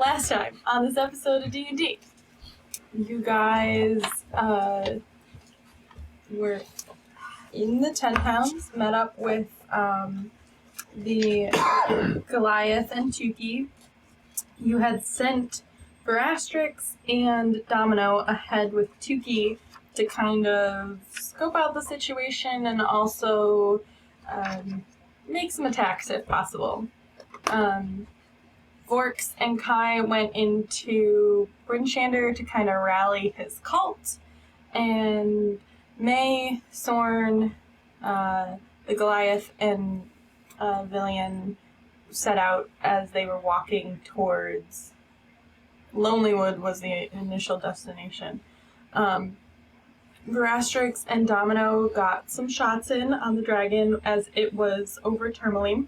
Last time on this episode of D&D, you guys were in the 10 pounds, met up with the Goliath and Tuki. You had sent Verastrix and Domino ahead with Tuki to kind of scope out the situation and also make some attacks if possible. Vorx and Kai went into Brinchander to kind of rally his cult, and May, Sorn, the Goliath, and Villian set out as they were walking towards Lonelywood was the initial destination. Verastrix and Domino got some shots in on the dragon as it was over Tourmaline.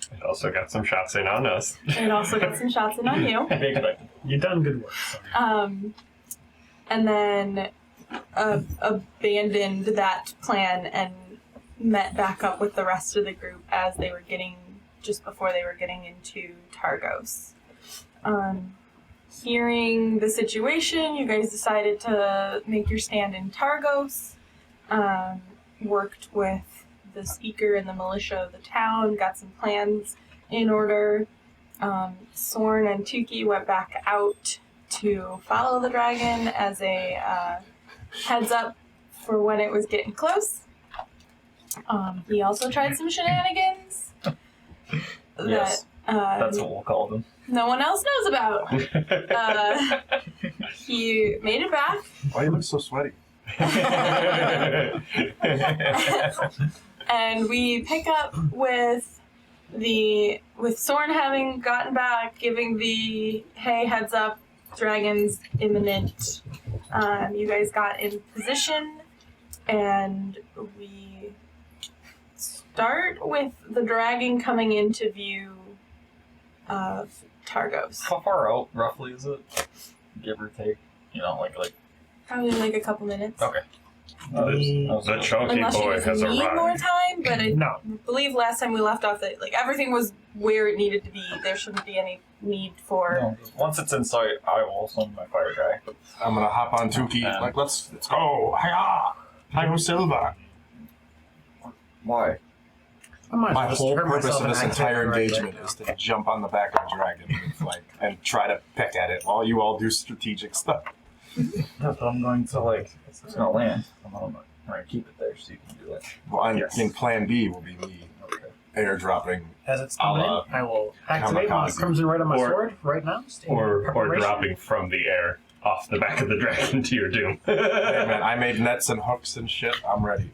It also got some shots in on us. And also got some shots in on you. You've done good work. Sorry. And then abandoned that plan and met back up with the rest of the group as they were just before they were getting into Targos. Hearing the situation, you guys decided to make your stand in Targos, worked with the speaker and the militia of the town, got some plans in order. Sorn and Tuki went back out to follow the dragon as a heads up for when it was getting close. He also tried some shenanigans Yes, that's what we'll call them. no one else knows about. He made it back. Why you look so sweaty? And we pick up with Sorn having gotten back, giving the hey, heads up, dragon's imminent. You guys got in position, and we start with the dragon coming into view of Targos. How far out, roughly, is it? Give or take. You know, like. Probably like a couple minutes. Okay. The chunky Unless boy you has guys need more arrived. time, but I No. believe last time we left off that everything was where it needed to be. There shouldn't be any need for. No, once it's in sight, I will summon my fire guy. I'm gonna hop on Tuki. Like, let's go. Hiya! Hi, Silva. Why? My whole purpose of this entire engagement is to jump on the back of a dragon and try to peck at it while you all do strategic stuff. But I'm going to, it's going to land. I'm going to keep it there so you can do it. Well, I Yes. think plan B will be me airdropping. As it's coming in, I will activate my Kamikaze. Crimson Red on my Or- sword right now. Or Preparation. dropping from the air off the back of the dragon to your doom. Hey man, I made nets and hooks and shit. I'm ready.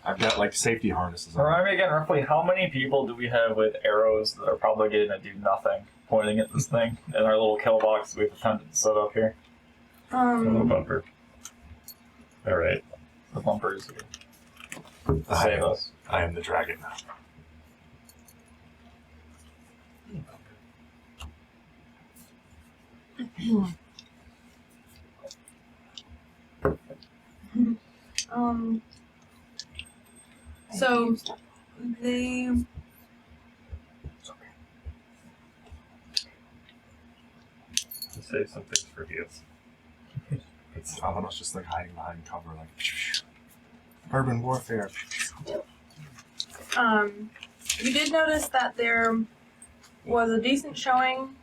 I've got safety harnesses on. Remind me again, roughly, how many people do we have with arrows that are probably going to do nothing pointing at this thing in our little kill box we've attempted to set up here? Hello, bumper. Alright. The bumper is here. To save us. I am the dragon now. So they To save some things for you. It's almost just hiding behind cover, urban warfare. you did notice that there was a decent showing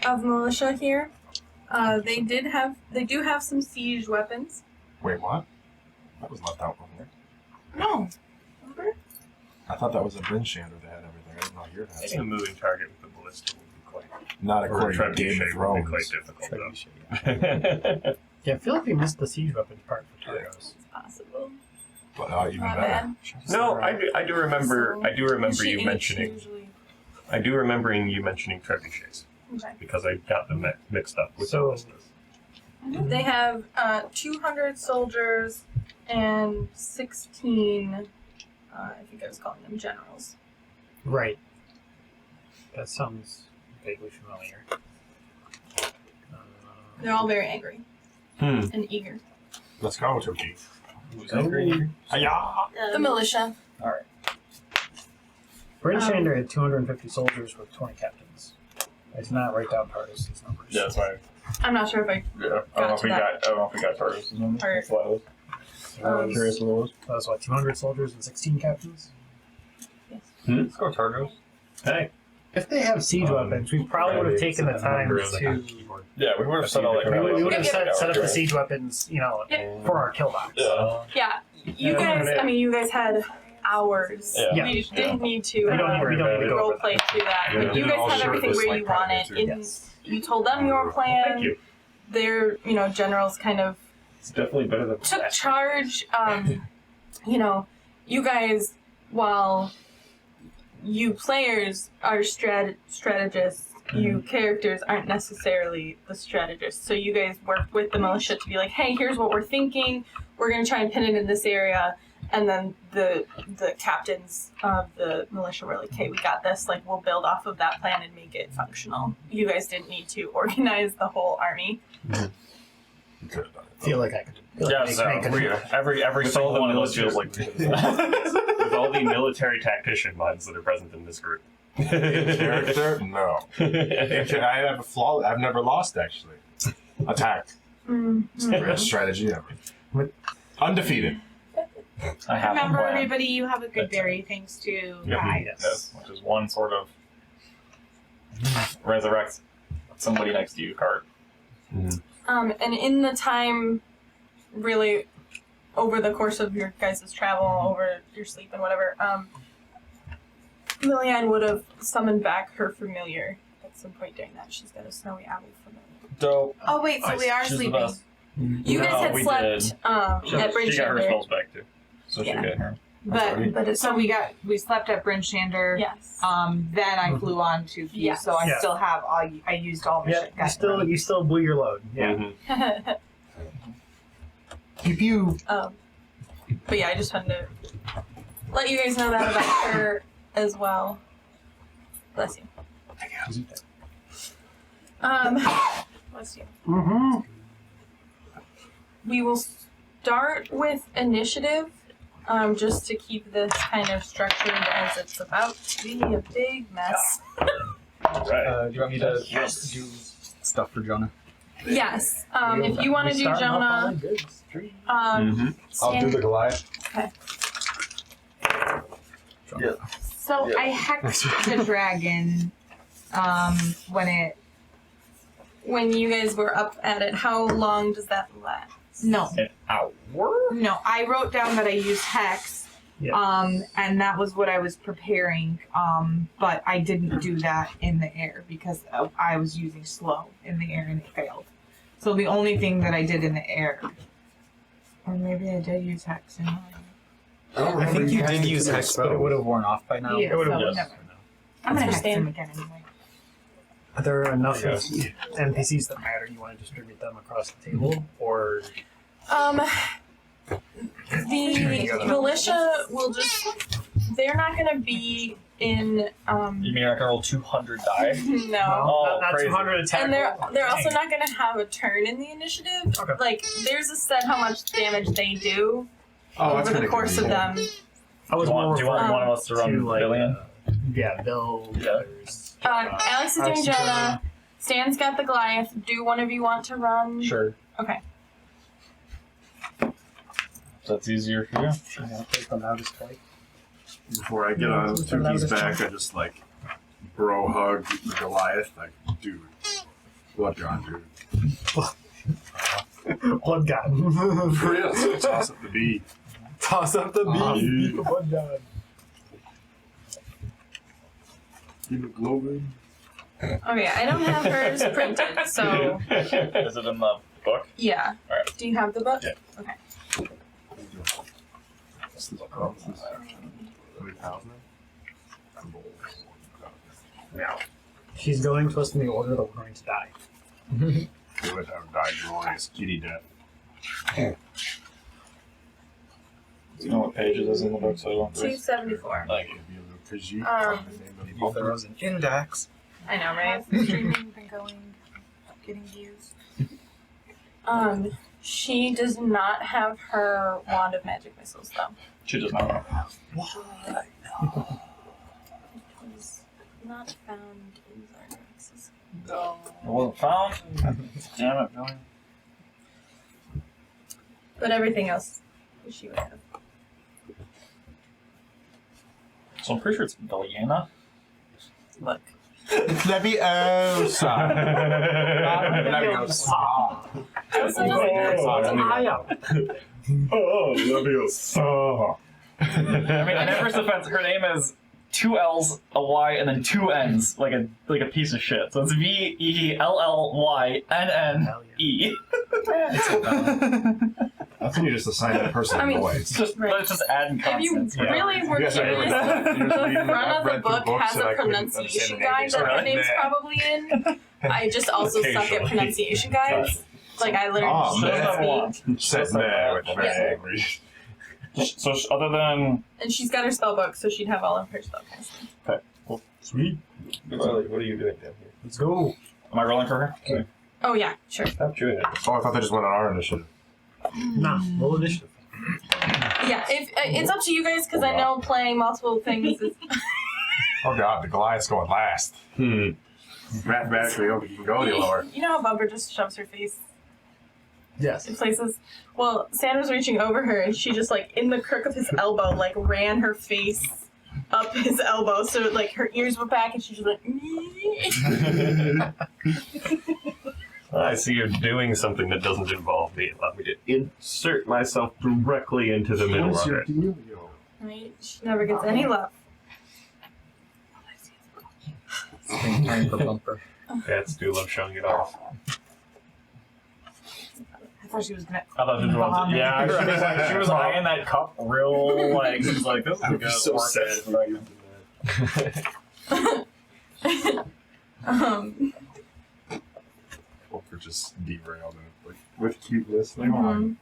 of militia here. They do have some siege weapons. Wait, what? That was left out, wasn't it? No. Remember? I thought that was a Brinchander that had everything. I didn't know yours I had think a moving target with the ballista will be quite... Not Or a according to Game of trebuchet will be Thrones. quite difficult, though. Yeah, I feel like we missed the siege weapons part for Targos. It's possible. But even Not better. bad. No, I do remember. I do remember She you is mentioning. usually- I do remembering you mentioning trebuchets Okay. because I got them mixed up with So- ballistas. They have 200 soldiers and 16, I think I was calling them generals. Right. That sounds vaguely familiar. They're all very angry Hmm. and eager. Let's go, Tuki. Who's angry? Hiya! The militia. Alright. Brinchander had 250 soldiers with 20 captains. I did not write down Tardis' numbers. Yeah, that's right. I'm not sure if I. Yeah, I don't know if we got Tartarus. That's why I was curious what it was. That was what, 200 soldiers and 16 captains? Let's go Tartarus. Hey. If they have siege weapons, we probably would have taken the time to. Yeah, we would have set all that. We would have Yeah, set up the siege weapons, for our kill box. Yeah. Yeah, you guys. I mean, you guys had hours. Yeah. We didn't need to We don't need to go role over play through that. Yeah, Like, you did it all guys had everything shirtless, where like you wanted. Predator. Yes. You told them your plan. Thank you. Their, generals kind of It's definitely better than took charge. You guys, while you players are strategists, you characters aren't necessarily the strategists. So you guys worked with the militia to be like, hey, here's what we're thinking. We're going to try and pin it in this area. And then the captains of the militia were like, okay, we got this. Like, we'll build off of that plan and make it functional. You guys didn't need to organize the whole army. You could have done it. Feel like I could. Yeah, so every single one of those feels like with all the military tactician mods that are present in this group. Character? No. I have a flaw. I've never lost, actually. Attack. It's the best strategy ever. Undefeated. I have Remember, a plan. everybody, you have a good berry thanks to Guy. Yes, which is one sort of resurrect somebody next to you card. And in the time, really, over the course of your guys' travel, over your sleep and whatever, Liliane would have summoned back her familiar at some point during that. She's got a snowy owl familiar. Dope. Oh wait, so we are She's the sleeping. best. You guys No, had we slept did. at She got her Bridgeshander. spells back too. So Yeah. she get her. But it's so we slept at Brinchander. Yes. Then I flew on to View, Yes. so I Yeah. still have all. I used all my Yeah, shit. you still blew your load. Yeah. Pew pew. But yeah, I just wanted to let you guys know that about her as well. Bless you. Bless you. Mm-hmm. We will start with initiative, just to keep this kind of structured as it's about to be a big mess. Right. Do you want me to do stuff for Jonah? Yes. If you want to do Jonah, I'll do Stan- the Goliath. So I hacked the dragon. when you guys were up at it, how long does that last? No, An hour? I wrote down that I used hex. Yeah. And that was what I was preparing. But I didn't do that in the air because I was using slow in the air and it failed. So the only thing that I did in the air, or maybe I did use hex in mine. I think you did use hex, but it would have worn off by now. Yeah, it would've- so yes. never. I'm gonna hex Understand. him again anyway. Are there enough Yes. NPCs that matter? You want to distribute them across the table, or The militia will they're not going to be in, You mean you're not gonna roll 200 die? no. Oh, not crazy. 200 attack? And they're roll? also Dang. not going to have a turn in the initiative. Okay. Like, there's a set how much damage they do Oh, that's over the gonna course of them. I was Do you want referring one of us to run like, Billion? Yeah, Bill. Yeah. Others, Alex is doing Jonah. Stan's got the Goliath. Do one of you want to run? Sure. Okay. If that's easier for you. I'll take the loudest fight. Before I get on Tuki's back, I just bro hug the Goliath. Dude, blood drawn, dude. Blood god. For real. Toss up the beat. Toss up the beat. Blood god. Hemoglobin. Okay, I don't have hers printed, so Is it in the book? yeah. Alright. Do you have the book? Yeah. Okay. 3,000. Now, she's going to us in the order that we're going to die. They would have died glorious kitty death. Do you know what page it is in the book so I don't 274. Like, If there was an index. I know, right? How's the streaming been going? Getting views? She does not have her wand of magic missiles though. she does not know. It was not found in Zardox's It wasn't found. Damn it, Billy. But everything else she would have. So I'm pretty sure it's Villena. Look. Leviosa. Leviosa. I also just Oh, Leviosa. I mean, in first defense, her name is 2 L's, a Y, and then 2 N's, like a piece of shit. So it's VELLYNNE. That's when you just assign that person I mean, noise. Let's just add in if you consonants. really were Yes, I curious, read the that. front of the Read through book books has and a I couldn't pronunciation understand guide that her anything. name's probably in. I just also suck at Occasionally. pronunciation guides. Like I learned Oh, man. speak, Said man with Yeah. man. So other than and she's got her spell book, so she'd have all of her spell casting. Sweet. What are you doing down here? Let's go. am I rolling for her? Okay. Oh yeah, sure. Stop chewing it. Oh, I thought they just went on our initiative. Nah, roll initiative. Yeah, if it's up to you guys because I know playing multiple things is. Oh god, the Goliath's going last. Mathematically, you can go any lower. You know how Bumper just shoves her face Yes. in places? Well, Sandra's reaching over her and she just like in the crook of his elbow like ran her face up his elbow so like her ears were back and she's just like I see you're doing something that doesn't involve me. Allow me to insert myself directly into the middle of it. right? She never gets any love. Spring time for Bumper. Cats do love showing it off. I thought she was gonna. I thought she was about to, yeah, she was like, she was eyeing that cup real like she's like this is a good so work. sad if Walker just derailed it with cuteness. Mhm.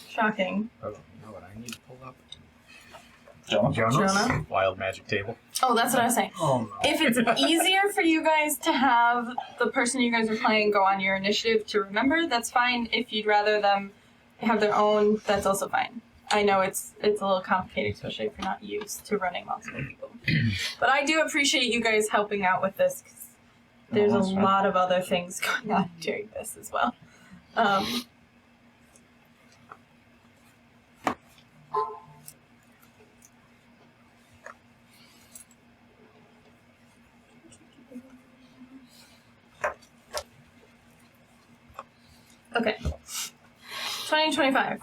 Shocking. Oh, you know what I need to pull up? Jonah? Jonah? Wild magic table. Oh, that's what I was saying. Oh no. If it's easier for you guys to have the person you guys are playing go on your initiative to remember, that's fine. If you'd rather them have their own, that's also fine. I know it's a little complicated, especially if you're not used to running multiple people. But I do appreciate you guys helping out with this because there's a that's fine. lot of other things going on during this as well. Okay. 2025.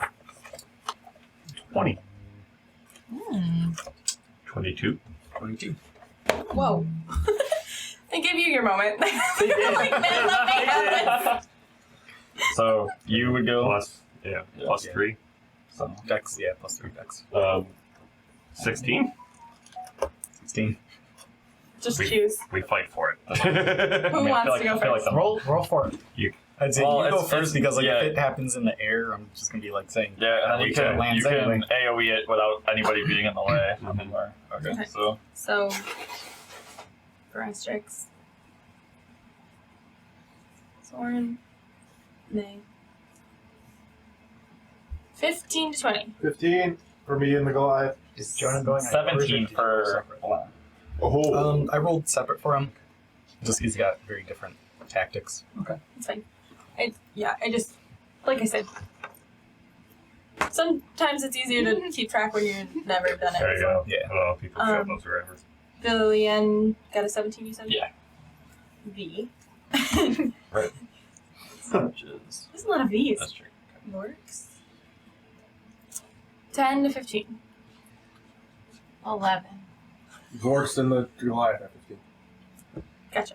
20. Hmm. 22. 22. Whoa. They give you your moment. Like, man, let me have this. So you would go Plus, plus Yeah. 3. so Dex, yeah, plus 3 dex. 16. 16. Just We- choose. We fight for it. Who I feel wants like- to go I feel like first? the- Roll for it. I'd say Well, you go it's- first because like yeah. if it happens in the air, I'm just gonna be like saying Yeah, and then we you can land you anyway. can AoE it without anybody being in the way. Okay, Okay. so So, for asterisks. Soren. Nay. 15 to 20. 15 for me and the Goliath. Is Jonah going? 17 for Glenn. Oh. I rolled separate for him, just because he's got very different tactics. It's fine. I just, like I said, sometimes it's easier to keep track when you've never done it. There you go. Yeah. A lot of people fail Um, those forever. Lillian got a 17, you said? Yeah. V. Which is There's a lot of V's. that's true. Works. 10 to 15. 11. Vorks and the Goliath at 15. Gotcha.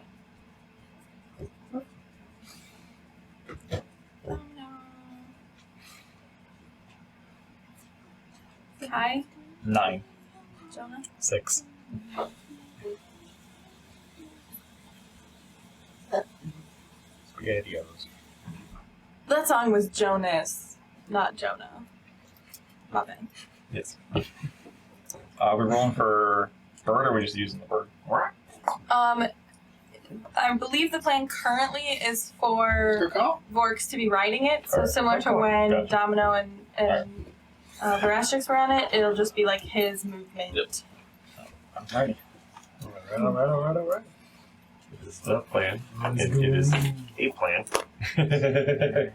Oh no. Kai, 9. Jonah. 6. Spaghettios. That song was Jonas, not Jonah. My bad. Yes. We're rolling for bird, or are we just using the bird? I believe the plan currently is for Vorks to be riding it, so Alright. similar to when Gotcha. Domino and Verastrix were on it, it'll just be like his movement. Yep. Alrighty. Alright. It is the plan, and it is a plan.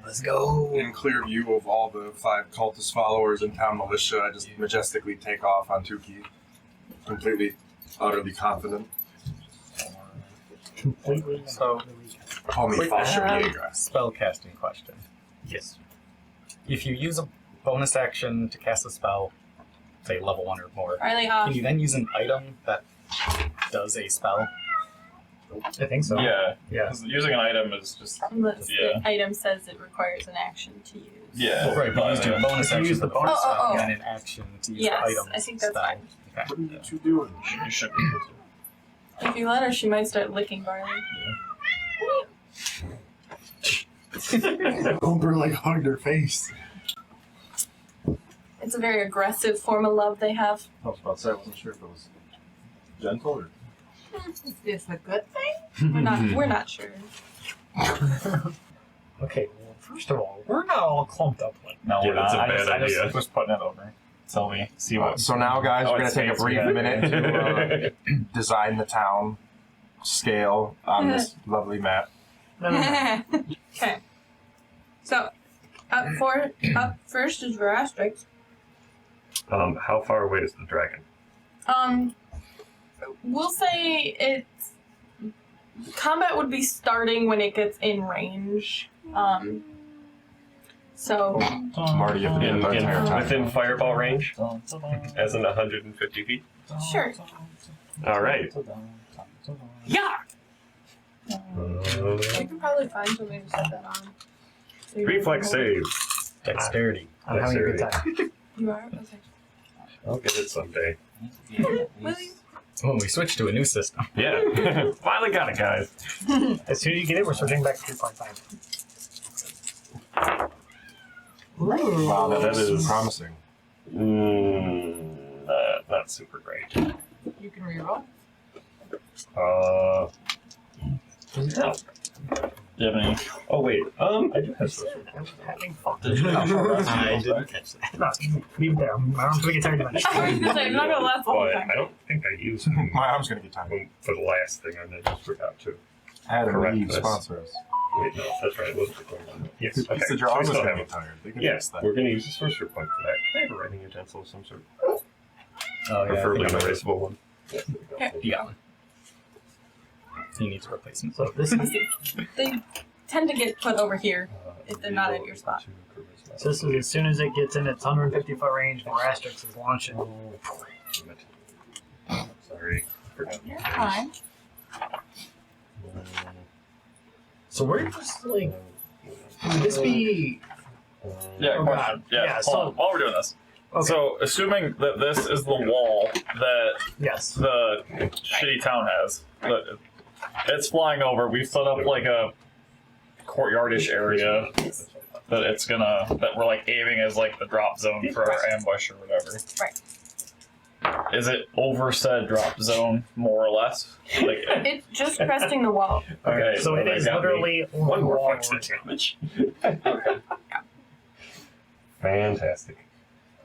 Let's go. In clear view of all the 5 cultist followers and town militia, I just majestically take off on Tukey. Completely, utterly confident. Completely. So, Call me quick Fallschirmjäger. spell casting question. Yes. If you use a bonus action to cast a spell, say level 1 or more, Riley can off. you then use an item that does a spell? I think so. Yeah. Yeah. 'Cause using an item is just Unless Yeah. the item says it requires an action to use. yeah. Right, but you used your bonus If you action use for the the bonus first Oh, oh, time oh. and an action to use Yes, the item I think that's spell. fine. Okay. What are you two doing? You should. If you let her, she might start licking Barley. Umber like hugged her face. It's a very aggressive form of love they have. I was about to say, I wasn't sure if it was gentle or. Is this a good thing? We're not sure. Okay, well, first of all, we're not all clumped up like No, Yeah, we're that's not. a I just bad idea. was putting it over. Till we see what. So now, guys, Oh, we're gonna it's take a fancy, brief yeah. minute to design the town scale on this lovely map. Okay. So, up first is Verastrix. How far away is the dragon? We'll say it's combat would be starting when it gets in range. So Marty, you have to do the entire time. Within fireball range, as in 150 feet. sure. All right. Yeah. Uh, We can probably find something to set that on. So you reflex can- save. Dexterity. I'm having a good time. You are? Okay. I'll get it someday. Will you? When we switch to a new system. Yeah. Finally got it, guys. As soon as you get it, we're switching back to 3.5. Wow, That that is is- promising. Not super great. You can reroll. No. Do you have any? Oh wait. I do have social. I'm having fun. Did you I didn't catch that. No, leave it there. My arms will get tired of it. I was gonna say, I'm not gonna last the whole But time. I don't think I used My arm's gonna get tired. one for the last thing, and I just forgot to. Adam Correct Eve this. sponsors. Wait, no, that's right. It was the one. Yes. You Okay. said your So we arm was still gonna have get it. tired. They can Yes, fix that. we're going to use the sorcerer point for that. Can I have a writing utensil of some sort? Oh, yeah. Preferably I an think I'm erasable one. Yes, there we go. Yeah. He needs a replacement. So this is They tend to get put over here. If they're not at your spot. so this is as soon as it gets in its 150 foot range, Verastrix is launching. Sorry. Forgot. You're fine. So we're just like, would this be? Yeah, Oh, question. God. Yeah, Yeah, hold so- on. While we're doing this. Okay. So, assuming that this is the wall that Yes. the shitty town has, that it's flying over. We've set up like a courtyardish area that it's gonna that we're like aiming as like the drop zone for our ambush or whatever. Right. Is it over said drop zone more or less? Like, It's just cresting the wall. okay, So it that is got me. literally One more wall. flex damage. Fantastic.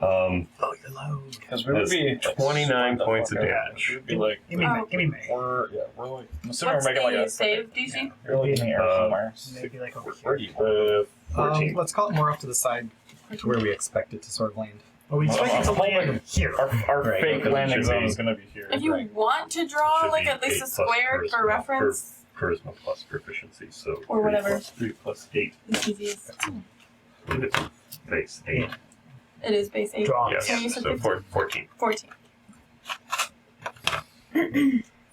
Oh, you're low. Because we would That's be 29 points of damage. We'd be like, Give me, Oh. give me May. we're like, I'm assuming What's we're making like the a save DC? We're like in the air somewhere. Maybe like over Where here. do you 14. Let's call it more off to the side to where we expect it to sort of land. Well, we expect it to land here. Our Right, fake okay. landing Should zone be- is going to be here. If you Right. want to draw Should like be at least 8 a plus square for charisma, reference, Charisma plus proficiency, so Or 3 whatever. plus 3 plus 8. it's easiest. Base 8. It is base 8. Draw. Yes, So you said so 15? 14. 14.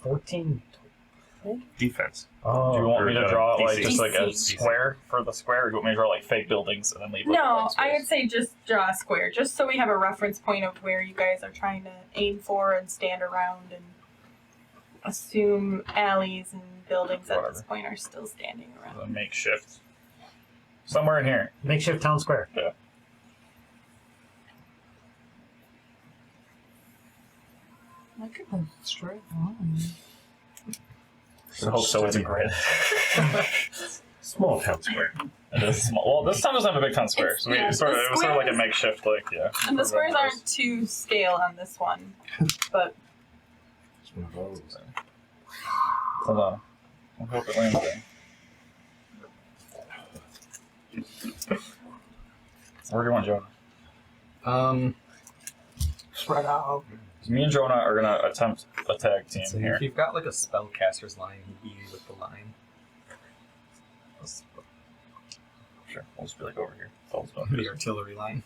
14. Defense. Oh, Do you want me to draw it like DC. just like a DC. square for the square, or do you want me to draw like fake buildings and then leave like a No, blank I would space? say just draw a square, just so we have a reference point of where you guys are trying to aim for and stand around and assume alleys and buildings at this Whatever. point are still standing A around. makeshift. Somewhere in here. makeshift town square. Look at the straight line. I hope so. It's a grid. Small town square. It is small. Well, this time doesn't have a big town square, so Yeah, it was sort of like a squares- makeshift, like And the squares aren't to scale on this one, but It's one of those. Hold on. I hope it lands there. Where do you want Jonah? Spread out. So me and Jonah are gonna attempt a tag team So here. if you've got like a spellcaster's line, he'd be with the line. Sure, we'll just be like over here. That's all it's about. The artillery line.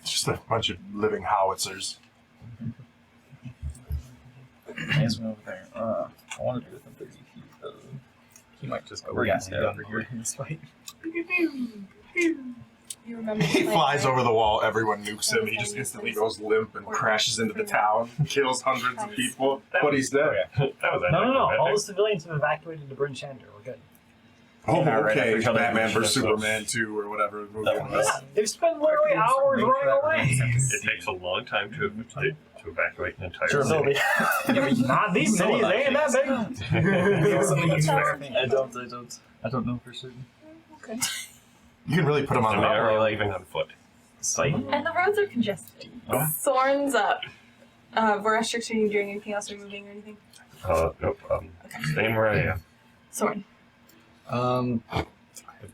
Just a bunch of living howitzers. Nice one over there. I want to do within 30 feet though. He might just go We're gas getting down stabbed here in this fight. You remember He the flies plan, over right? the wall, everyone nukes him, he just instantly goes limp and crashes into the town, kills hundreds of people, but he's dead. That was No. anticlimactic. All the civilians have evacuated to Bryn Shander. We're good. Oh, Yeah, right, okay, after each other, Batman we vs. should have Superman 2 or whatever movie That it one. was. They've spent literally hours running away. It takes a long time to evacuate an entire So city. not these Some of cities. that They ain't that big. Something you I don't know for certain. You can really put him on And the they map. are all even on foot. Sight. And the roads are congested. Oh. Soren's up. Vorastrix, are you doing anything else or moving or anything? Nope. Staying where I am. Soren.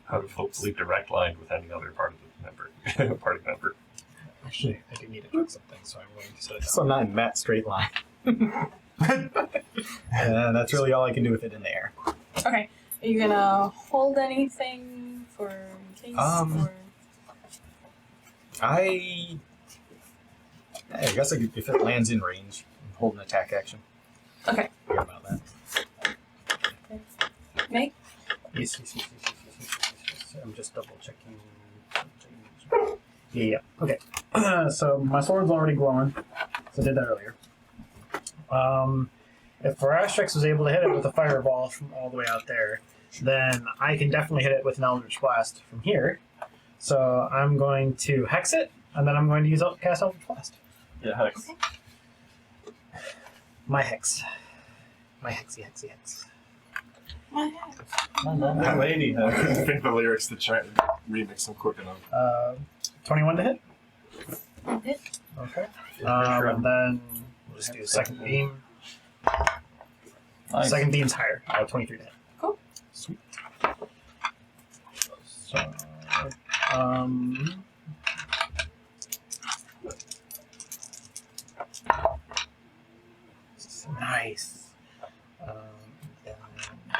Hopefully direct line with any other part of the member. Party member. Actually, I do need to check something, so I'm going to set it So not in that straight line. And that's really all I can do with it in the air. Okay. Are you gonna hold anything for in case? Or... I guess if it lands in range, hold an attack action. Okay. Forget about that. Make? Yes. I'm just double checking. Yeah. Okay. So my sword's already glowing. So I did that earlier. If Vorastrix was able to hit it with a fireball from all the way out there, then I can definitely hit it with an Eldritch Blast from here. So I'm going to hex it, and then I'm going to cast Eldritch Blast. Yeah, hex. Okay. My hex. My hexy. My head. That lady. I couldn't think the lyrics to try and remix them quick enough. 21 to hit. Okay. Okay. And then we'll just do a second beam. Nice. Second beam's higher. 23 to hit. Cool. Sweet. So, nice. Then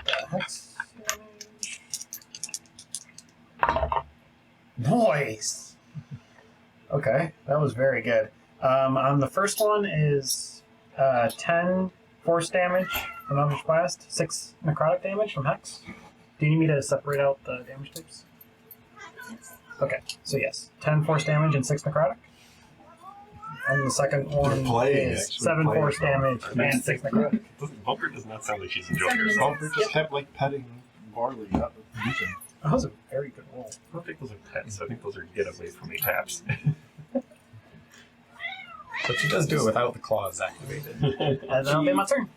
the hex damage. Nice. Okay, that was very good. On the first one is 10 force damage from Eldritch Blast, 6 necrotic damage from Hex. Do you need me to separate out the damage types? Yes. Okay, so yes, 10 force damage and 6 necrotic. And the second one playing, is actually 7 playing force damage and 6 necrotic. Bumper does not sound like she's enjoying 7 herself. Bumper just kept like petting Barley, not beating. That was a very good roll. I don't think those are pets. I think those are get away from me taps. But she does do it without the claws activated. And then it'll be my turn.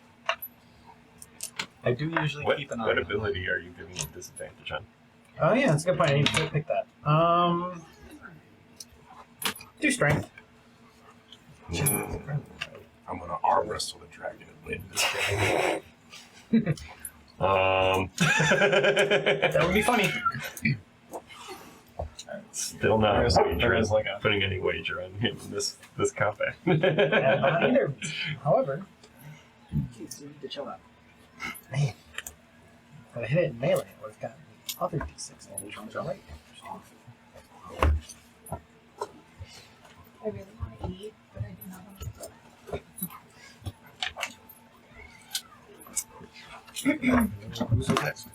I do usually What keep an eye what on ability are you giving a disadvantage on? Oh yeah, that's a good point. I need to pick that. Do strength. I'm gonna arm wrestle the dragon and win this game. That would be funny. Still not There is like a. putting any wager on him in this combat. And not either. However, Kids, you need to chill out. man, if I hit it in melee, it would have gotten the other d6 damage on the right. I really want to eat, but I do not want to. Who's next?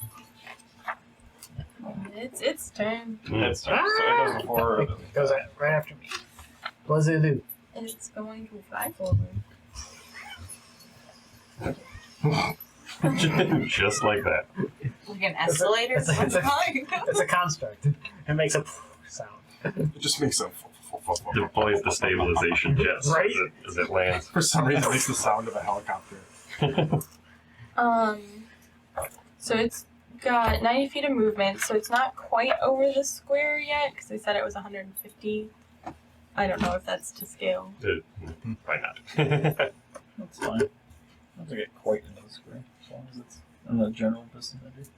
It's turn. It's so it goes before. It goes right after me. What does it do? It's going to fly forward. Just like that. Like an escalator. It's a construct. It makes a sound. It just makes a Deploys the stabilization jets Right? as it lands. For some reason, it makes the sound of a helicopter. So it's got 90 feet of movement, so it's not quite over the square yet, because they said it was 150. I don't know if that's to scale. Why not? That's fine. I don't have to get quite into the square as long as it's And the general vicinity.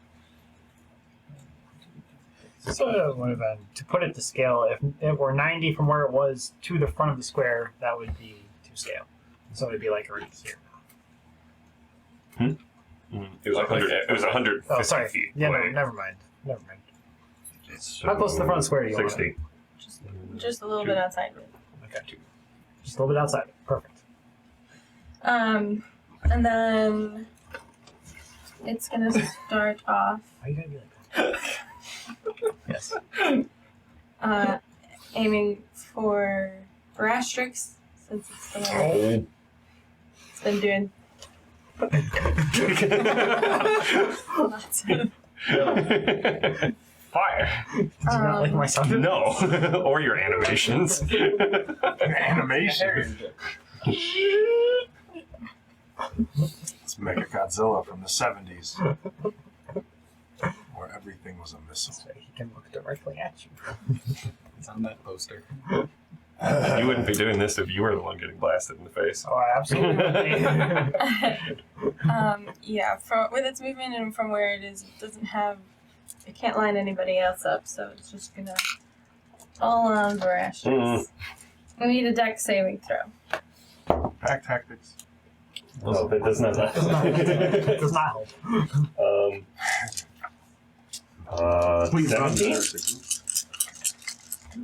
So it would have been, to put it to scale, if it were 90 from where it was to the front of the square, that would be to scale. So it'd be like right here. It was 100. It was 150 Oh, sorry. feet Yeah, no, away. never mind. Never mind. So How close to the front square do you want 60. Just a little bit outside of it. Okay. Just a little bit outside. Perfect. And then it's gonna start off Why are you gonna be like that? Yes. aiming for Asterix, since it's the one it's been doing lots of Fire! Do you not like my sound? No, or your animations. Animation. It's Mega Godzilla from the 70s. Where everything was a missile. He can look directly at you. It's on that poster. You wouldn't be doing this if you were the one getting blasted in the face. Oh, absolutely. yeah, with its movement and from where it is, it can't line anybody else up, so it's just gonna all on Asterix. We need a deck saving throw. Pack tactics. No, that does not. Does not help. 17?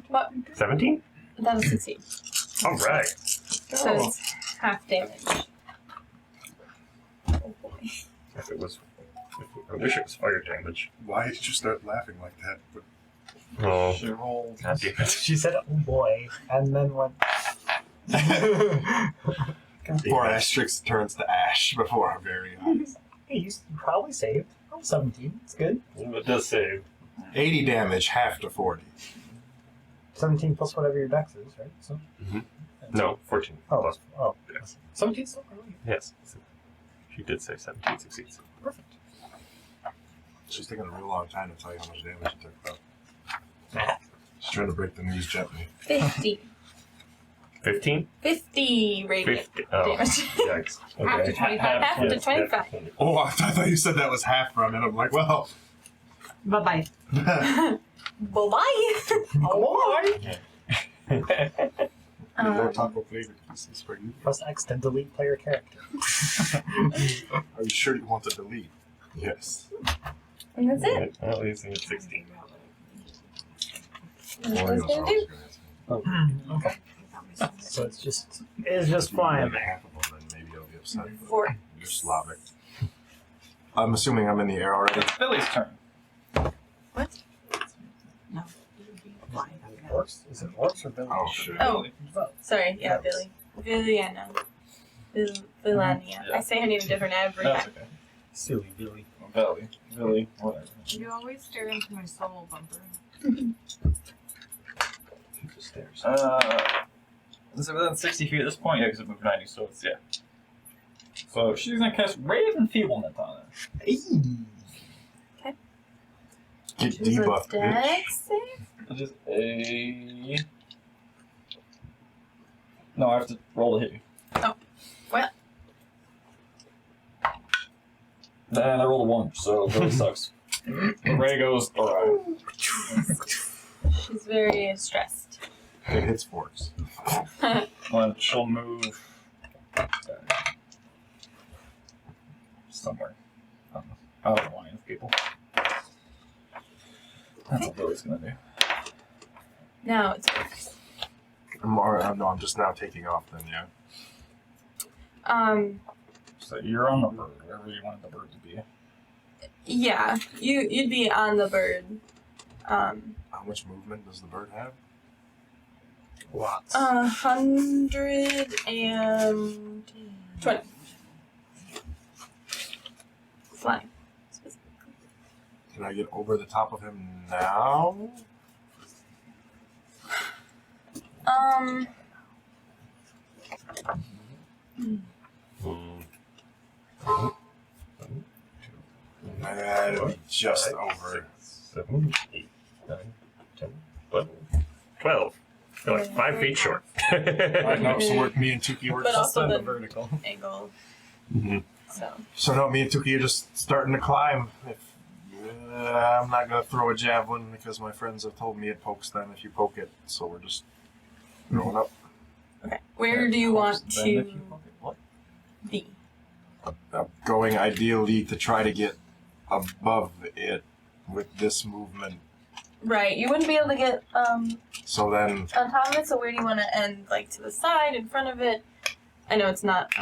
What? 17? That'll succeed. All right. So it's half damage. Oh boy. If it was, I wish it was fire damage. Why did you start laughing like that? Oh, She rolled. God damn it. She said, "Oh boy," and then went. Before Asterix turns to ash before our very eyes. Hey, you probably saved. Oh, 17. It's good. It does save. 80 damage, half to 40. 17 plus whatever your dex is, right? So. No, 14. Oh, Plus. oh. Yes. 17 still really Yes. She did say 17 succeeds. perfect. She's taking a real long time to tell you how much damage you took, though. She's trying to break the news gently. 50. 15? 50 radiant 50. Oh, damage. yikes. Half to Okay. 25. Half to 25. Oh, I thought you said that was half for a minute. I'm like, well. Bye bye. Bye-bye. More taco flavored pieces for you. Press X to delete player character. Are you sure you want to delete? Yes. And that's it. At least it's 16. That's what it's gonna do. Okay. So it's just flying. Half of them, then maybe I'll be upset. 4. You're Slavic. I'm assuming I'm in the air already. It's Billy's turn. What? No. It would be flying up now. Orcs? Is it orcs or Billy? Oh, shit. Oh, sorry. Yeah, Billy. Villiana. Villania. I say her name different every That's time. okay. Silly Billy. Billy. Billy. Whatever. You always stare into my soul, Bumper. Stairs. Is it within 60 feet at this point? Yeah, because it moved 90, so it's, yeah. So she's gonna cast Rave Enfeeblement on it. Get Choose a debuffed, bitch. dex save? Which is a. No, I have to roll to hit you. Oh, well. Then I rolled a 1, so it really sucks. Ray goes, alright. She's very stressed. It hits forks. Then she'll move. Somewhere. I don't know. Out of the line of people. That's what Billy's gonna do. Now it's worse. I'm just now taking off then, yeah. So you're on the bird, wherever you wanted the bird to be. Yeah, you'd be on the bird. How much movement does the bird have? Lots. 120. Flying. Can I get over the top of him now? That'll be just over. 7, 8, 9, 10, 11, 12. You're like 5 feet short. Alright, no, so me and Tuki were But just also on the the vertical. angle. Mhm. So no, me and Tuki are just starting to climb. If I'm not gonna throw a javelin because my friends have told me it pokes them if you poke it. So we're just going up. Okay. Where do you want to What? be? Going ideally to try to get above it with this movement. Right. You wouldn't be able to get So then, on top of it. So where do you want to end? Like to the side, in front of it? I know it's not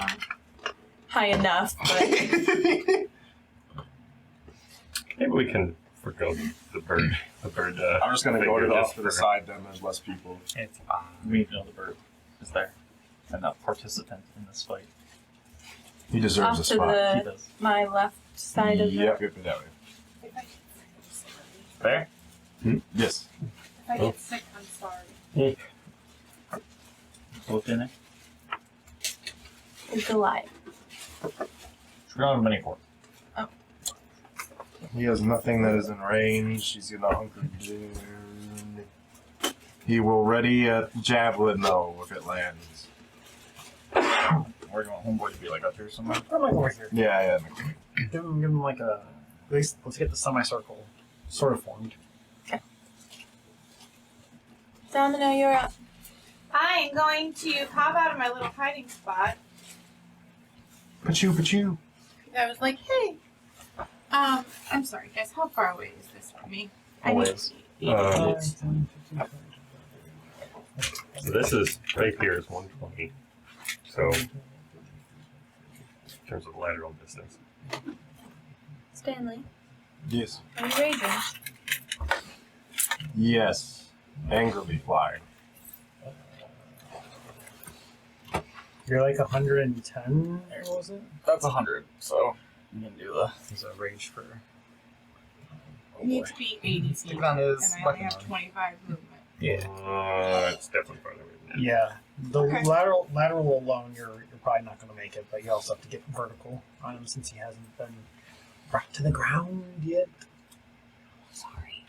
high enough, but Maybe we can forgo the bird. The bird. I'm just gonna go to figure the just off to the for- side. Then there's less people. It's fine. We need to know the bird is there and a participant in this fight. He deserves off a to spot. He the does. my left side of Yep, yep, that way. There? Yes. If I get sick, I'm sorry. Look in there. the Goliath. We don't have many for. He has nothing that is in range. He's gonna hunker down. He will ready a javelin though if it lands. Where do you want homeboy to be? Like up here somewhere? I'm like over here. Yeah. Give him like a. At least let's get the semicircle sort of formed. Domino, you're up. I'm going to pop out of my little hiding spot. Pachu. I was like, hey. I'm sorry, guys. How far away is this from me? I need Always. So this is right here is 120. So in terms of lateral distance. Stanley, Yes. are you raging? Yes. Angrily flying. You're like 110. What was it? That's 100, so you can do the. There's a rage for. I need to be 80 feet. Stick on his And I only weapon have on. 25 movement. Yeah. It's definitely farther away than that. Yeah. The Okay. lateral alone, you're probably not going to make it, but you also have to get vertical on him since he hasn't been brought to the ground yet. Sorry.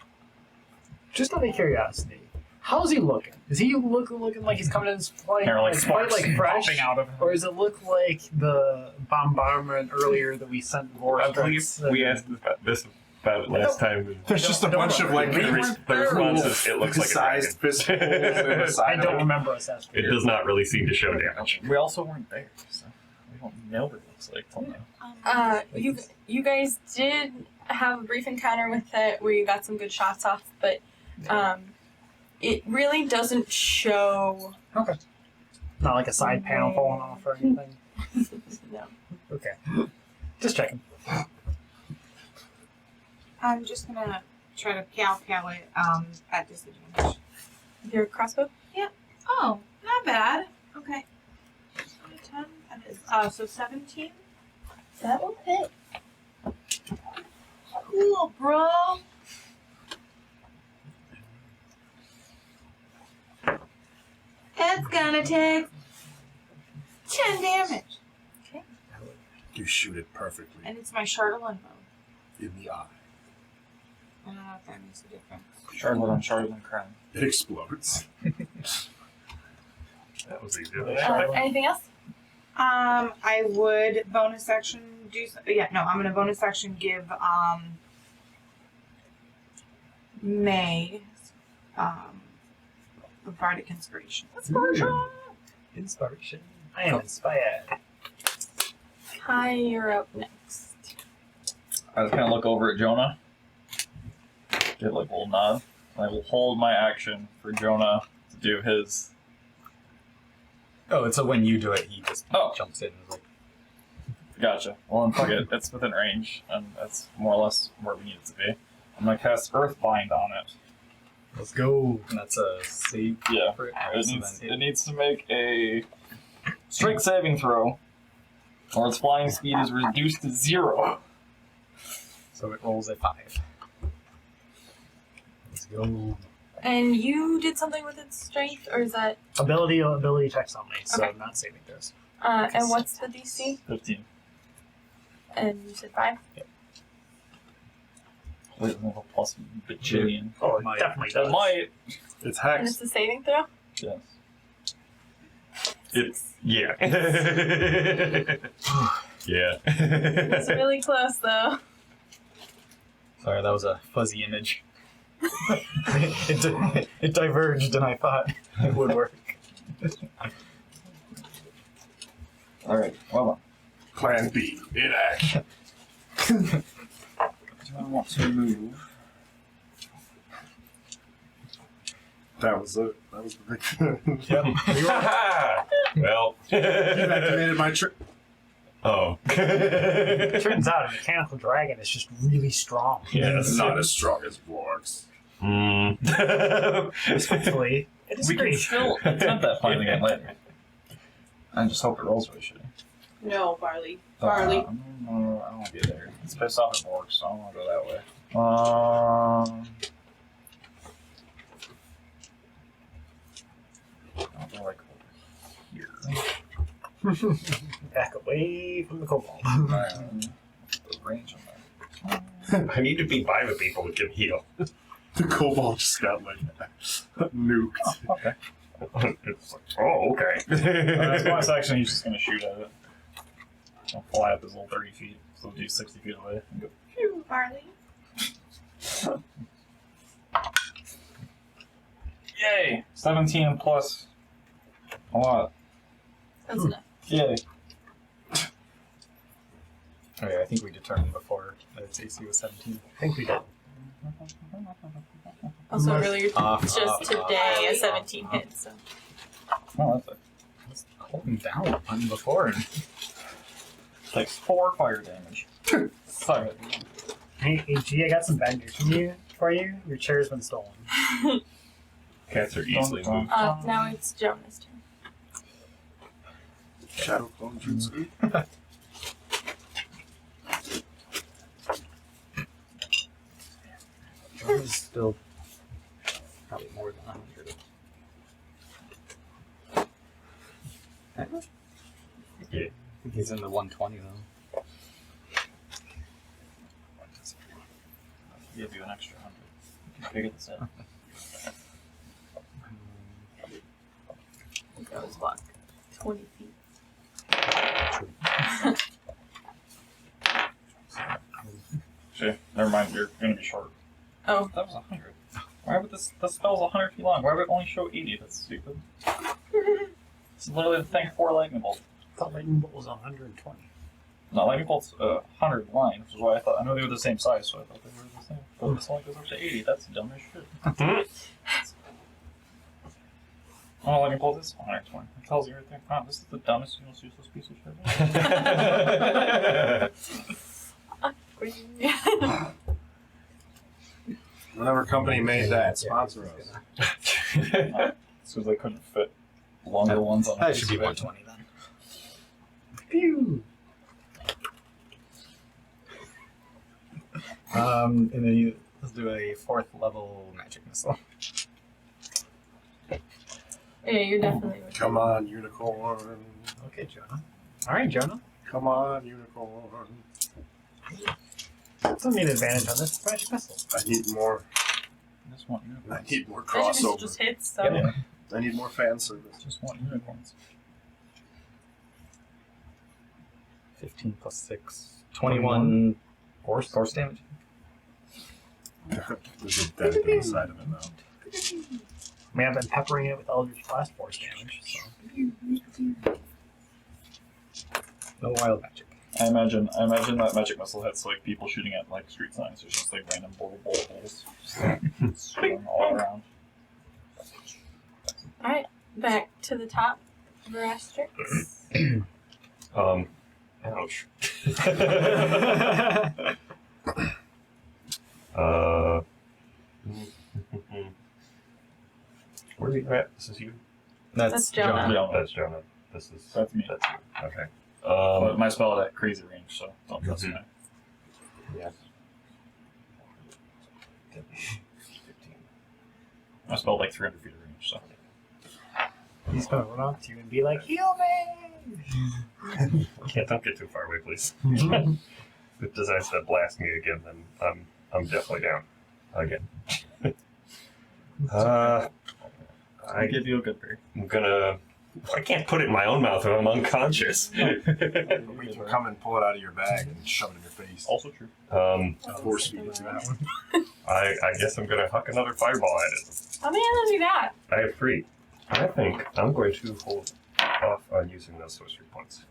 Just out of curiosity, how's he looking? Is he looking like he's coming in his flight, Hair like fight sparks like fresh, popping out of him. or does it look like the bombardment earlier that we sent I Vortex? believe we asked about this about it last time. There's just a bunch of like The response is it looks like a dragon. sized fistfuls in the I side. don't remember us asking. It does not really seem to show damage. We also weren't there, so we don't know what it looks like till now. You guys did have a brief encounter with it where you got some good shots off, but it really doesn't show. Okay. Not like a side panel falling off or anything. No. Okay. Just checking. I'm just gonna try to pow it at disadvantage. Your crossbow? Oh, not bad. Okay. 10, that is, so 17. That will hit. Cool, bro. It's gonna take 10 damage. You shoot it perfectly And it's my Charlatan bow. in the eye. I don't know if that makes a difference. Charlotte on Charlotte crime. It explodes. That was easy. Anything else? I would bonus action do. I'm gonna bonus action give May the bardic inspiration. Inspiration. I am inspired. Hi, you're up next. I just kind of look over at Jonah. Get like a little nod. I will hold my action for Jonah to do his. Oh, and so when you do it, he just Oh. jumps in and is like, Gotcha. Well, then fuck it. It's within range, and that's more or less where we need it to be. I'm gonna cast Earthbind on it. Let's go. and that's a save Yeah. for it. It needs to make a strength saving throw, or its flying speed is reduced to 0. So it rolls a 5. Let's go. And you did something with its strength, or is that? Ability checks only, so Okay. not saving throws. And what's the DC? 15. And you said 5. Wait, I have a plus bajillion. Oh, It might. definitely That does. might. It's And hex. it's a saving throw. Yes. Yeah. Yeah. It's really close though. Sorry, that was a fuzzy image. it diverged, and I thought it would work. All right. Well, Plan B in action. do I want to move? That was it. That was the big thing. Yep. Well. You activated my trick. Oh. Turns out a mechanical dragon is just really strong. Yes. Not as strong as Vorks. Hopefully, it is We can great. still attempt that fight again later. I just hope it rolls really shitty. No, Barley. Barley. I don't want to be there. It's pissed off at work, so I don't want to go that way. I'll go like over here. Back away from the kobold. The range on that. I need to be by the people who can heal. The kobold just got like nuked. Okay. It's like, oh, okay. That's bonus action. He's just gonna shoot at it. I'll fly up his little 30 feet, so do 60 feet away and go. Phew, Barley. Yay! 17 plus a lot. That's enough. Yay! Okay, I think we determined before that its AC was 17. I think we did. Also, earlier, Off, just off, today, off. a 17 hit. So Oh, that's it. I was holding down a button before. And Takes 4 fire damage. Sorry. Hey, G, I got some bad news for you. Your chair's been stolen. Cats are easily moved. now it's Jonah's turn. Shadow clone jutsu. John's still probably more than 100. Yeah. I think he's in the 120 though. Give you an extra 100. You can figure this out. That was block 20 feet. Shit, never mind. You're gonna be short. Oh, That was 100. Why would this? The spell's 100 feet long. Why would it only show 80? That's stupid. This is literally the thing for lightning bolt. I thought lightning bolt was 120. No, lightning bolt's 100 line, which is why I thought. I know they were the same size, so I thought they were the same. But this only goes up to 80. That's dumb as shit. Oh, lightning bolt is 120. It tells you right there. Wow, this is the dumbest, most useless piece of shit. Whatever company made that, sponsor us. So they couldn't fit longer ones on. a That piece should be of it. 120 then. Phew! And then let's do a 4th level magic missile. yeah, you're definitely. Come on, unicorn. Okay, Jonah. Alright, Jonah. Come on, unicorn. Don't need advantage on this magic missile. I need more. Just want I unicorns. need more Magic missile crossover. just hits. So. Yeah. I need more fan service. Just want unicorns. 15 plus 6. 21 force damage. There's a dent inside of it now. I mean, I've been peppering it with Eldritch Blast force damage. So. No wild magic. I imagine that magic missile hits like people shooting at like street signs. There's just like random bullet holes, just like, swing all around. Alright, back to the top of our asterisks. Ouch. Where are you at? This is you? That's Jonah. Yeah, That's Jonah. This is... That's me. That's you. Okay. But my spell at crazy range, so don't trust me. Yeah. My spell like 300 feet of range, so. He's gonna run up to you and be like, "Heal me!" Yeah, don't get too far away, please. If it decides to blast me again, then I'm definitely down. Again. I give you a good berry. I'm gonna I can't put it in my own mouth if I'm unconscious. We can come and pull it out of your bag and shove it in your face. Also true. Force feed it to that one. I guess I'm gonna huck another fireball at it. How many of them do that? I have 3. I think I'm going to hold off on using those sorcery points.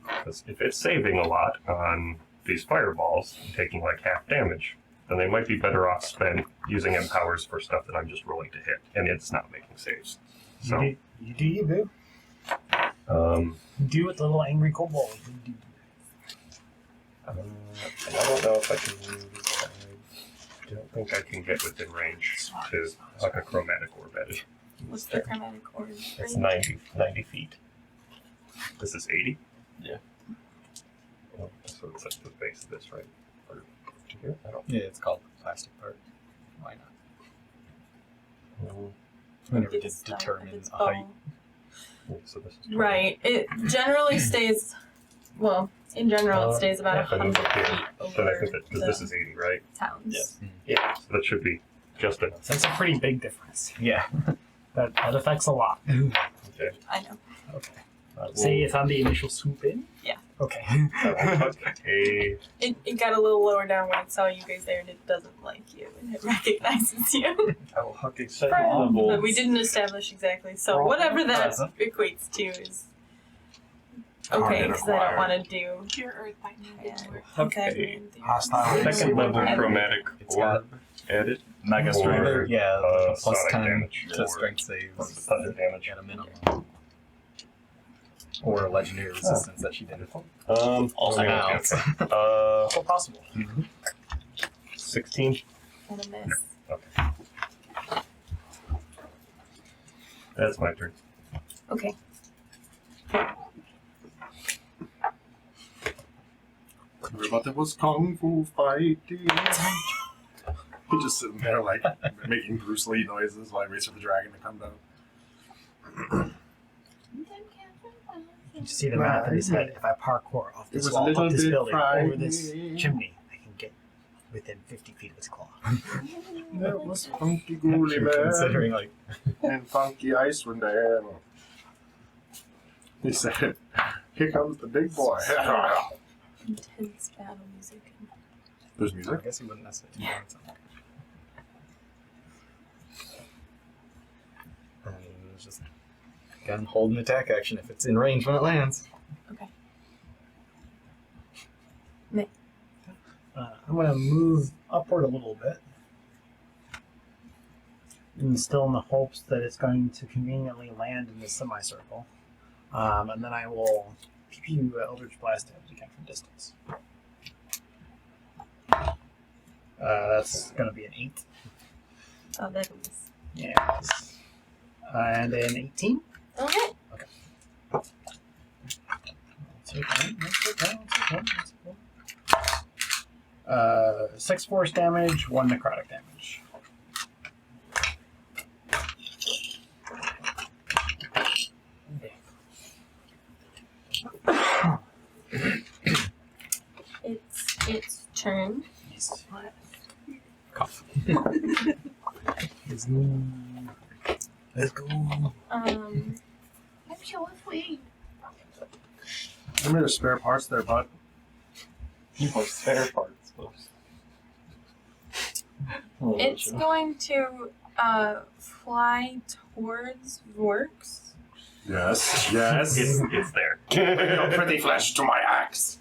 Because if it's saving a lot on these fireballs and taking like half damage, then they might be better off spent using empowers for stuff that I'm just rolling to hit, and it's not making saves. So, You do you, boo. Do what the little angry kobold. You do. and I don't know if I can. I don't think I can get within range to huck a chromatic orb at it. What's the chromatic orb? It's 90 feet. This is 80? Yeah. Oh, so it's at the base of this, right? Or to here? I don't Yeah, it's called the plastic part. Why not? know. We never did It's stuck determine with its a height. bone. So this is Right. It generally stays. Well, in general, it stays about yeah, but 100 over here. feet Then I over think that because this is 80, right? towns. Yes. Yeah. So that should be just enough. That's a pretty big difference. Yeah. That affects a lot. Okay. I know. Okay. I will- Say it's on the initial swoop in? Yeah. Okay. I will huck a. It got a little lower down when it saw you guys there, and it doesn't like you, and it recognizes you. I will huck a second But level. we didn't establish exactly. So Roll whatever that present. equates to is Card okay, it because I don't acquired. want to do. Your earth binding didn't work. Okay. Hostile. Second level chromatic It's got- orb added. Mega Or, strength. Yeah, like a plus sonic 10 damage. to Or strength saves thunder damage. at a minimum. Or legendary resistance that she did. Also okay. counts. So possible. 16. And a miss. That's my turn. Okay. Everybody was kung fu fighting. He's just sitting there like making Bruce Lee noises while he waits for the dragon to come down. You see the math in his head. If I parkour off It this was a wall, little up this bit building, over this frightening. chimney, I can get within 50 feet of its claw. That was funky ghouly man Considering, like, and funky Icewind Dale. He said, "Here comes the big boy." Intense battle music. There's I music. guess he wouldn't necessarily do something. And it's just, again, hold an attack action if it's in range when it lands. I'm going to move upward a little bit. And still in the hopes that it's going to conveniently land in the semicircle. And then I will pew Eldritch Blast damage again from distance. That's going to be an 8. Oh, that was. Yes. And an 18. Okay. Take one, take one, take one, take one. 6 force damage, 1 necrotic damage. It's its turn. Yes. Cough. Let's go. Let's go. I'm so afraid. How many spare parts there, bud? Or spare parts. It's going to fly towards Vorks. Yes, yes. It's there. Bring your pretty flesh to my axe.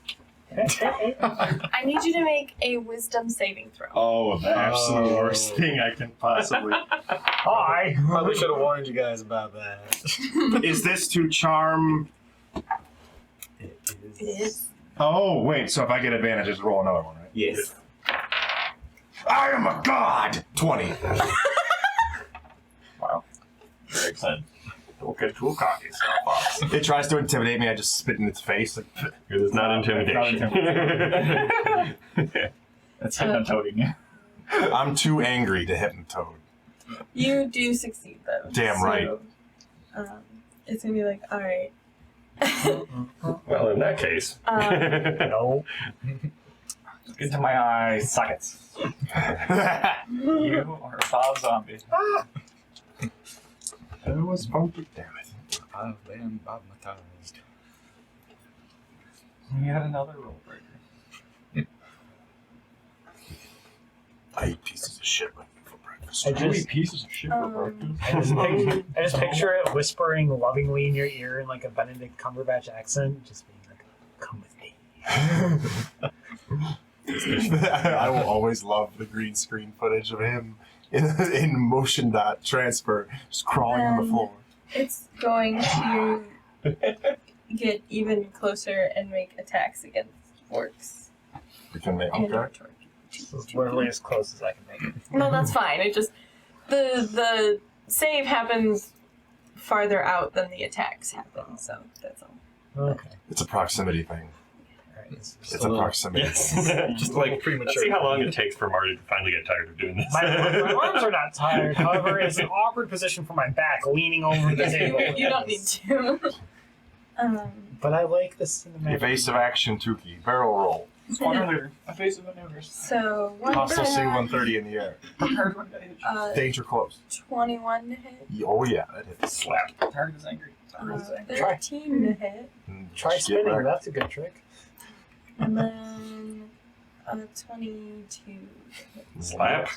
I need you to make a wisdom saving throw. Oh, the absolute Oh. worst thing I can possibly. Hi. Probably should have warned you guys about that. Is this to charm? It It is. Oh, wait. So if I get advantage, just roll another one, right? Yes. I am a god. 20. Wow. Very excited. Don't get too cocky, Starfox. It tries to intimidate me. I just spit in its face. Like, It is not intimidation. It's hypnotoading you. I'm too angry to hypnotoad. You do succeed though. Damn right. It's gonna be like, all right. Well, in that case. No. Get into my eye sockets. You are a foul zombie. That was funky. Damn it. I've been bobmatized. We had another rule breaker. I eat pieces of shit like for breakfast. I just, pieces of shit I just picture it whispering lovingly in your ear in like a Benedict Cumberbatch accent, just being like, "Come with me." I will always love the green screen footage of him in motion dot transfer, just crawling on the floor. It's going to get even closer and make attacks against orcs. We can make And okay. This is literally as close as I can make it. No, that's fine. It just the save happens farther out than the attacks happen, so that's all. Okay. It's a proximity thing. Alright, this is It's a proximity. Yes. Just like premature. let's see how long it takes for Marty to finally get tired of doing this. my arms are not tired. However, it's an awkward position for my back, leaning over the table. You don't need to. But I like the cinematic. Evasive action, Tuki. Barrel roll. Squadron leader. Evasive maneuvers. So one Hostile to C-130 in the air. Prepared when they Danger close. 21 to hit. Oh yeah, that hits. Slap. Target is angry. Target is angry. 13 to hit. Try Get spinning. wrecked. That's a good trick. And then 22 to hit. Slap.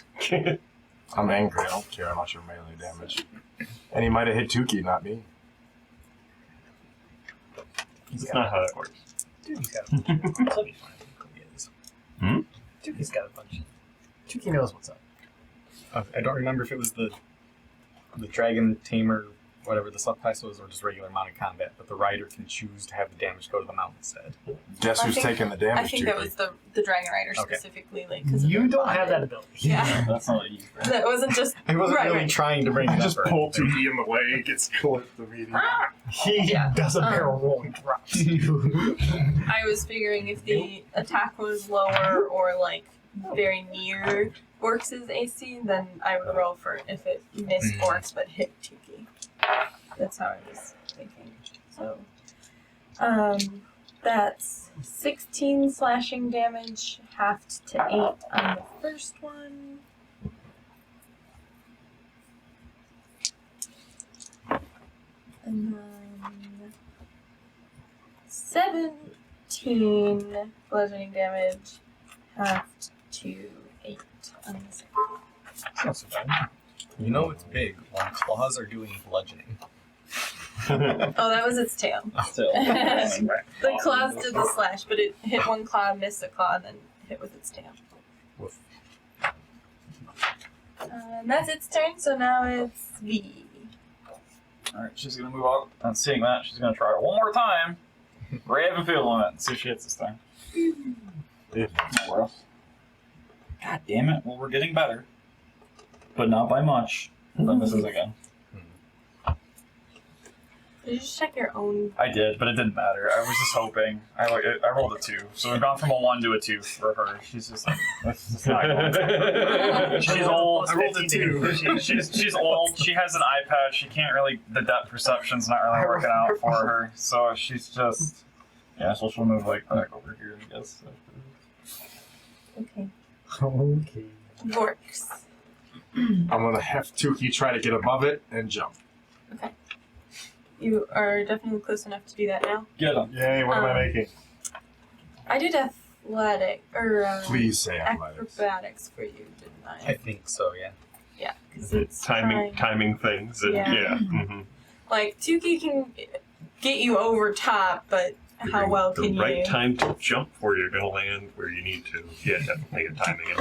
I'm angry. I don't care how much your melee damage. And he might have hit Tuki, not me. That's not how that works. Tuki's got a bunch. He'll be fine. He is. Hmm? Tuki's got a bunch. Tuki knows what's up. I don't remember if it was the dragon tamer, whatever the subclass was, or just regular mounted combat. But the rider can choose to have the damage go to the mount instead. Guess who's taking the damage, I think that Tuki? was the Dragon Rider Okay. specifically, like because You don't have that ability. Yeah, That's not you. that wasn't just. He wasn't Right, really right. trying to bring I it just up. or pull anything. Tuki in the way, it gets clipped immediately. He Yeah. does a barrel roll and drops you. I was figuring if the attack was lower or like very near Orcs' AC, then I would roll for if it missed Orcs but hit Tuki. That's how I was thinking. So, that's 16 slashing damage, halved to 8 on the first one. And then 17 bludgeoning damage, halved to 8 on the second. That's not so bad. You know it's big when claws are doing bludgeoning. Oh, that was its tail. Still. The claws did the slash, but it hit one claw, missed a claw, and then hit with its tail. Woof. And that's its turn, so now it's V. Alright, she's gonna move on. On seeing that, she's gonna try it one more time. Raven field on it and see if she hits this time. Rough. God damn it. Well, we're getting better. But not by much. Then this is again. Did you just check your own? I did, but it didn't matter. I was just hoping. I rolled a 2. So we've gone from a 1 to a 2 for her. She's just like, that's just not going. She's old. I rolled a 2. She's old. She has an iPad. She can't really. The depth perception's not really working out for her. So she's just. Yeah, so she'll move like back over here, I guess. Okay. Okay. Vorks. I'm gonna have Tuki try to get above it and jump. You are definitely close enough to do that now. Get him. Yay, what am I making? I did athletic or Please say athletics. acrobatics for you, didn't I I? think so, yeah. Yeah, because it's timing things, and Yeah. yeah. Mhm. Like Tuki can get you over top, but how well the can you? right time to jump where you're going to land where you need to. Yeah, definitely a timing and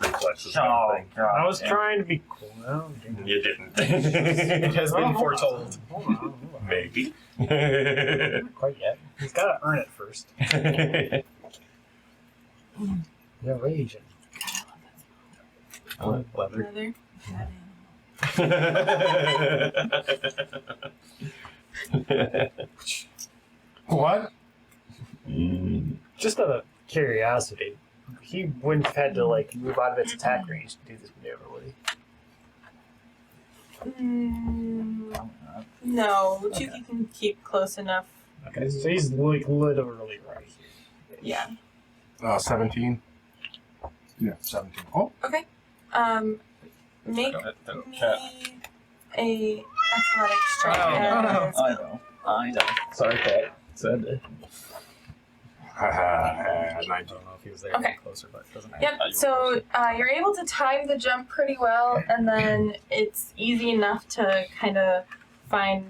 reflexes kind of thing. God. I was trying to be cool. No, You didn't. It has been foretold. Hold on. Maybe. Not quite yet. He's got to earn it first. Yeah, rage. Leather. Another. What? Just out of curiosity, he wouldn't have had to like move out of its attack range to do this maneuver, would he? No, Tuki can keep close enough. Okay, so he's like literally right here. Yeah. 17. Yeah, 17. Oh, Make Don't hit the me cat. a athletics check. Oh, no. I know. Sorry, Cat. Said. Haha, I 19. don't know if he was there Okay. closer, but it doesn't matter. Yep, so you're able to time the jump pretty well, and then it's easy enough to kind of find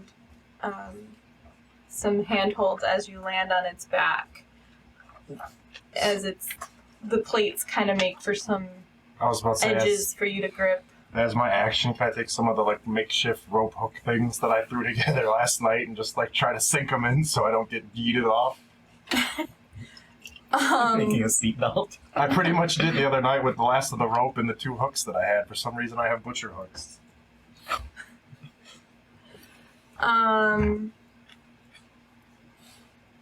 some handholds as you land on its back. As the plates kind of make for some I was about to say, edges for you to grip. as my action, can I take some of the like makeshift rope hook things that I threw together last night and just like try to sink them in so I don't get yeeted off? Making a seatbelt. I pretty much did the other night with the last of the rope and the 2 hooks that I had. For some reason, I have butcher hooks.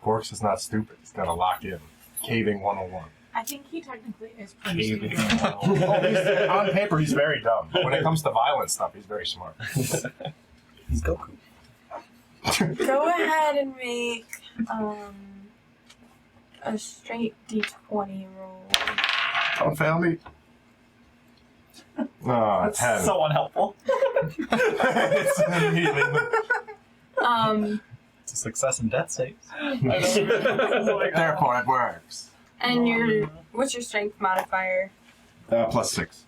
Forks is not stupid. It's got to lock in. Caving 101. I think he technically is pretty Caving. stupid. On paper, he's very dumb. But when it comes to violent stuff, he's very smart. He's Goku. Go ahead and make a straight d20 roll. Don't fail me. Oh, 10. So unhelpful. It's immediately. It's a success in death saves. Therefore, it works. And what's your strength modifier? Plus 6.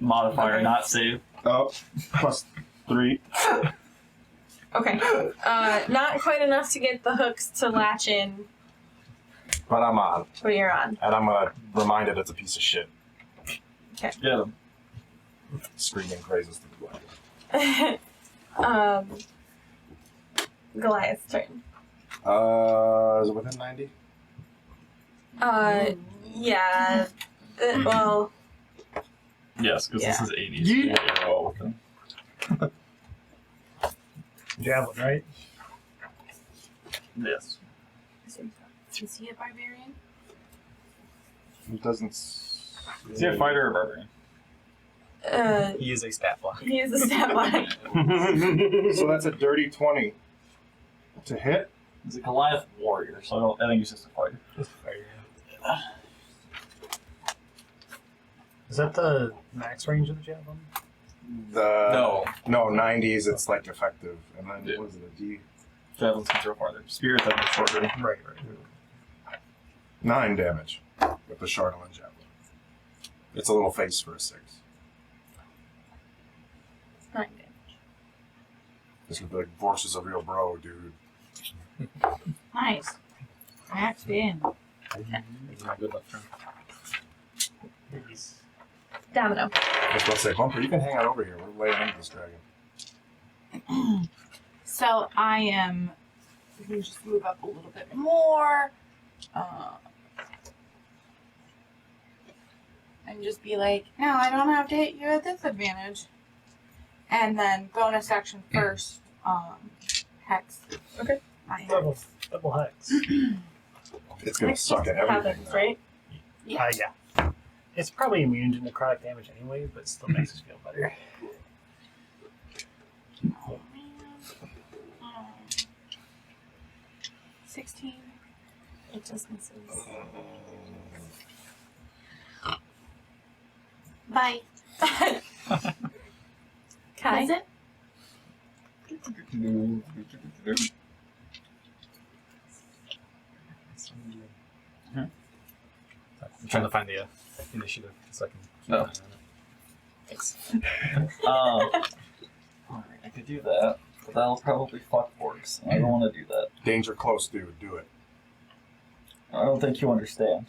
Modifier, Okay. not save. Oh, plus 3. Okay. Not quite enough to get the hooks to latch in, But I'm on. but you're on. And I'm going to remind it it's a piece of shit. Get him. Screaming praises to the black. Goliath's turn. Is it within 90? Yeah. Well, Yes, because Yeah. this is 80. Yeet. Yeah, well, okay. Javelin, right? Yes. Is he a barbarian? It doesn't. Is he a fighter or barbarian? He is a stat block. he is a stat line. So that's a dirty 20 to hit. He's a Goliath warrior, so I think he's just a fighter. Is that the max range of the javelin? No, 90s. It's like effective, and then Yeah. what is it? A D Javelins can throw farther. Spears have a shorter. Right. 9 damage with the Chardonnay javelin. It's a little face for a 6. 9 damage. This would be like Vorsh is a real bro, dude. Nice. Maxed in. He's my good luck charm. Domino. I was about to say, Bumper, you can hang out over here. We're laying into this dragon. So I am. We can just move up a little bit more. And just be like, no, I don't have to hit you at this advantage. And then bonus action first. Hex. Okay. My Double, hex. double hex. It's gonna suck at everything. Happens, now. right? Yeah. Yeah. It's probably immune to necrotic damage anyway, but still makes us feel better. Oh, man. 16. It just misses. Bye. Kai. Is it? I'm trying to find the initiative so I can keep No. an eye on it. Thanks. Alright, I could do that, but that'll probably fuck orcs. I don't want to do that. Danger close, dude. Do it. I don't think you understand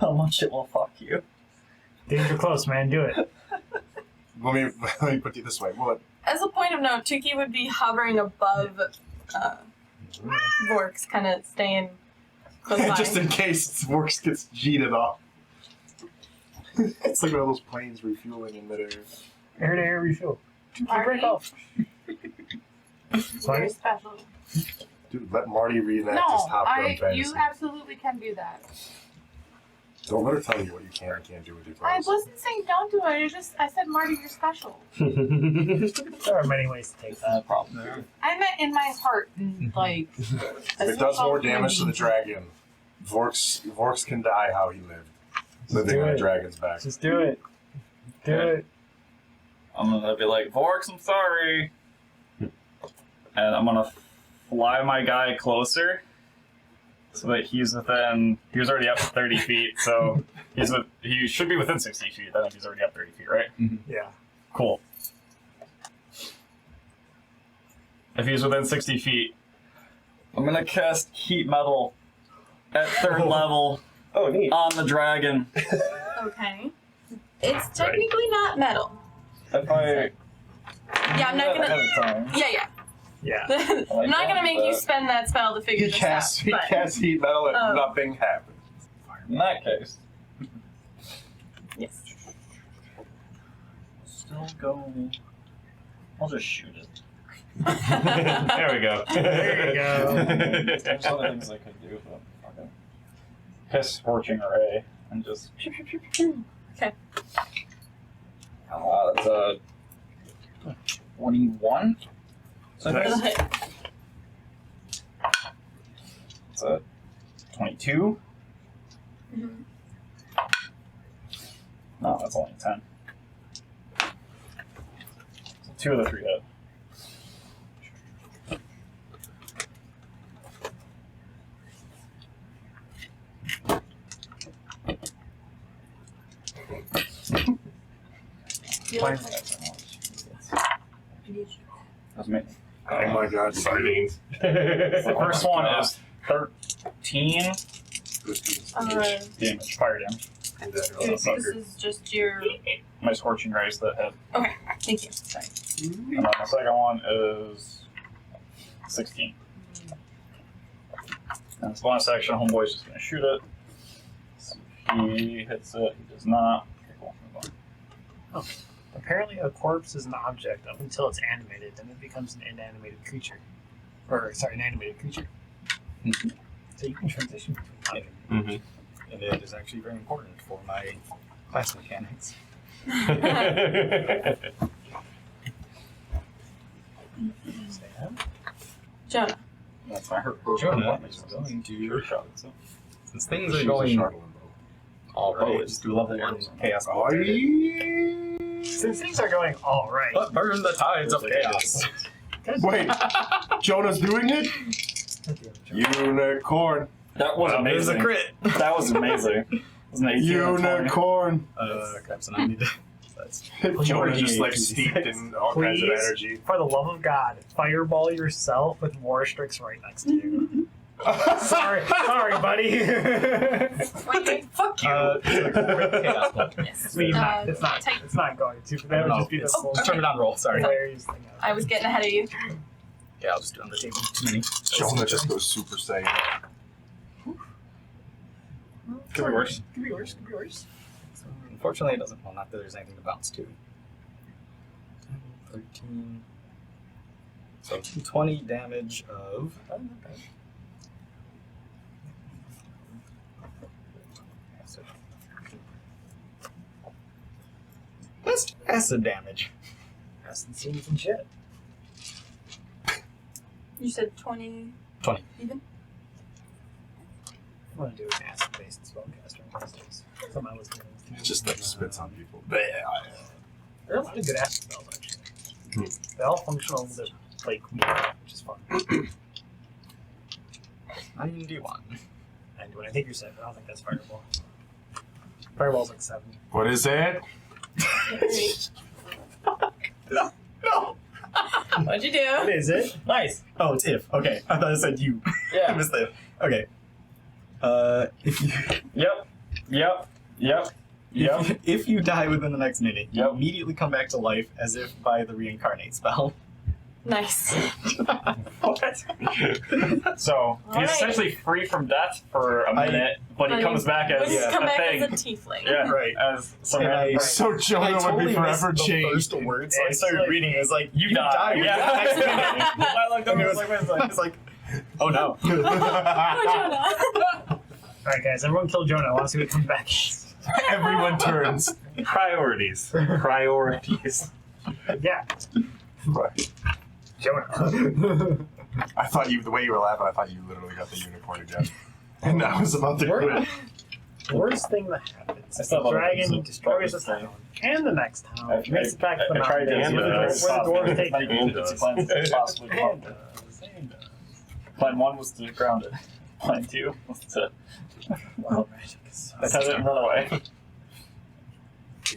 how much it will fuck you. Danger close, man. Do it. Let me put it this way. Well, As a point of note, Tuki would be hovering above Vorks, kind of staying close by. just in case Vorks gets jeeted off. It's like one of those planes refueling in midair. Air to air refuel. Marty? Break off. You're Sorry? special. Dude, let Marty reenact his No, Top Gun fantasy. you absolutely can do that. Don't let her tell you what you can and can't do with your I powers. wasn't saying don't do it. I said, Marty, you're special. There are many ways to take that. Problem. I meant in my heart, and like. It does more damage to the dragon. Vorks can die how he lived. Living do on a it. dragon's back. Just do it. Do it. I'm gonna be like, Vorks, I'm sorry. And I'm gonna fly my guy closer so that he was already up 30 feet, so he should be within 60 feet then if he's already up 30 feet, right? Yeah. Cool. If he's within 60 feet, I'm gonna cast Heat Metal at 3rd level Oh, neat. on the dragon. Okay. It's technically not metal. If I Yeah, I'm not gonna. Yeah. Yeah. I'm not gonna make you spend that spell to figure He this casts out. But heat metal and Oh. nothing happens. In that case, yes. still going. I'll just shoot it. There we go. There you go. There's other things I could do, but fucking Hiss Scorching Ray and just. Okay. That's a 21. So That'll hit. it's a 22. Mhm. No, that's only 10. So 2 of the 3 hit. That's me. Oh my god, Sardines. The first one is 13 damage, fire damage. This is just your. My Scorching Rays that hit. Thank you. Sorry. And then the second one is 16. And this bonus action, Homeboy's just going to shoot it. See if he hits it. He does not. Okay, cool. Move on. Apparently, a corpse is an object up until it's animated, then it becomes an inanimated creature. An animated creature. So you can transition between objects. Mm-hmm. And it is actually very important for my class mechanics. Jonah. That's my hurt. Jonah is going Sure to, shot it, so. since things are going all right, just do level 1 chaos. Since things are going all right. But burn the tides of chaos. Wait, Jonah's doing it? Unicorn. That was It was a amazing. crit. That was amazing. It was an 18 and a 20. Unicorn. Crap, so now I need to. That's Jonah just like 28, steeped in all kinds of Please. energy. For the love of God, fireball yourself with Warstrix right next to you. sorry, buddy. Wait, fuck you. it's like chaos ball. Yes. I mean, it's not. Take- It's not going to. But that would just be the it's most turn it on roll. Sorry. hilarious thing ever. I was getting ahead of you. Yeah, I'll just do it on the table. Too many. Jonah just goes Super Saiyan. Could be worse. Could be worse. Could be worse. So, unfortunately, it doesn't. Well, not that there's anything to bounce to. 13. So 20 damage of. That's acid damage. Acid seems legit. You said 20. 20. Even? I want to do an acid-based spellcaster in these days. That's on my list of things to do. It just like spits on people. There are a lot of good acid spells, actually. They all function a little bit like me, which is fun. I mean, do you want? And when I think you're safe, I don't think that's Fireball. Fireball's like 7. What is it? No! What'd you do? What is it? Nice! Oh, it's if. Okay. I thought it said you. I Yeah. missed the if. Okay. If you. Yep. If you die within the next minute, you Yep. immediately come back to life as if by the reincarnate spell. Nice. What? So he's Alright. essentially free from death for a minute, but he But comes back as Let's come a back thing. as a tiefling. Yeah, Right. as some And random I- person. So Jonah would totally be forever missed the changed. first word, so I It's started like- reading. It was like, You die. within Yeah. the next minute. I looked up And and it was like, wait a second. It's like, oh no. Alright, guys, everyone kill Jonah. I want to see what comes back. Everyone turns. Priorities. Priorities. Yeah. Right. Jonah. I thought the way you were laughing, I thought you literally got the unicorn again. And I was about to. The worst thing that happens I is still the have other dragon things destroys the to say. town and the next town. I Makes it back to the I tried to mountains. do Where it the as dwarves take many it. contingency plans as possibly come up with. Plan 1 was to ground it. Plan 2 was to Wild magic is that's it run away.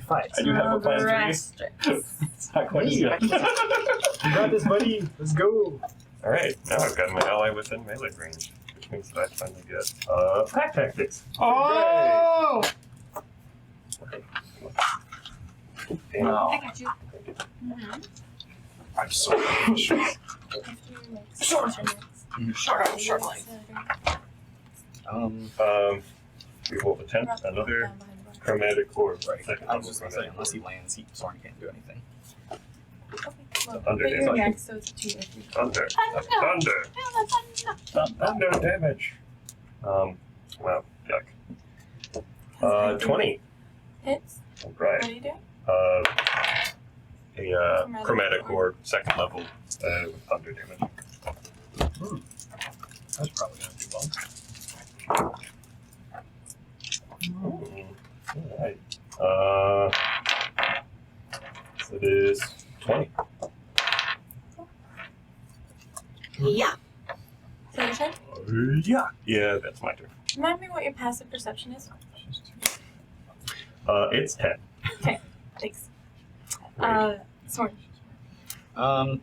fight. I do have a plan 3. Restricts. It's not quite as Hey, good. You got this, buddy. Let's go. Alright, now I've got my ally within melee range, which means that I finally get pack tactics. Oh! Damn. No. I got you. I'm so impatient. Short arm, short leg. We roll the 10th, another chromatic orb. Right. Second I was level just gonna say, chromatic unless he orb. lands, Soren can't do anything. Thunder But you're damage. next, so it's 2 if you. Thunder. Thunder. Thunder. Thunder damage. Well, yuck. 20. Hits. What Right. do you do? A chromatic orb, second level, with thunder damage. That's probably gonna do well. Alright. So it is 20. Yeah. So your turn? Yeah. Yeah, that's my turn. Remind me what your passive perception is. It's 10. Thanks. Sorry. Hold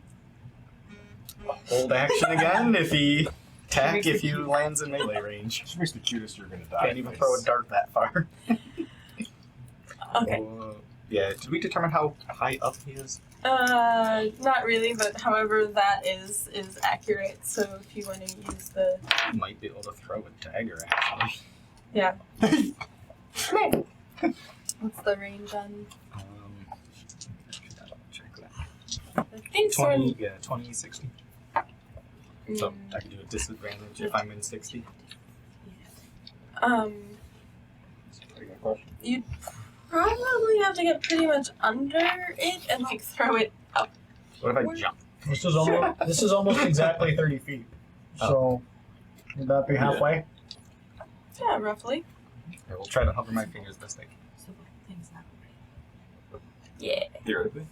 action again if he attack if you lands in melee range. Which makes the cutest you're gonna die. Can't even throw a dart that far. Okay. Yeah, did we determine how high up he is? Not really, but however that is accurate. So if you want to use the He might be able to throw a dagger, actually. what's the range on? Should I double check that? I think 20, yeah, 20, 60. So Mm, I can do a disadvantage if I'm in 60. Pretty good question. you'd probably have to get pretty much under it and like throw it up. What if I jump? This is almost exactly 30 feet. So would that be halfway? Yeah, roughly. I will try to hover my fingers best I can. So things that way. Yeah, Theoretically.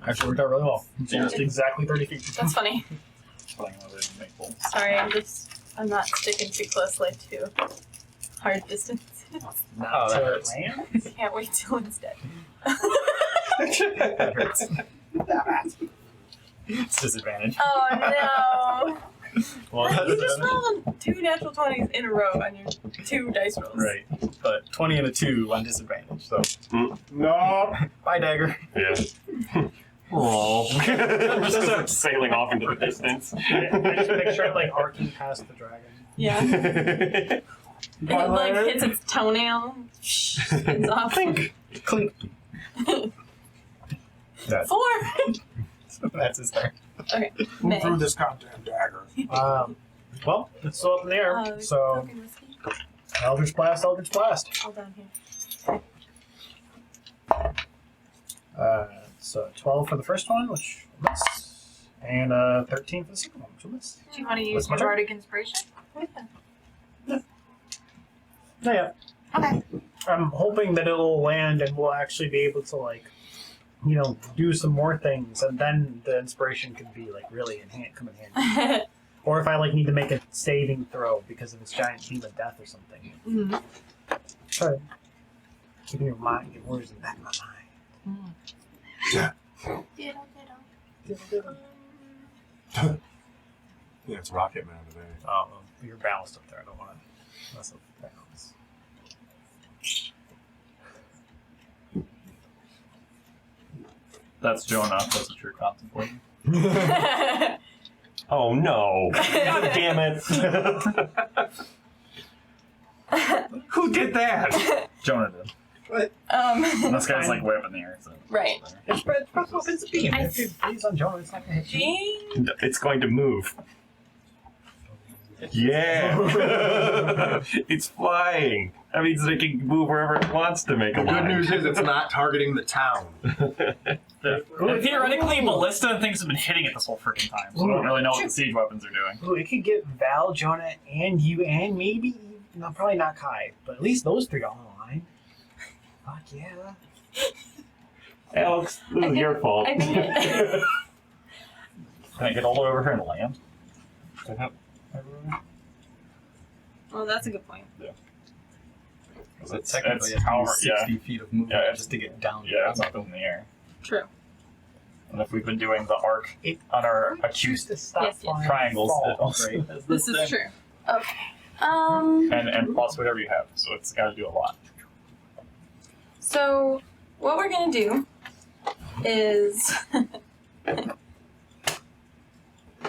Actually worked out really well. It's Yeah. almost exactly 30 feet. that's funny. Playing with it and make full. Sorry, I'm not sticking too closely to hard distance. Oh, that hurts. land? Can't wait till it's dead. That hurts. It's disadvantage. Oh no! Well, You just rolled 2 natural 20s in a row on your 2 dice rolls. right. But 20 and a 2 on disadvantage, so. No. Bye, dagger. Yeah. Oh. Just start sailing off into the distance. I just picture it like arcing past the dragon. Yeah. It like hits its toenail, spins off. Clink. Clink. 4! That's his turn. Okay. Move May. through this goddamn dagger. Well, it's still up in the air. So Token whiskey. Eldritch Blast, Eldritch Blast. All down here. So 12 for the first one, which will miss, and 13 for the second one, which will miss. Do you want to use What's my your turn? bardic inspiration? Yeah. Okay. I'm hoping that it'll land and we'll actually be able to do some more things, and then the inspiration could be really come in handy. Or if I need to make a saving throw because of this giant beam of death or something. Mhm. Try keeping your mind, your words in the back of my mind. Ditto. Yeah, it's Rocket Man today. Oh, you're balanced up there. I don't want to mess up the balance. That's Jonah. That's what you're contemplating. Oh no! God damn it! Who did that? Jonah did. Um, This guy's like way up in the air. So. right. It's a beam. I- If it bleeds on Jonah, it's not going to hit you. Gene? It's going to move. Yeah! It's flying! That means it can move wherever it wants to make a The good line. news is it's not targeting the town. Theoretically, Ballista and things have been hitting it this whole freaking time, so I don't really know what the siege weapons are doing. Ooh, it could get Val, Jonah, and you, and maybe no, probably not Kai, but at least those three are on the line. Fuck yeah. Alex, this is your fault. I think it, Can I get all the way over here and land? well, that's a good point. It's Technically, it's however, 60 feet of movement Yeah, just to get down. yeah, it's up in the air. True. And if we've been doing the arc It- on our Choose acute to stop Yes, yes. flying triangles, fall. it also Right. does This the is same. true. Okay. And plus whatever you have, so it's got to do a lot. So what we're gonna do is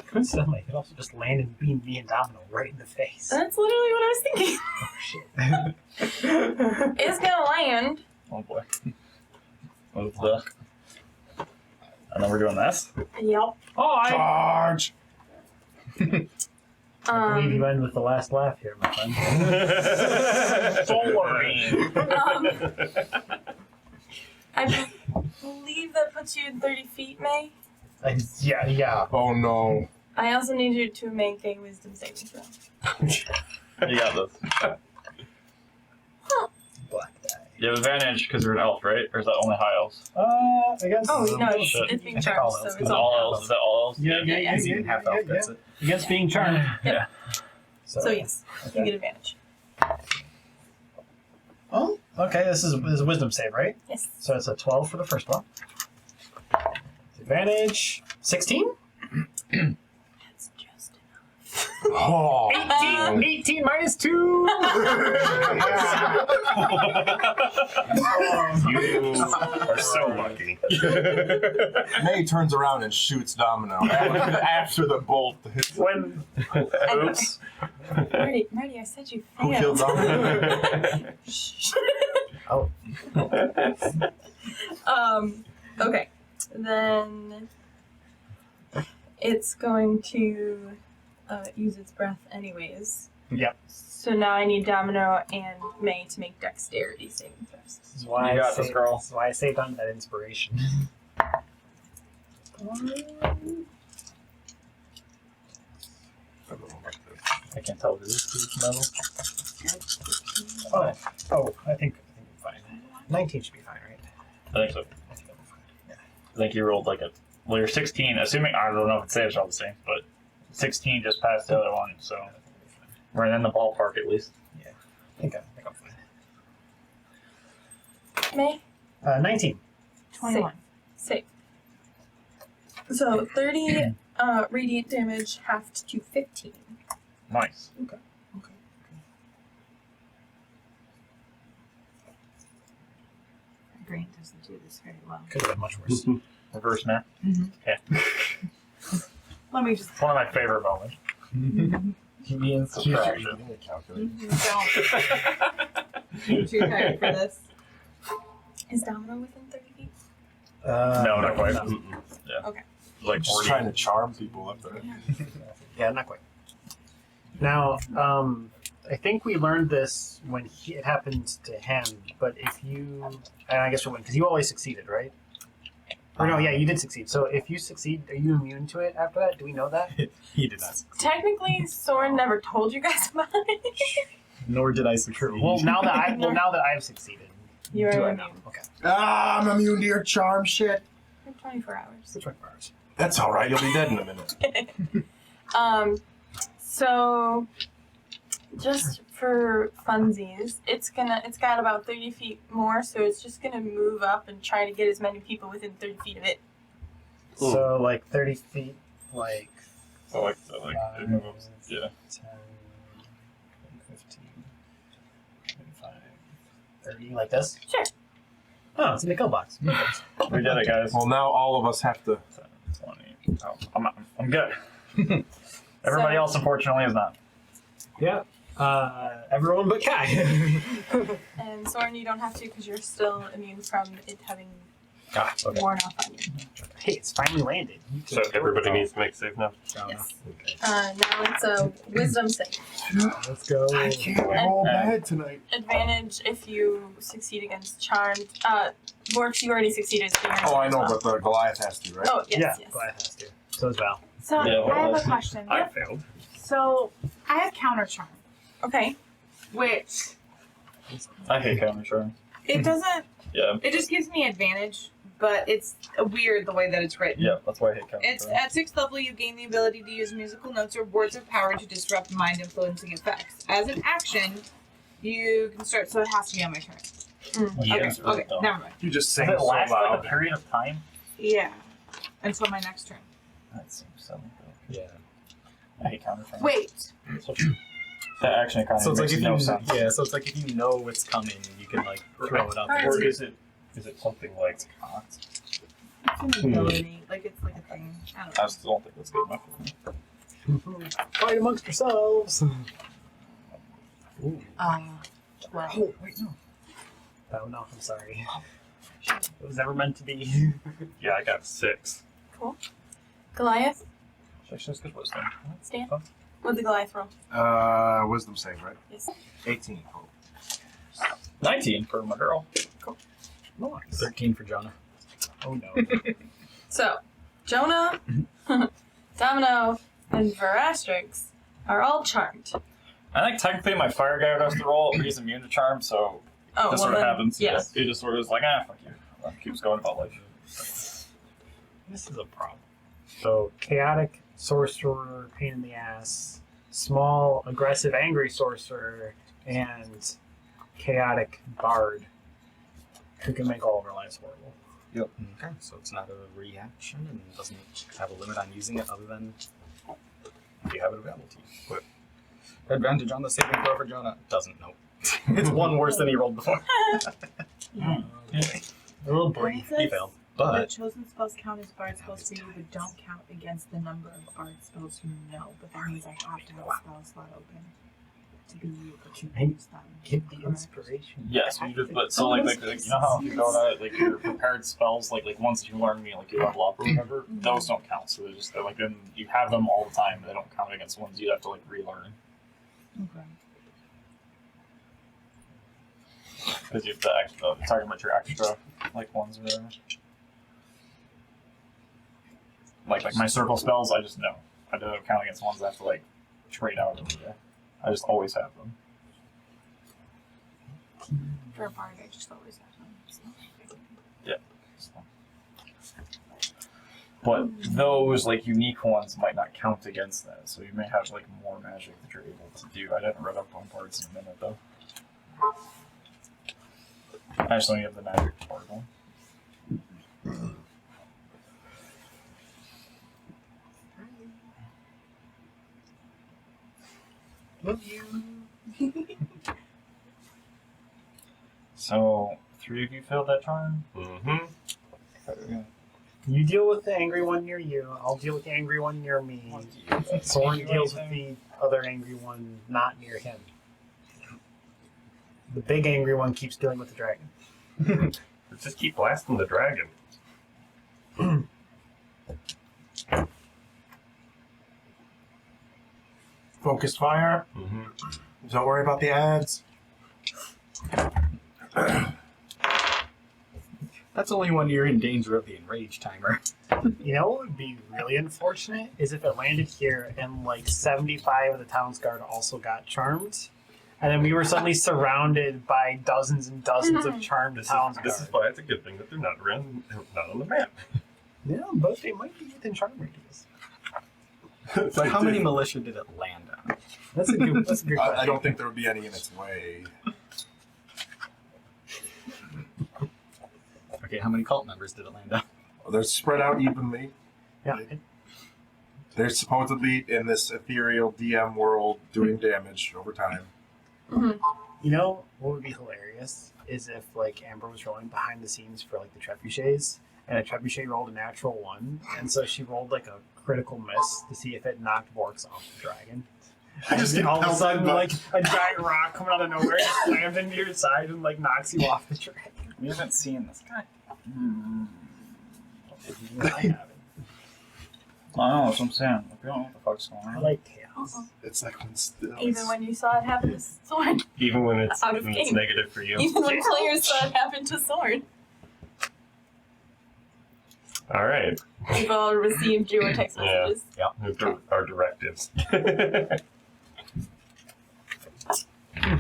Coincidentally, it could also just land and beam me and Domino right in the face. that's literally what I was thinking. Oh shit. It's gonna land. Oh boy. What's the? And then we're doing this. Yep. Hi! Charge! I believe you end with the last laugh here, my friend. I believe that puts you in 30 feet, May. Yeah. Oh no. I also need you to make a wisdom saving throw. You got this. Black die. You have advantage because you're an elf, right? Or is that only high elves? I guess. Oh, no, it's being I think charged, all so elves. it's Is it all. all elves? Is that all elves? Yeah. You can half elf, that's it. I guess being charmed. Yeah. So yes, you get advantage. Oh, okay. This is a wisdom save, right? Yes. So it's a 12 for the first one. Advantage 16? That's just Oh. 18 minus 2! You are so lucky. May turns around and shoots Domino after the bolt hits. When? Oops. Marty, I said you Who killed failed. Domino? Oh. Okay. Then it's going to use its breath anyways. Yep. So now I need Domino and May to make dexterity saving throws. This is why You I got this, saved, girl. This is why I saved on that inspiration. I can't tell if this is metal. Oh, I think we're fine. 19 should be fine, right? I think so. I think you rolled like a. Well, you're 16, assuming. I don't know if it saves all the same, but 16 just passed the other one, so we're in the ballpark at least. I think I'm fine. May? 19. 21. Save. So 30 radiant damage halved to 15. Nice. My brain doesn't do this very well. Could have been much worse. Reverse math. Let me just. It's one of my favorite moments. Median subtraction. I'm too tired for this. Is Domino within 30 feet? No, not quite. No. Like Just 40. trying to charm people up there. Yeah, not quite. Now, I think we learned this when it happened to him, but if you, and I guess we went, because you always succeeded, right? Or no, yeah, you did succeed. So if you succeed, are you immune to it after that? Do we know that? He did not. Technically, Soren never told you guys about it. Nor did I succeed. Well, now that I've succeeded, You're do I immune know? Okay. Ah, I'm immune to your charm shit. For 24 hours. So 24 hours. That's alright, you'll be dead in a minute. So just for funsies, it's got about 30 feet more, so it's just gonna move up and try to get as many people within 30 feet of it. So like 30 feet, like So like it moves. Yeah. 10, 15, 25, 30, like this? Sure. Oh, it's in the kill box. We did it, guys. Well, now all of us have to. 20. Oh, I'm good. Everybody else, unfortunately, is not. Yeah. Everyone but Kai. And Soren, you don't have to because you're still immune from it having okay. worn off on you. Hey, it's finally landed. You So can everybody needs to make a save now. Yes. Now it's a wisdom save. Let's go. I can't roll bad tonight. Advantage if you succeed against charmed. Borks, you already succeeded. So you're Oh, I know, as well. but the Goliath has to, right? Oh, yes, Yeah, yes. Goliath has to. So as well. So Yeah, I have well, a question. I failed. So I have counter charm. Okay. Which I hate counter charm. it doesn't. Yeah. It just gives me advantage, but it's weird the way that it's written. Yeah, that's why I hate counter It's charm. at 6th level, you gain the ability to use musical notes or words of power to disrupt mind-influencing effects. As an action, you can start. So it has to be on my turn. Yeah, Okay. it's really Okay. dumb. Never mind. You just sing Does it so last loud. like a period of time? Yeah. Until my next turn. That seems silly. Yeah. I hate counter charm. Wait. That actually kind of So it's like makes if no you sense. so it's like if you know what's coming, you can like throw it out there. Or is it something like It's an ability. Like it's like a thing. I don't know. I still don't think that's good enough for me. Fight amongst yourselves. Ooh. 12. Oh wait, no. Oh no, I'm sorry. It was never meant to be. yeah, I got 6. Goliath, Actually, it's good wisdom. Stan. What'd the Goliath roll? Wisdom save, right? Yes. 18. 19 for my girl. Nice. 13 for Jonah. Oh no. So, Jonah, Domino, and Verastrix are all charmed. I think technically my fire guy has to roll. He's immune to charm, so Oh, this well sort of then, happens. yes. He just sort of is like, fuck you. Keeps going about life. This is a problem. So chaotic sorcerer, pain in the ass, small aggressive angry sorcerer, and chaotic bard who can make all of our lives horrible. Yep. Okay, so it's not a reaction and doesn't have a limit on using it other than if you have it available to you. But advantage on the saving throw for Jonah doesn't know. It's one worse than he rolled before. Yeah. A little blink. He failed. The But chosen spells count as bard spells for you, but don't count against the number of bard spells you know. But that means I have to have a spell slot open to be able to use them. give the Correct. inspiration. Yes, you just, but so like you know how if you go to like your prepared spells, like ones you learn, like you level up or whatever, those don't count. So they're like then you have them all the time. They don't count against ones you have to like relearn Okay. because you have to talking about your extra like ones or whatever. Like my circle spells, I just know I don't count against ones I have to like trade out every day. I just always have them. For a bard, I just always have them. So. But those like unique ones might not count against that, so you may have like more magic that you're able to do. I didn't read up on parts in a minute though. I just only have the magic part one. Love you. So 3 of you failed that charm. Mm-hmm. Okay. You deal with the angry one near you. I'll deal with the angry one near me. Soren deals with the other angry one not near him. The big angry one keeps dealing with the dragon. Just keep blasting the dragon. Focused fire. Mm-hmm. Don't worry about the ads. That's only when you're in danger of the enrage timer. You know what would be really unfortunate is if it landed here and like 75 of the town's guard also got charmed. And then we were suddenly surrounded by dozens and dozens of charmed This town's is guard. why it's a good thing that they're not not on the map. Yeah, but they might be within charm radius. It's But like, how many dude, militia did it land on? That's a good question. I don't think there would be any in its way. Okay, how many cult members did it land on? They're spread out evenly. Yeah. They're supposedly in this ethereal DM world doing damage over time. You know what would be hilarious is if like Amber was rolling behind the scenes for like the trebuchets, and a trebuchet rolled a natural 1, and so she rolled like a critical miss to see if it knocked Vorks off the dragon. And just then get all of a pelted sudden, by- like a giant rock coming out of nowhere just slams into your side and like knocks you off the dragon. We haven't seen this guy. I haven't. I know, that's what I'm saying. Like, we don't know what the fuck's going I on. like chaos. It's like when Even when you saw it happen to Sword. even when it's Out of game. negative for you. Even when players saw it happen to Sword. All right. We've all received your text Yeah. messages. Our directives.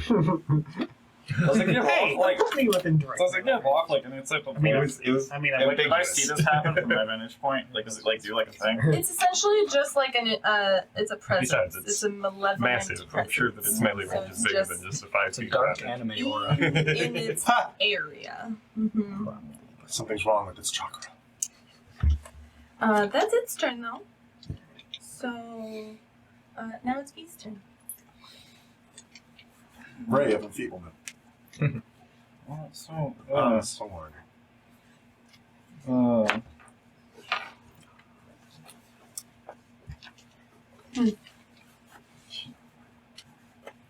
Does it give Hey, off like? don't put me within direct. Does it give off like any type of? I mean, It was. I mean, like, can I ambiguous. see this happen from my vantage point? Like, does it like do like a thing? It's essentially just like it's a presence. Besides, It's, it's a malevolent massive. I'm sure that its melee presence. range So is bigger it's than just a 5 It's a feet dark around. anime aura. in its area. Mm-hmm. Something's wrong with this chakra. That's its turn though. So now it's V's turn. Ray of enfeeblement. Oh, so. Sword.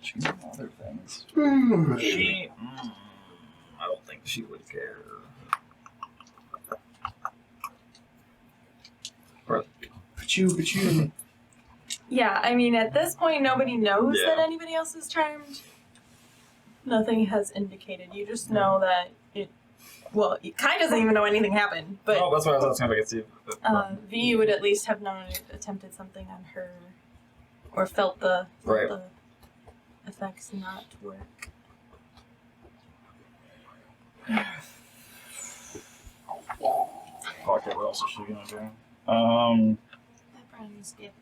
She's on other things. She. I don't think she would care. But you. Yeah, I mean at this point nobody knows Yeah. that anybody else is charmed. Nothing has indicated. You just know that it. Well, it kind of doesn't even know anything happened, but Oh, that's what I was asking if I could see. V would at least have known it attempted something on her, or felt the effects not work. Fuck it, what else is she gonna do? That brownie skip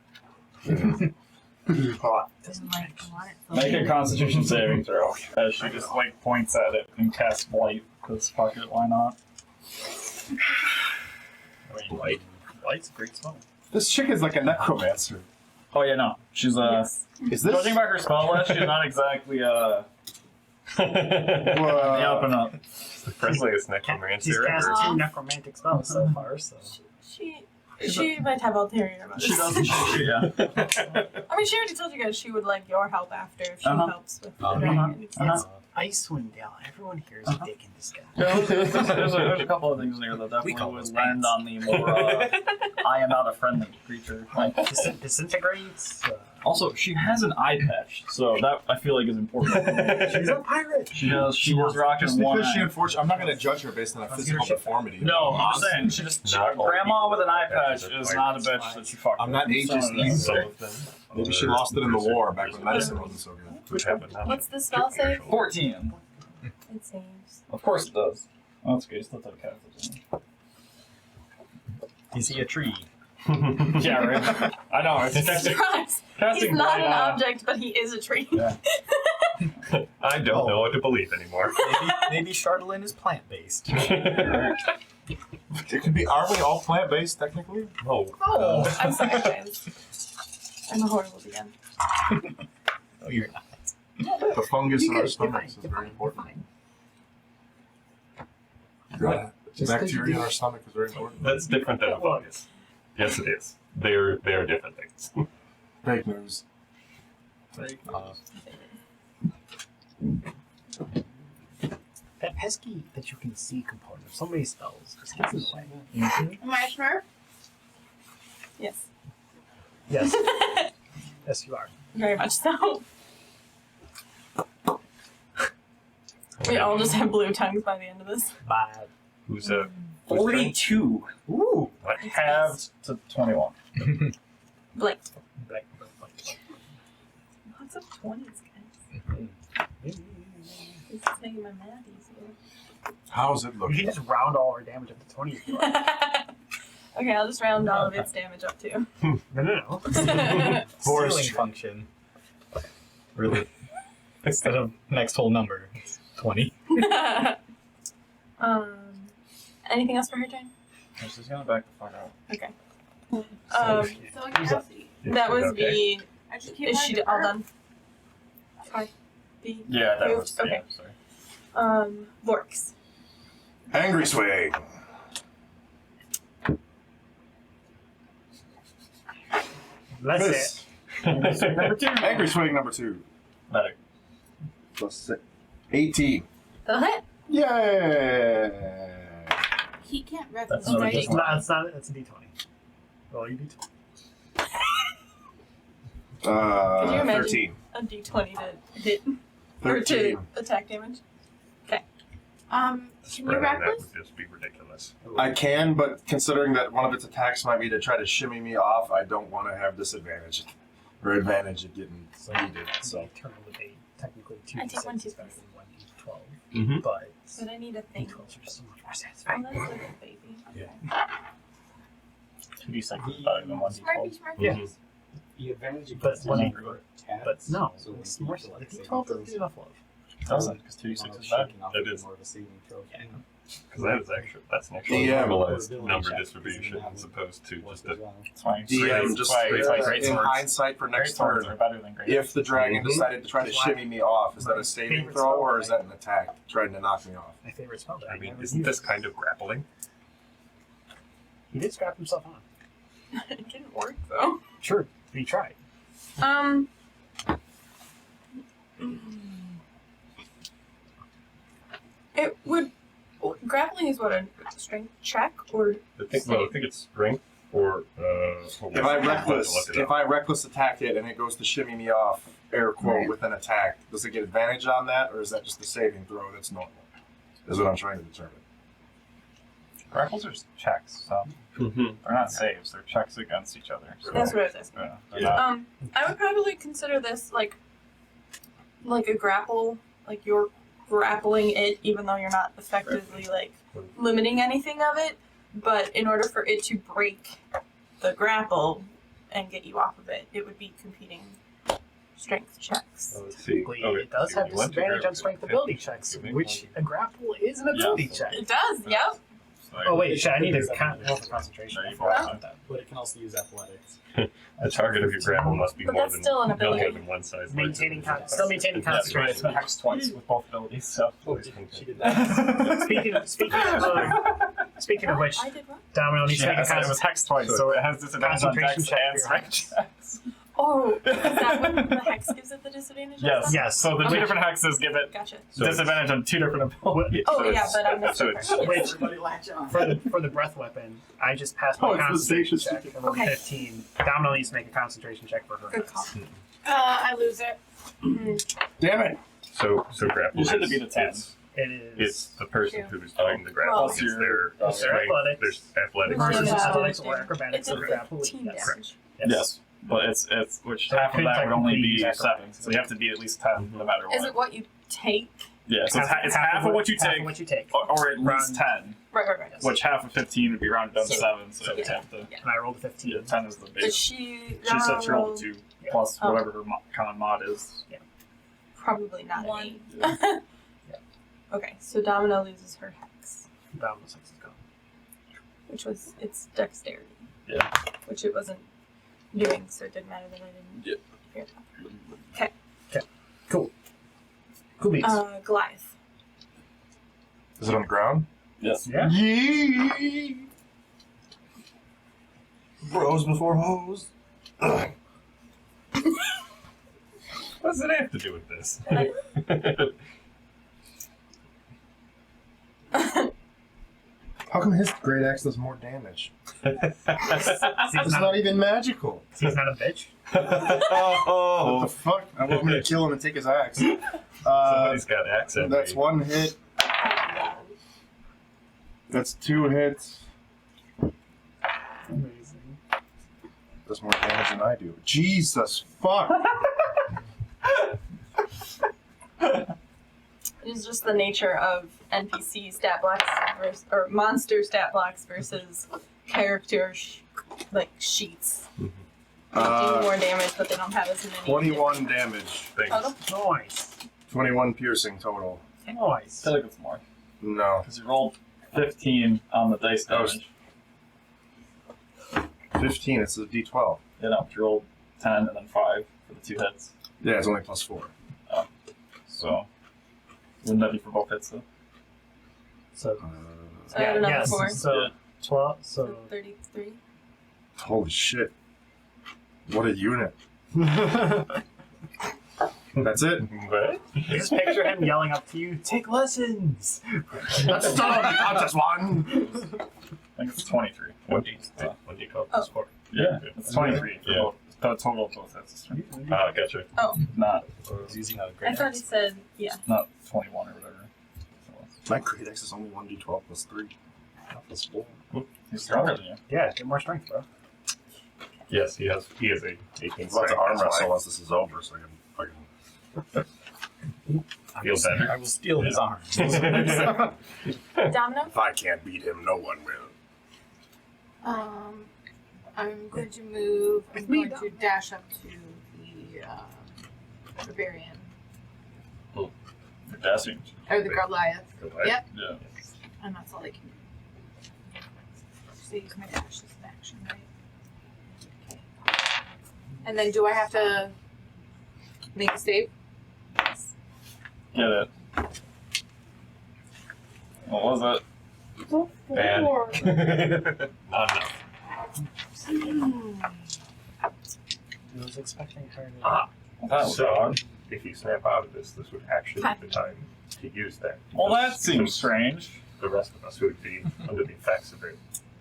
Hot. doesn't like want it. Make a Constitution saving throw as she just like points at it and casts blight. Cause fuck it, why not? I mean, light's a great spell. This chick is like a necromancer. Oh yeah, no, she's Yes. Is this? judging by her spell list, she's not exactly the up and up. The friendliest She's necromancer cast ever. 2 necromantic spells so far, so. She might have ulterior motives. She doesn't. Yeah. I mean, she already told you guys she would like your help after if she Uh-huh. helps with the Uh-huh. dragon. Uh-huh. Icewind Dale, everyone here is Uh-huh. a dick in this guy. There's a couple of things in here that We definitely call would those land pants. on the more I am not a friendly creature. Like, Disintegrates. also, she has an eye patch, so that I feel like is important. She's a pirate. She does. She was rocking Just one because she eye. unfortunately, I'm not going to judge her based on a Let's physical get her shit deformity. No, I'm just saying she just Not all grandma people with an eye with patch patches is are not a pirates. bitch that you fuck. I'm not with. ageist Some of them. either. Some of them. Maybe she lost it in the war back when medicine wasn't so good. Which happened now. What's the spell save? 14. It saves. Of course it does. Oh, that's good. Still take cast. You see a tree. Yeah, right. I know. It's casting. Surprise! casting He's not blight an on- object, but he is a tree. Yeah. I don't know what to believe anymore. Maybe Chardolin is plant based. It could be. Aren't we all plant based technically? Oh, Oh, I'm sorry, guys. I'm a horrible DM. Oh, you're not. The fungus in You our guys, you're stomachs fine, is you're very fine, you're important. fine. The Just 'cause bacteria you- in our stomach is very important. that's different than a fungus. Yes, it is. They are different things. Fake news. That pesky that you can see component of so many spells just gets in the way. Am I a Smurf? Yes. Yes. Yes, you are. Very much so. We all just have blue tongues by the end of this. Bad. Who's a 42. Ooh. what? Halved to 21. Blake. Black. Lots of 20s, guys. This is making my math easier. How's it You looking? can just round all our damage up to 20 if you want. Okay, I'll just round all of its damage up too. No. Forest Ceiling function. Really? Instead of next whole number, it's 20. Anything else for her turn? She's just gonna back the fuck out. Okay. So Cassie. That was Okay. B. I just keep Is she all done? Sorry. B. Yeah, that Oops, was. okay. Yeah, sorry. Vorks. Angry swing. That's it. Miss. Number 2. Angry swing number 2. Medic. Plus 6. 18. That'll hit. Yay! He can't That's reference not a right. good It's not, it's not, it's a d20. Roll your d20. Could you imagine 13. a d20 to hit or 13. to attack damage? Can Spread you on that reckless? would just be ridiculous. I can, but considering that one of its attacks might be to try to shimmy me off, I don't want to have disadvantage or advantage at getting So needed. so So eternal debate. technically I take 1 2d6 is better please. than 1d12, Mhm. but But I need a thing. d12s are just so much more Oh, satisfying. that's a good baby. Yeah. 2d6 is better than 1d12. Smarty, smarty. Yeah. Mhm. The advantage But against one- your attack. But no, So when it's you more get, the like, saving d12 doesn't throws, do enough love. It doesn't, because 2d6 is bad. shaking off It a bit is. more of a saving throw. Because that's an actual Yeah. normalized Ability number check, distribution because as opposed to Works just as a. well. That's why DM just it's why great in swords. hindsight for Great next swords turn. are better than great. If the dragon Mhm. decided to try to shimmy me off, is that a saving Favorite throw spell, or is right? that an attack trying to knock me off? My favorite spell that I mean, never isn't used. this kind of grappling? He did scrap himself on. It didn't work though. Sure, but he tried. It would. Grappling is what, a strength check or I think it's strength or. If I reckless attack it and it goes to shimmy me off, air quote, Right. with an attack, does it get advantage on that, or is that just a saving throw that's normal? Is what I'm trying to determine. Grapples are checks, so Mhm. they're not saves. They're checks against each other. So, That's what I was asking. they're Yeah. not- I would probably consider this like a grapple, like you're grappling it, even though you're not effectively like limiting anything of it. But in order for it to break the grapple and get you off of it, it would be competing strength checks. Let's see. Technically, Okay, it does so have you want to disadvantage grab on strength it. ability checks, You make which one. a grapple is an ability check. It does. Yep. so Oh wait, shit! I need to There's roll for concentration. There you I forgot go. about that. But it can also use athletics. The target of your grapple must be But more that's than still an no more ability. than one size. Maintaining larger. still maintaining Yeah, it's been concentration. hexed twice with both abilities, so. She did that. Speaking of which, I did what? Domino needs to make Yeah, a so it was hexed twice, so it has disadvantage on Concentration dex check and for your strength checks. Oh, is that what the hex gives it the disadvantage? on Yes. stuff? Yes. So the two Okay. different hexes give it Gotcha. So it's- disadvantage on two different abilities. Oh, so yeah, it's- but I missed so the it's- part. Which Everybody latch on. for the breath weapon, I just passed my Oh, it's the concentration safest check. I rolled Okay. 15. Domino needs to make a concentration check for her. Good call. I lose it. Damn it! So grapple. You should is- beat a 10. It is. It's the person Two. who's doing the grapple. Well, It's their strength, athletics. their athletics. versus Yeah. athletics or It acrobatics did or grapple. 15 Yes. damage. Yes. But it's which So half it of could that would only technically be use 7. acrobatics. So you have to be at least 10 no matter what. Is it what you take? Yeah, so it's half of what you half take, of what you take. or at least Round- 10, Right. which half of 15 would be rounded down to So- 7, so you yeah. have to. And I rolled a 15. Yeah, 10 is the Did base. she? She said she rolled a roll- 2 Yeah. plus Oh. whatever her con mod is. Probably not an One. 8. Okay, so Domino loses her hex, Domino 6 is gone. which was its dexterity. Yeah. Which it wasn't doing, so it didn't matter that I didn't Yep. hear that. Cool beats. Goliath. Is it on the ground? Yes. yeah. Yee! Bros before hoes. Ugh. What does it have to do with this? How come his great axe does more damage? He's It's not, not even magical. he's not a bitch. What the fuck? I want me to kill him and take his axe. Somebody's got accent. That's one hit. That's 2 hits. Amazing. Does more damage than I do. Jesus fuck! It's just the nature of NPC stat blocks versus, or monster stat blocks versus character sheets. They do more damage, but they don't have as many. 21 damage. Things. Total? Nice. 21 piercing total. Nice. I feel like it's more. No. Because you rolled 15 on the dice That was- damage. 15, it's a d12. You know, you rolled 10 and then 5 for the 2 hits. Yeah, it's only plus 4. So, wouldn't that be for both hits though? So, So I had another yes. 4. So, Yeah. 12. So So, 33. Holy shit. What a unit. That's it? What? just picture him yelling up to you, take lessons! That's still the contest one! I think it's 23. 1d12 plus 4. Yeah, it's 23 for Yeah. both. The total of both hits is 23. Gotcha. Not, He's using a I great thought he said, yeah. not 21 or whatever. So My great axe is only 1d12 plus 3. Not plus 4. he's stronger than you. Yeah, get more strength, bro. Yes, he has a 18 I'm about to arm wrestle once this is over so I can fucking. Feel better. I will steal his arms. Domino? If I can't beat him, no one will. I'm going to move. I'm going to dash up to the barbarian For dashing. or the Goliath. Yep, Yeah. and that's all I can do. So use my dash as an action, right? Okay. And then do I have to make a save? Get it. What was it? Bad. Not enough. I was expecting her to. Ah, Well, that was so odd. if you snap out of this would actually be the time to use that. Well, that Because seems strange. The rest of us would be under the effects of it.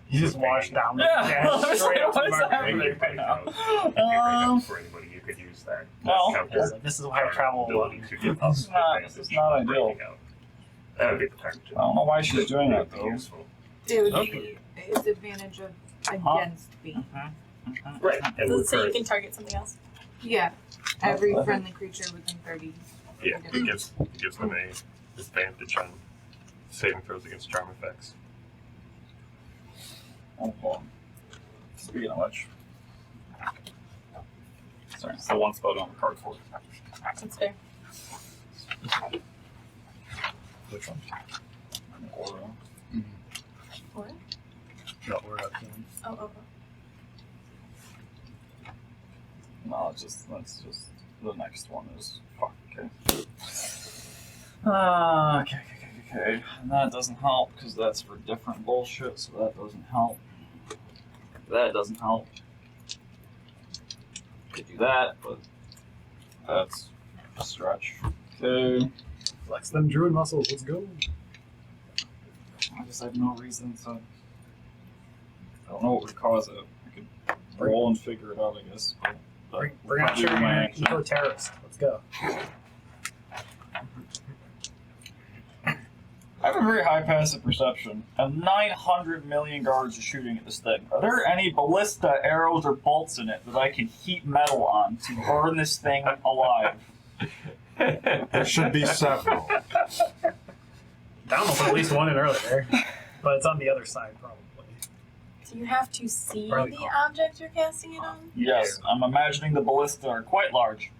You just washed down. Yeah, Straight up to what's the barbarian. happening right now? For anybody, you could use that. Well, Counter This is how travel ability alone. to give us It's not- advantage it's not for ideal. breaking out. That would be the time to. I don't know why she's doing that, Be though. useful. It would be its advantage of against me. Right. And So, we're so you current- can target something else. Yeah, every friendly creature within 30. Yeah, it gives them a advantage on saving throws against charm effects. Oh, well. Speaking of which. Sorry, it's the one spell on the card for it. That's fair. Which one? Aura. Or? No, we're up here. Oh. No, that's just the next one is fuck. Okay. Okay. And that doesn't help because that's for different bullshit, so that doesn't help. That doesn't help. Could do that, but that's a stretch. Okay. Flex them druid muscles. Let's go. I just have no reason to. I don't know what would cause it. I could roll and figure it out, I guess. But Bring out your eco terrorist. Let's go. I have a very high passive perception, and 900 million guards are shooting at this thing. Are there any ballista, arrows, or bolts in it that I can heat metal on to burn this thing alive? There should be several. Down put at least one in earlier, but it's on the other side probably. Do you have to see Probably the not. object you're casting it on? Yes, I'm imagining the ballista are quite large.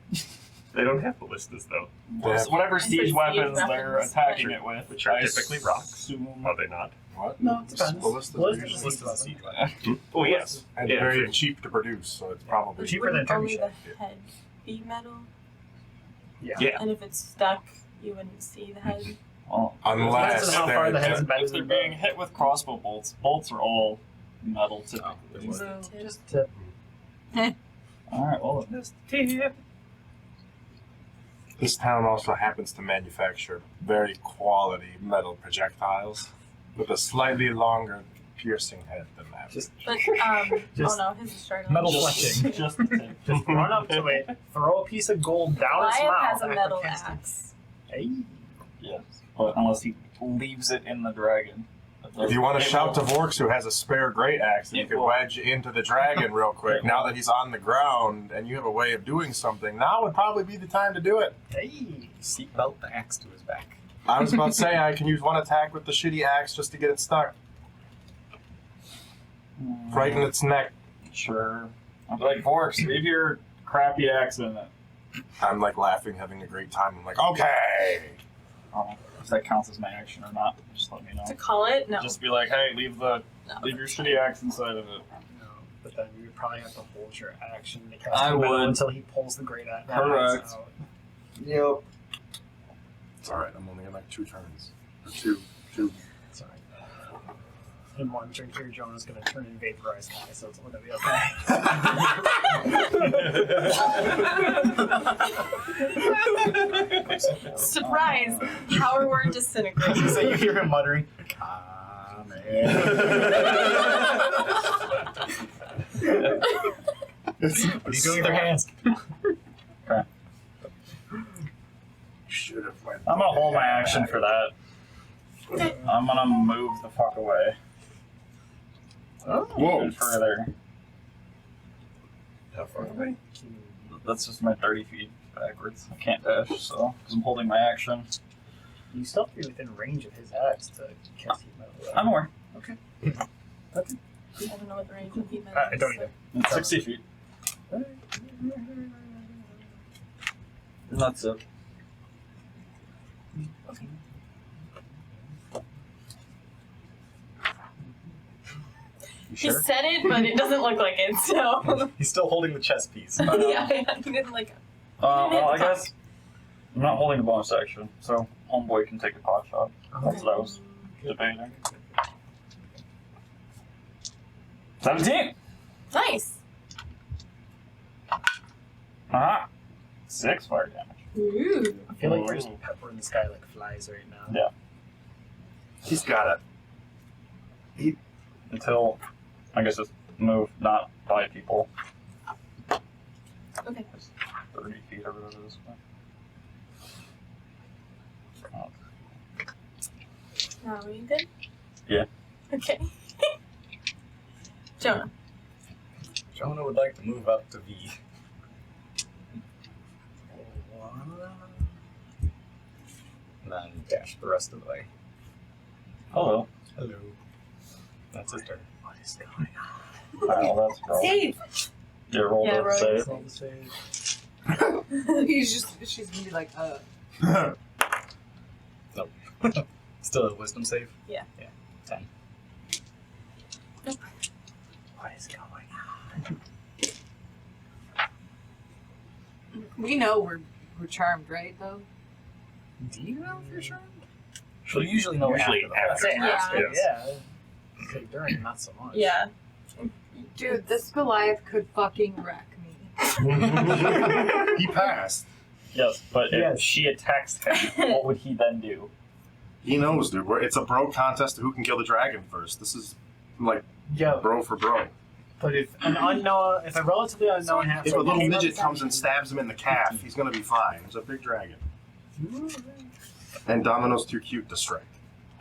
They don't have ballistas though, Yeah. Whatever I said siege siege weapons they're weapons. attacking it with, which are I typically rocks. assume- are they not? What? No, it depends. Ballistas are Ballistas usually is a siege Oh yes. and Yeah, very for- cheap to produce, so it's probably Cheaper than Wouldn't only trebuchet. the head be metal? Yeah. And if it's stuck, you wouldn't see the head? Well, unless Depends on how far the head's they're embedded if they're in being the hit with crossbow bolts, bolts are all metal typically. So, just to Alright, well, just tip. This town also happens to manufacture very quality metal projectiles with a slightly longer piercing head than average. Just but, Just oh no, his is struggling. metal just, flexing. just Just run up to it, throw a piece of gold down its Goliath mouth. has a after metal casting. axe. Hey. yes, but unless he leaves it in the dragon. If you want to It shout to will- Vorks, who has a spare great axe, that you It can will. wedge into the dragon real quick. Now that he's on the ground and you have a way of doing something, now would probably be the time to do it. Hey. Seatbelt the axe to his back. I was about to say I can use one attack with the shitty axe just to get it stuck, right in its neck. Sure. I'm like, Vorks, leave your crappy axe in it. I'm like laughing, having a great time. I'm like, okay. Oh, if that counts as my action or not, just let me know. To call it? No. Just be like, hey, leave no. your shitty axe inside of it. No, but then you would probably have to hold your action to cast I the metal would. until he pulls the great axe Correct. out. Yep. It's alright, I'm only in like 2 turns. Or two. Sorry. In one turn here, Jonah's going to turn and vaporize Kai, so it's going to be okay. Surprise! Power word disintegrates. So you hear him muttering, what are you doing with your hands? Should have went. I'm gonna hold my action for that. I'm gonna move the fuck away. Whoa. Even further. How far away? That's just my 30 feet. backwards. I can't dash, so because I'm holding my action. You still have to be within range of his axe to cast heat metal. though. I'm aware. I don't know what the range of heat metal I is, don't so- either. It's 60 feet. And that's it. You He sure? said it, but it doesn't look like it, so. He's still holding the chess piece. yeah, he didn't like it. Well, I guess I'm not holding a bonus action, so homeboy can take a pot shot. That's what I was debating. 17! Nice. Aha! 6 fire damage. Ooh. I feel like you're just peppering this guy like flies right now. Yeah. He's got it. Until, I guess, just move, not by people. Okay. 30 feet or whatever it is. Now, are you good? Yeah. Okay. Jonah. Jonah would like to move up to V. And then dash the rest of the way. Hello. Hello. That's his turn. What is going Well, that's roll. Save. Yeah, roll Yeah, the roll save. on? Roll the save. She's gonna be like, Still a wisdom save? Yeah. Yeah. 10. What is going on? We know we're charmed, right? Though. Do you know if you're charmed? She'll usually know Usually after the fact. after. Yeah. Yes. Yeah. Okay, during, not so much. Yeah. Dude, this Goliath could fucking wreck me. He passed. Yes, but if Yes. she attacks him, what would he then do? He knows, dude. It's a bro contest of who can kill the dragon first. This is like Yeah, bro for bro. but if an unknown, if a relatively unknown half If a little midget comes and stabs him in the calf, he's gonna be fine. It's a big dragon. And Domino's too cute to strike.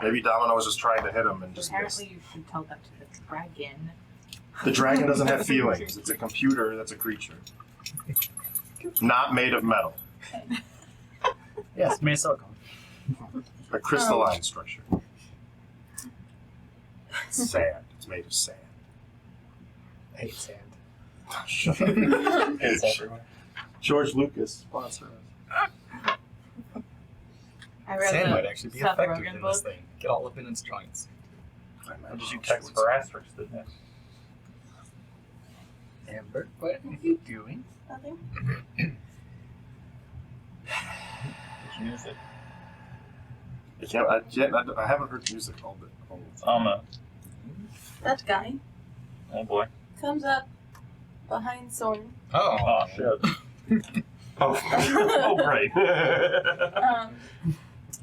Maybe Domino was just trying to hit him and just missed. apparently you should tell that to the dragon. The dragon doesn't have feelings. It's a computer that's a creature. Not made of metal. yes, made silicone. A crystalline structure. It's sand. It's made of sand. I hate sand. Shut up. It's everywhere. George Lucas sponsor us. I read Sand the might actually be Seth effective Rogen in book. this thing. Get all up in its joints. What did you text for asterisk, didn't you? Amber, what are you doing? Nothing. Did you use it? I haven't heard music all the It's on the. That guy Oh boy. comes up behind Soren. Oh. Oh shit. Oh, right.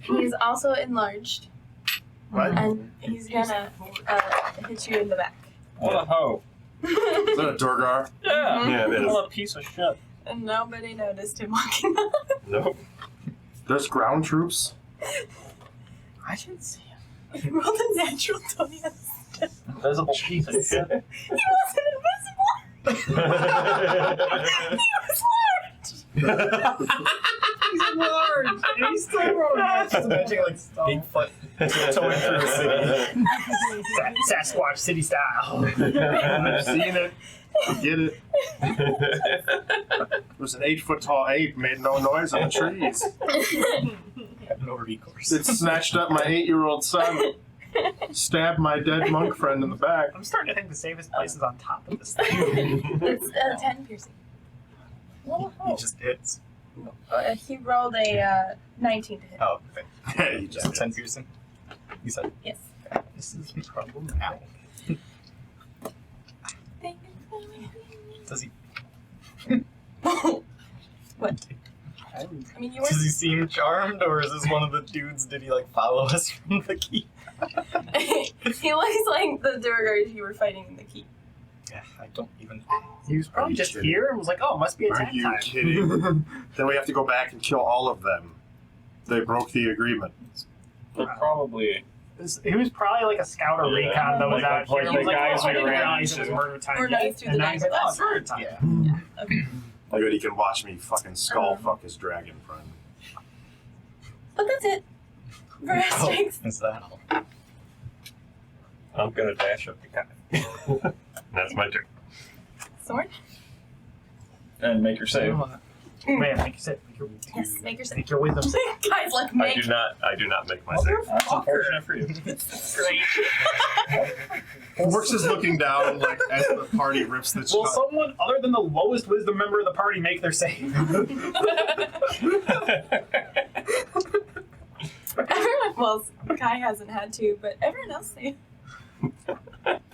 He's also enlarged, What? and he's gonna hit you in the back. What a hoe. Is that a Durgar? Yeah. Yeah, it is. What a piece of shit. And nobody noticed him walking up. Nope. There's ground troops? I didn't see him. He rolled a natural 20. Invisible piece of shit. He wasn't invisible. He was large. He's large, and he's still rolling. Just imagining like Bigfoot tiptoeing through the city. Sasquatch city style. I've seen it. I get it. It was an 8-foot tall ape, made no noise on the trees. Have no recourse. It snatched up my 8-year-old son, stabbed my dead monk friend in the back. I'm starting to think the safest place is on top of this thing. It's 10 piercing. He just hits. He rolled a 19 to hit. Oh, okay. He Just just 10 piercing. You said Yes. this is problematic. Does he? What? I mean, you were. Does he seem charmed, or is this one of the dudes? Did he like follow us from the key? He looks like the Durgars you were fighting in the keep. Yeah, I don't even. He was probably just kidding? here and was like, "Oh, must be Are attack you time." kidding? Then we have to go back and kill all of them. They broke the agreement. They're probably. He was probably like a scout or Yeah, recon that was like- out like here. the He was like, guys "Oh, I we didn't ran realize it was into. murder time." Or yet." night through And the now night he's like, "Oh, it's last murder time." Yeah. Okay. Good, he can watch me fucking skull fuck his dragon friend. But that's it. For strength. Is that all? I'm gonna dash up the guy. That's my turn. Sword? And make your save. Wait, make your Yes, make your save. make your wisdom. Guys, like, I make do not make my save. That's unfortunate for you. It's great. Works is looking down like as the party rips the Will shot. someone other than the lowest wisdom member of the party make their save? Everyone, well, Kai hasn't had to, but everyone else saved.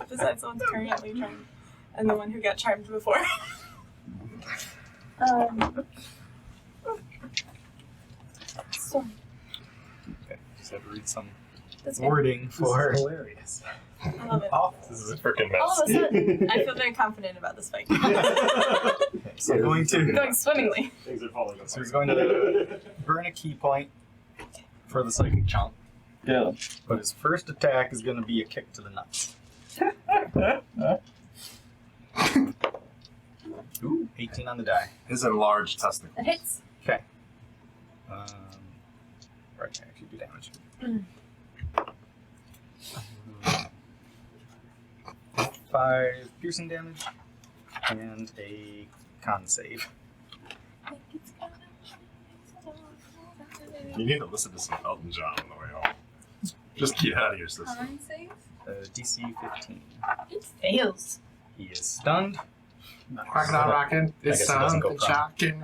Besides the one's currently charmed. And the one who got charmed before. So, Okay, just have to read some that's good. wording for. hilarious. I love it. Oh, This is a freaking mess. All of a sudden, I feel very confident about this fight. okay, so I'm going to. Going swimmingly. Things are falling apart. So he's going to burn a key point for the psychic chomp, Yeah. but his first attack is going to be a kick to the nuts. Ooh, 18 on the die. His enlarged testicle. It hits. Okay. Right, can actually do damage. 5 piercing damage and a con save. You need to listen to some Elton John on the way home. Just get out of your system. Con save? DC 15. It fails. He is stunned. Rockin' on rockin'. I guess it doesn't go prone. shocking.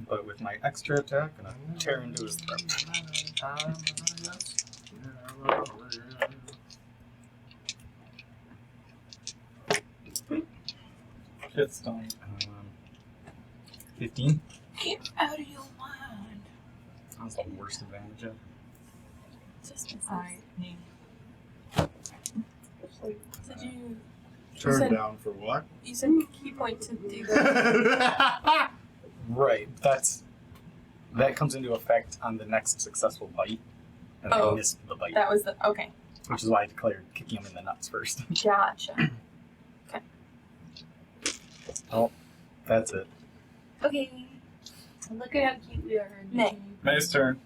But with my extra attack, I'm going to tear into his throat. It's done. 15. Get out of your mind. That's the worst advantage ever. Just Alright. Did you Turn said- down for what? you said key point to do that? Right. That comes into effect on the next successful bite. And Oh. I missed the bite. That was the okay. Which is why I declared kicking him in the nuts first. Gotcha. That's it. Okay. Look at how cute we are. Nay. May's turn.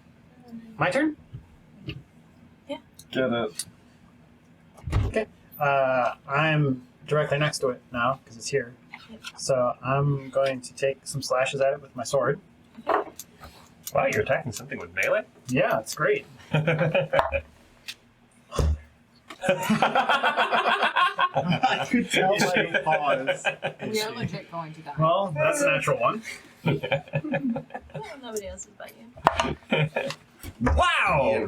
My turn? Get it. I'm directly next to it now because it's here. So I'm going to take some slashes at it with my sword. Wow, you're attacking something with melee? Yeah, it's great. I could tell by the pause. We are legit going to die. Well, that's a natural one. Oh, nobody else is but you. Wow!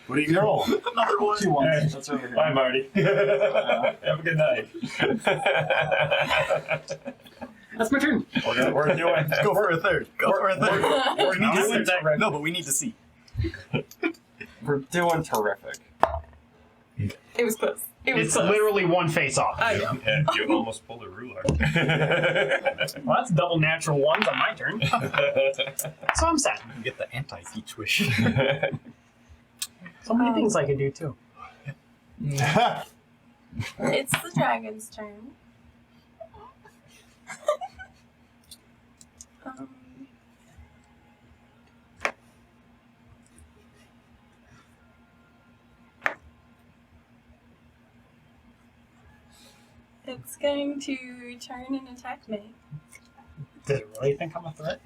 What do you roll? Another one. 2 ones. That's over here. Bye, Marty. Have a good night. That's my turn. We're doing. Go for a third. Go for a third. We're We need to doing see. terrific. No, but we need to see. We're doing terrific. It was close. It was It's close. literally one face off. I know. Yeah, you almost pulled a ruler. Well, that's double natural ones on my turn. So I'm sad. You get the anti-peach wish. So many things I can do too. It's the dragon's turn. um, it's going to turn and attack me. Did it really think I'm a threat?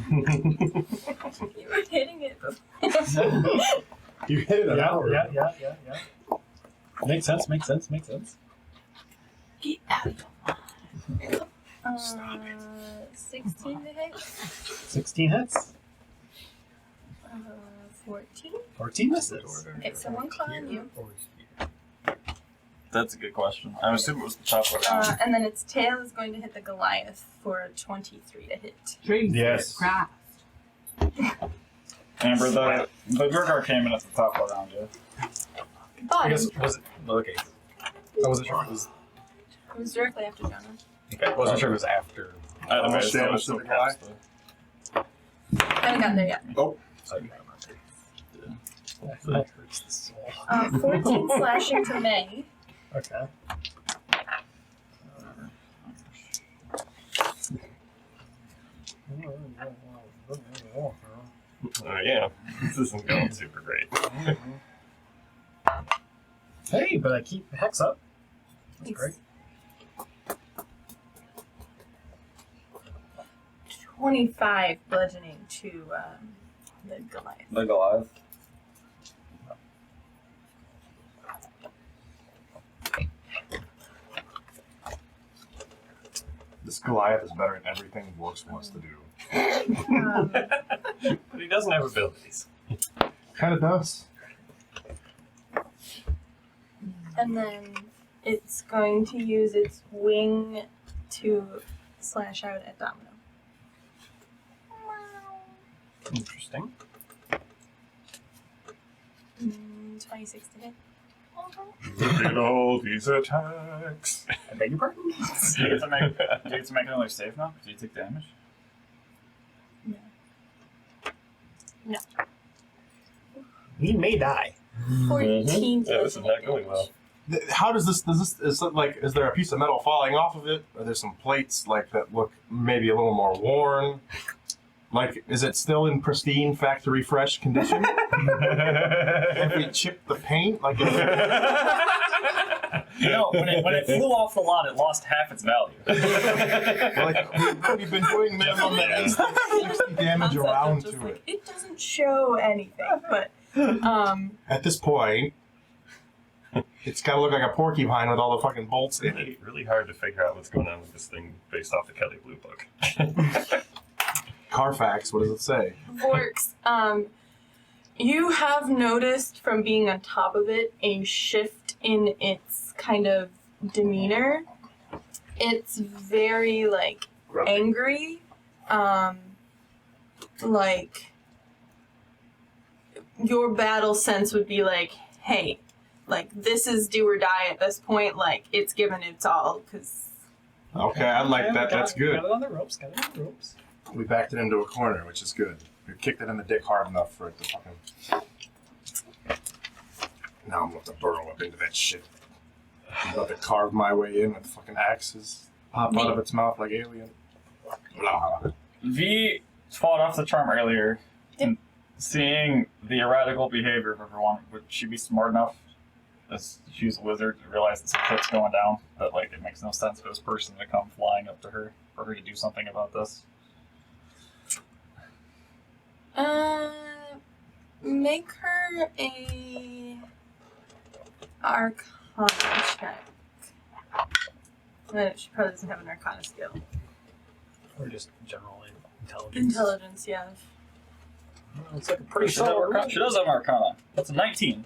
You were hitting it before. You hit it an hour. Yeah. Makes sense. Get out of your mind. 16 to hit. 16 hits. 14. 14 misses. Okay, so one claw on you. That's a good question. I'm assuming it was the top of the round. And then its tail is going to hit the Goliath for a 23 to hit. Jesus Yes. Christ. Amber, the Durgar came in at the top of the round, yeah. I But guess, was it? Okay. I wasn't sure if it was. it was directly after Jonah. Okay, I wasn't sure if it was after. How much damage to the guy? Haven't gotten there yet. Oh. So, That hurts the soul. 14 slashing to May. Okay. Yeah, this isn't going super great. Hey, but I keep Hex up. That's great. 25 bludgeoning to the Goliath. The Goliath. This Goliath is better at everything Vorks wants to do. But he doesn't have abilities. Kind of does. And then it's going to use its wing to slash out at Domino. Interesting. 26 to hit. Look at all these attacks. I beg your pardon? Do you get to make another save now? Do you take damage? He may die. 14 Yeah, this is not going well. How does this is it like, is there a piece of metal falling off of it? Are there some plates like that look maybe a little more worn? Like, is it still in pristine factory fresh condition? Have we chipped the paint? Like, You know, when it flew off the lot, it lost half its value. we've been doing minimum at least 60 damage Concept around of just to like, it. it doesn't show anything, but At this point, it's gotta look like a porcupine with all the fucking bolts in it. Really hard to figure out what's going on with this thing based off the Kelly Blue Book. Carfax, what does it say? Vorks, you have noticed from being on top of it a shift in its kind of demeanor. It's very like angry, like your battle sense would be like, hey, like this is do or die at this point, like it's given its all, because Okay, I like that. That's good. Got it on the ropes. Got it on the ropes. We backed it into a corner, which is good. We kicked it in the dick hard enough for it to fucking. Now I'm about to burrow up into that shit. I'm about to carve my way in with fucking axes pop out of its mouth like alien. Blah. V fought off the charm earlier. And seeing the erratical behavior of everyone, would she be smart enough, as she's a wizard, to realize that some shit's going down? That like it makes no sense for this person to come flying up to her for her to do something about this. Make her a Arcana check. She probably doesn't have an Arcana skill. Or just general intelligence. Intelligence, yeah. It's like a pretty She does have solid Arcana. She does have Arcana. That's a 19.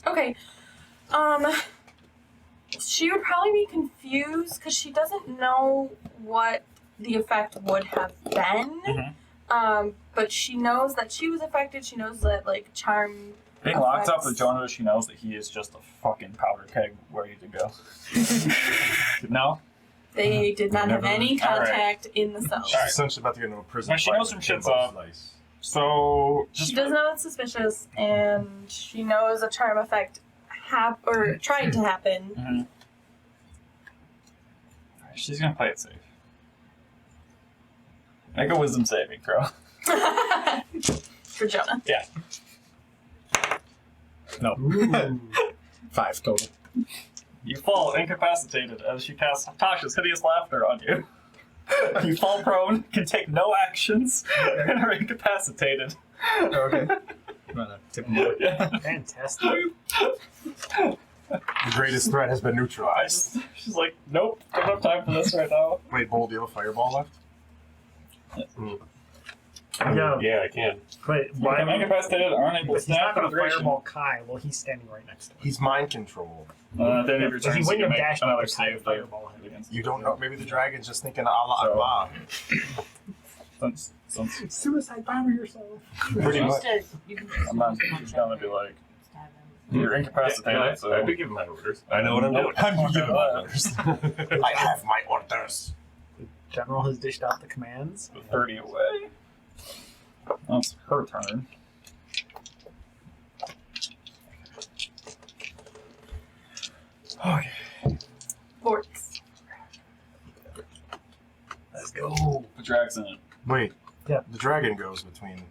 Okay. She would probably be confused because she doesn't know what the effect would have been. Mhm. But she knows that she was affected. She knows that like charm. Being locked up effects- with Jonah, she knows that he is just a fucking powder keg ready to go. No? They did not have any All right. contact in the cell. She's essentially about to get into a prison. Well, she fight knows with some shit's Kimbo up. Slice. So, just She does know it's suspicious, and she knows a charm effect tried to happen. Mhm. Alright, she's gonna play it safe. Make a wisdom saving throw. For Jonah. No. Ooh. 5 total. You fall incapacitated as she casts Tasha's hideous laughter on you. You fall prone, can take no actions, and are incapacitated. Okay. I'm gonna tip him over. Yeah. Fantastic. The greatest threat has been neutralized. She's like, nope, don't have time for this right now. Wait, Bull, do you have a fireball left? Yeah. Yeah, I can. But You why become incapacitated, are unable to But he's not snap for going the to duration. fireball Kai. Well, he's standing right next to him. He's mind controlled. At the end of your So turn, he so wouldn't you have make dashed up another to Kai to save fireball him. against You don't know. Maybe the dragon's just thinking Allah Allah. Since Suicide bomber yourself. Pretty much. I'm not just gonna be like, you're incapacitated, I so do give him my orders. I know what I'm doing. I'm giving my orders. I have my orders. General has dished out the commands. 30 away. That's her turn. Okay. Forks. Let's go. The drag's in it. Wait. Yeah. The dragon goes between.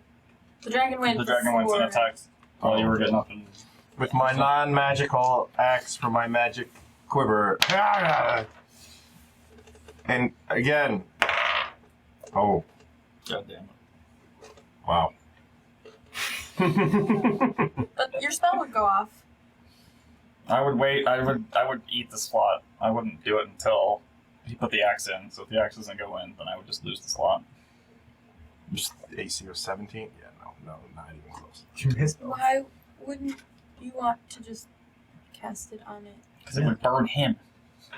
The dragon went The dragon went before. and attacks while you were getting up and. With my non-magical axe from my magic quiver. And again. Oh, God damn it. wow. But your spell would go off. I would wait. I would eat the slot. I wouldn't do it until he put the axe in. So if the axe doesn't go in, then I would just lose the slot. Just AC of 17? Yeah, no, not even close. You missed. Why wouldn't you want to just cast it on it? Because it would burn him.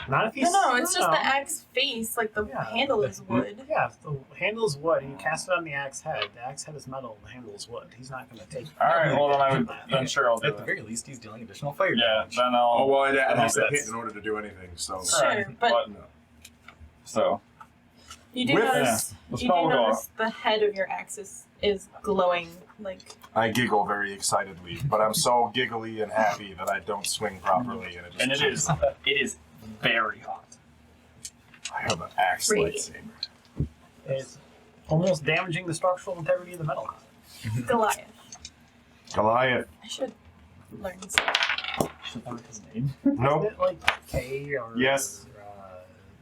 Not if he's. No, it's just the axe face, like the Yeah. handle is wood. Yeah, if the handle is wood and you cast it on the axe head. The axe head is metal and the handle is wood. He's not going to take. All right. Well, then I would. Then sure, I'll do At the it. very least, he's dealing additional fire Yeah. damage. Then I'll. Oh, well, it has to that's- hit in order to do anything, so. Sure, Alright, but No. So you do With- notice the you spell do will go notice the head of your axe is glowing like I giggle very excitedly, but I'm so giggly and happy that I don't swing properly, and it just. and it is very hot. I have an axe Radiant. lightsaber. It's almost damaging the structural integrity of the metal. Goliath. Goliath. I should learn some. Should I learn his name? Nope. Isn't it like K or Yes.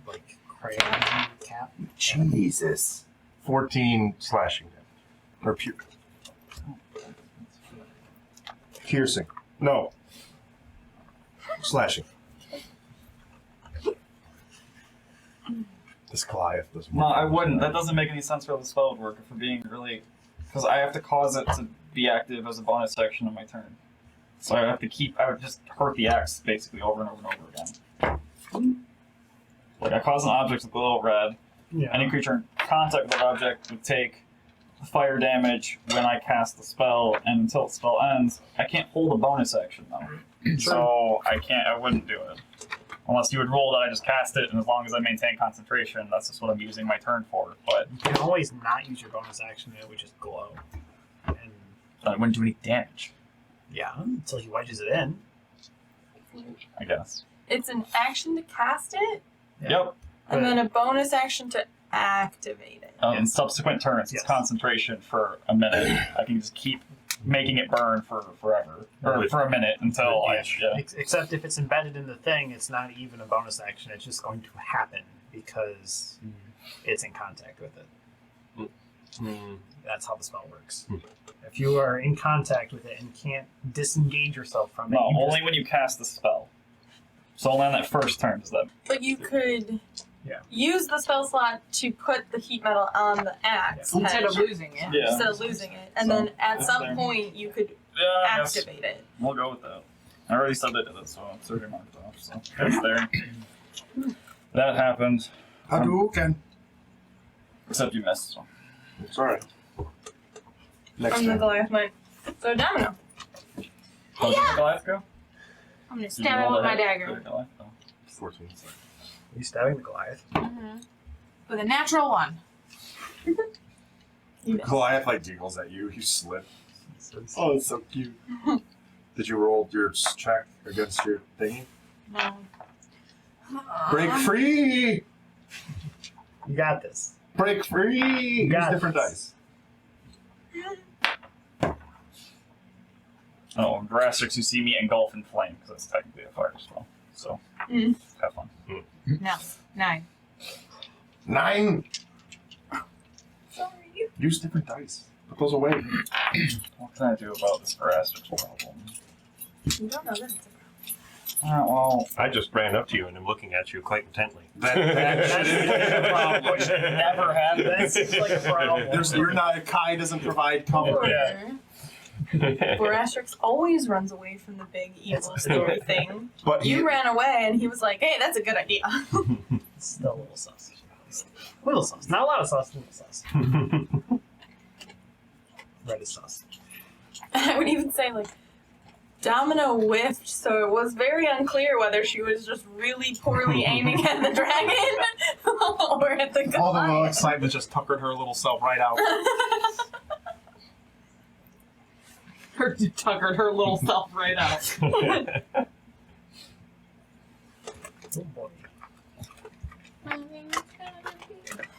like crayon cap? Jesus. 14 slashing damage. Or piercing. No. Slashing. This Goliath doesn't No, work. I wouldn't. That doesn't make any sense for how the spell would work if we're being really. Because I have to cause it to be active as a bonus action of my turn. So I have to keep. I would just hurt the axe basically over and over and over again. Like I cause an object with a little red. Yeah. Any creature in contact with that object would take fire damage when I cast the spell, and until the spell ends, I can't hold a bonus action though. So I can't. I wouldn't do it. Unless you would roll that I just cast it, and as long as I maintain concentration, that's just what I'm using my turn for. But You can always not use your bonus action and it would just glow. And I wouldn't do any damage, yeah, until he wedges it in. I guess. It's an action to cast it, Yeah. Yep. and then a bonus action to activate it. In subsequent turns, Yes. it's concentration for a minute. I can just keep making it burn for forever. Or for a minute until I. Yeah. Except if it's embedded in the thing, it's not even a bonus action. It's just going to happen because it's in contact with it. That's how the spell works. If you are in contact with it and can't disengage yourself from it, No, you only just, when you cast the spell. So only on that first turn does that. But you could Yeah. use the spell slot to put the heat metal on the axe Instead head, of losing it. Yeah. instead of losing it, and So, then at it's some there. point you could Yeah, I guess. activate it. We'll go with that. I already said they did it, so it's already marked off. So it's there. That happened. Hadouken. Except you missed. So. It's alright. Next From the turn. Goliath went. So Domino. Oh, did the Goliath go? I'm gonna Did you stab roll him with the my hit? dagger. Did the Goliath go? 14. are you stabbing the Goliath? Mm-hmm. With a natural one. You missed. Goliath like giggles at you. You slip. Oh, it's so cute. Did you roll your check against your thingy? No. Break free! You got this. Break free! Use got different this. dice. Oh, Grastrix, you see me engulf in flame because that's technically a fire spell. So have fun. No. 9. 9! Sorry. Use different dice. Put those away. What can I do about this Grastrix problem? You don't know that it's a Well, I just ran up to you and am looking at you quite intently. That's the problem. which never happened. That seems like a problem. You're not. Kai doesn't provide cover. Yeah. Borastrix always runs away from the big evil story thing. But he, You ran away, and he was like, "Hey, that's a good idea." It's still a little sus. A little sus. Not a lot of sus, a little sus. Red is sus. I would even say like. Domino whiffed, so it was very unclear whether she was just really poorly aiming at the dragon or at the all the little Goliath. excitement just tuckered her little self right out. Her tuckered her little self right out.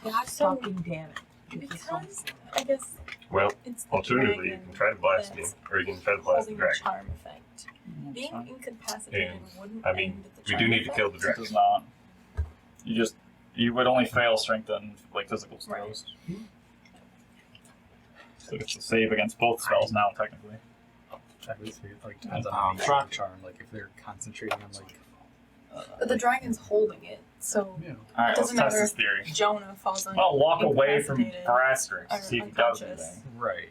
God So- fucking damn it. Because I guess Well, it's the alternatively, you dragon can try to blast me, that's or you can try to blast the holding the dragon. charm effect. Being fine. incapacitated And, wouldn't I mean, end the we charm do need to effect. kill the It dragon. does not. You would only fail strength and like physical Right. throws. So it's a save against both spells now, technically. I would say it like depends on Oh, the nature of the charm. Like if they're concentrating on like. But the dragon's holding it, so You know. Alright, let's doesn't test matter this theory. Jonah falls on. I'll walk away from incapacitated Parastrix or to see if he does unconscious. anything. Right.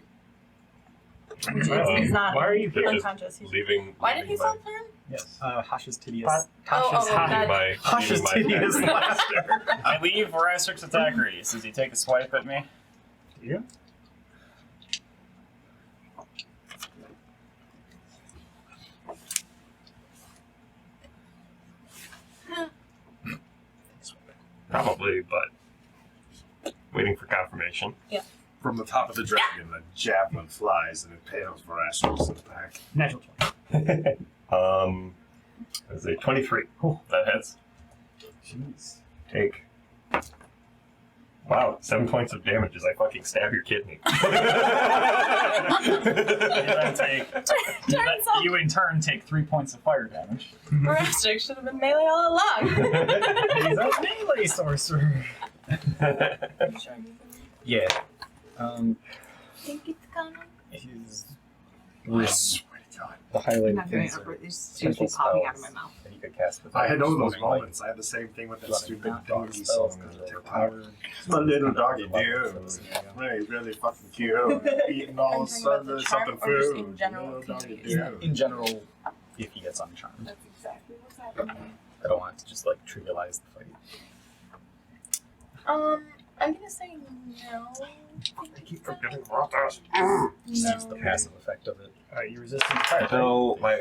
He's not Why are you Just unconscious. He's... leaving. Why did he leaving fall my- turn? Yes. Hash's tedious. Tasha's oh, hot. that- my, Tasha's leaving my tedious attack. laughter. I leave Parastrix attack radius. Does he take a swipe at me? Yeah. Probably, but waiting for confirmation. From the top of the dragon, a javelin flies and impales Verastos in the back. Natural 20. That's a 23. That hits. Jeez. Take. Wow, 7 points of damage as I fucking stab your kidney. You then take. Turns out You in turn take 3 points of fire damage. Rastic should have been melee all along. He's a melee sorcerer. Yeah. Think it's coming. He's I swear to God. the I'm highlighted not doing things it. are It's seriously simple popping out of spells my mouth. that you could cast with I had those floating light. moments. I had the same thing with that Running stupid not doggy using song. spells that that took are power. powered. My little doggy Level dude. levels. Really, really fucking cute. Eating all Are you of a talking about sudden the charm something or just food. in general? Little doggy Can you use dude. In general, if he gets uncharmed, That's exactly what's happening. I don't want it to just like trivialize the fight. I'm gonna say no. I keep forgetting about this. Just use the No. passive effect of it. Alright, you resistant fire. right? No, I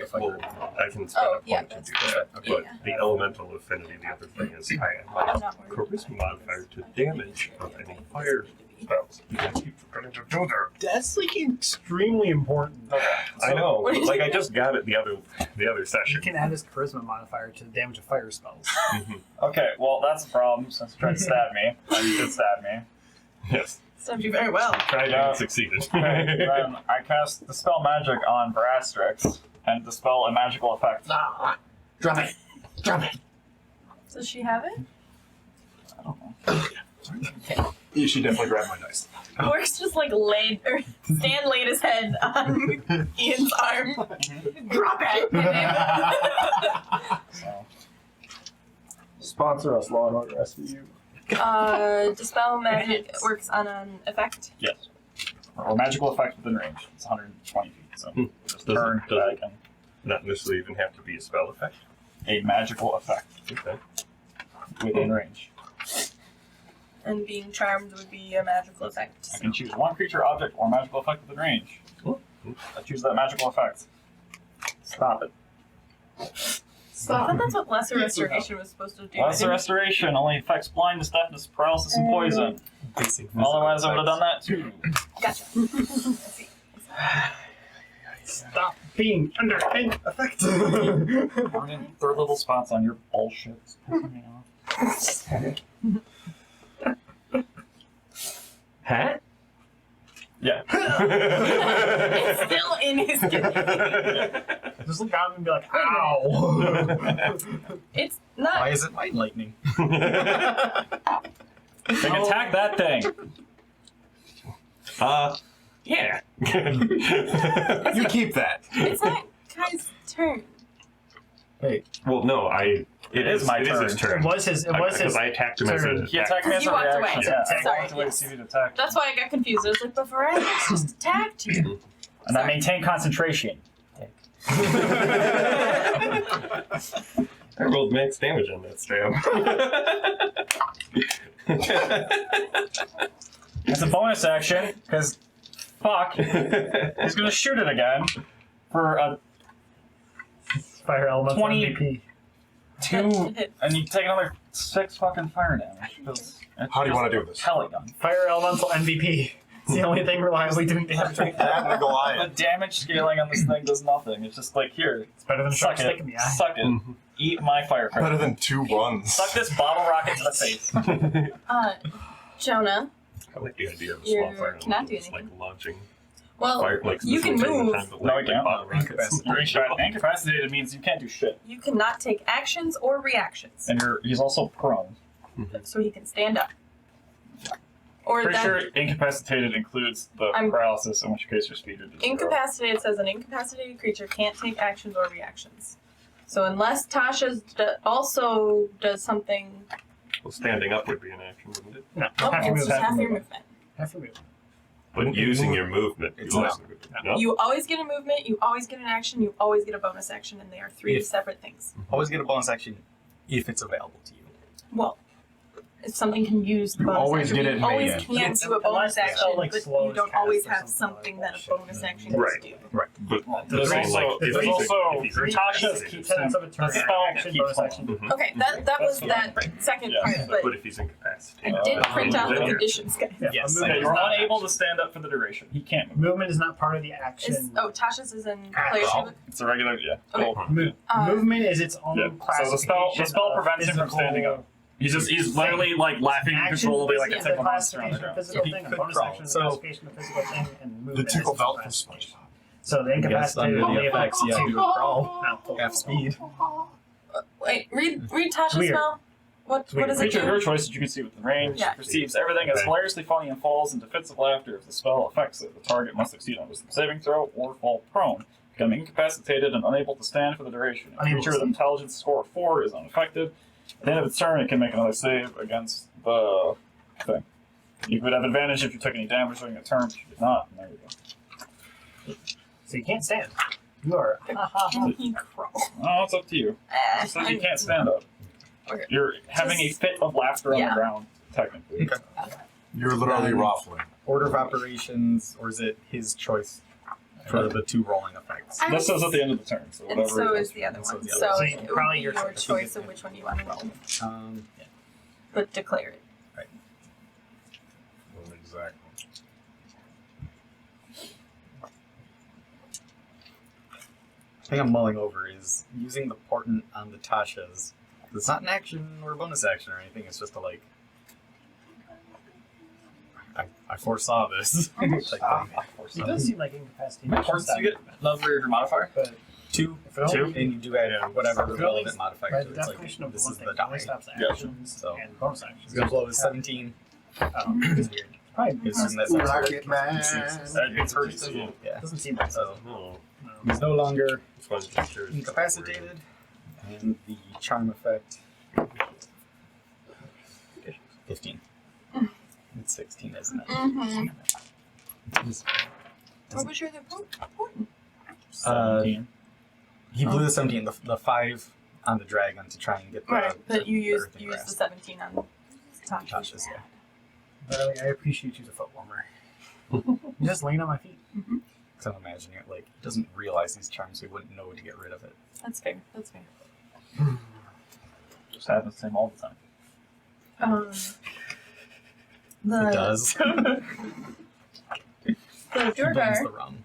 can spend Oh, a yeah, point to that's do that. Okay. But Yeah. the elemental affinity, the other thing is I I'm have not my worried. charisma modifier to damage of any fire spells. I keep forgetting to do that. That's like extremely important. I know. What did Like you I just got it the other You session. can add his charisma modifier to the damage of fire spells. Mhm. Okay, well that's a problem since you tried to stab me. And you did stab me. Yes. Served you very well. Tried Yeah. and succeeded. Okay, then I cast Dispel Magic on Parastrix and dispel a magical effect. Drop it. Drop it. Does she have it? I don't know. You should definitely grab my dice. Works just like laid or Stan laid his head on Ian's arm. Drop it. So, Sponsor us, Law and Order SVU. Dispel magic works on an effect. yes. Or magical effect within range. It's 120 feet, so just Does it- turn does that I it- can. Not necessarily even have to be a spell effect. A magical effect Okay. within range. And being charmed would be a magical effect. I can choose one creature, object, or magical effect within range. I choose that magical effect. Stop it. So I thought that's what Lesser Restoration was supposed to do. Lesser Restoration only affects blindness, deafness, paralysis, and poison. Basic Otherwise, I would have done that too. Gotcha. I see. Stop being under effect. Burning third level spots on your bullshit. It's pissing me off. Hat? Yeah. It's still in his kidney. Just look at him and be like, ow. It's Why not. is it light lightning? They can attack that thing. Yeah. You keep that. It's not Kai's turn. Well, no, It is my It turn. is his turn. It was his. It was his. Because I attacked him as turn. an He attack. attacked me as You a walked away. reaction. Yeah, I Sorry, walked away to yes. see if he'd attack. That's why I got confused. I was like, but Verizon just attacked you. And I maintain concentration. I rolled max damage on that stab. It's a bonus action, because fuck, he's gonna shoot it again for a Fire elemental 20. MVP. 2, and you take another 6 fucking fire damage. 'cause it's How do you just want to a do this? Pellet gun. Fire elemental MVP. It's the only thing reliably doing damage. That and the The Goliath. damage scaling on this thing does nothing. It's just like, here, It's better than a shark suck stick it, in the eye. suck it, eat my fire Better credit. than 2 runs. Suck this bottle rocket to the face. Jonah. I like the idea of a You small fire cannot do just like anything. launching Well, fire, like you can move. No, I can't. bottle rockets. You're incapacitated means you can't do shit, You cannot take actions or reactions, and he's also prone. so he can stand up. Or Pretty that sure incapacitated includes the I'm- paralysis, in which case you're speeded to 0. incapacitated says an incapacitated creature can't take actions or reactions. So unless Tasha also does something, Well, standing up would be an action, wouldn't it? No, oh, half your it's movement. just half your movement. Half your movement. But using your movement, It's you not. lose movement. No? You always get a movement, you always get an action, you always get a bonus action, and they are three If- separate things. Always get a bonus action if it's available to you. Well, if something can use the You bonus always action, get it you always made. can It's- do a bonus unless it's action, all, like, but slow you don't cast always or have something something like that a that. bonus action Right. can do. But There's saying, also, like, if there's he's- also if he's three incapacitated, Keep 10 of a turn. The spell Action, keeps bonus on. action. Mhm. Okay, that was that second Yeah. part, but But if he's incapacitated, I did print out the then you're- conditions, guys. Yeah, Yes, a Okay, movement you're is not unable action. to stand up for the duration. He can't move. Movement is not part of the action. Tasha's is in Ah, player well. It's a regular, yeah. Okay. Cool. Movement is its own Yeah. classification. So the spell of prevents him from physical- standing up. He's literally like laughing Action uncontrollably like a is tickle the monster on the classification of ground. physical He thing, and could bonus crawl. action is So- the classification of physical thing, and The movement tickle is belt the from classification. SpongeBob. So the I guess incapacitated under the only effects, affects yeah, two. you would crawl. Not full. Half speed. Wait, read Tasha's Weird. spell. What weird. does it Creature of do? your choice that you can see within range Yeah. perceives everything as Okay. hilariously funny and falls into fits of laughter if the spell affects it. The target must succeed on a wisdom saving throw or fall prone, becoming incapacitated and unable to stand for the duration. A Unable creature to with intelligence score of 4 is unaffected. At the end of its turn, it can make another save against the thing. You would have advantage if you took any damage during the turn, but you did not. And there you go. So you can't stand. You are. Can he crawl? Oh, it's up to you. It says you can't stand up. Okay. You're having a fit of laughter on Yeah. the ground, technically. You're literally Um, ruffling. Order of operations, or is it his choice for the two rolling effects? I- This is at the end of the turn, so And whatever. so it is the other So one. is the So other one. it would Probably be your your choice. choice of which one you want to roll, Yeah. but declare it. Exactly. The thing I'm mulling over is using the portent on the Tasha's. It's not an action or a bonus action or anything. It's just a like. I foresaw this. Type He thing. does seem like incapacitated. How much points do you get? Another your modifier? But 2. if it only- And you do add whatever If it only- relevant modifier by to the it. It's definition like, of the this one is thing, the it only die. stops Yeah. actions So- and bonus actions. It's going to blow is 17. Oh, it's weird. Probably Assume that's Rocket Man. It's hurts. Yeah. doesn't seem like So No, he's no longer it's one gesture. incapacitated. And the charm effect. 15. It's 16, isn't it? Mm-hmm. What was your other point? 17. He blew the 17, the 5 on the dragon to try and get the. Right, but you used earthen the grasp. 17 on Tasha's. Tasha's, yeah. Riley, I appreciate you as a foot warmer. You're just laying on my feet. So I'm imagining it like he doesn't realize these charms, so he wouldn't know to get rid of it. That's fair. That's fair. Just happens the same all the time. The It does. the He blames Durgar the rum.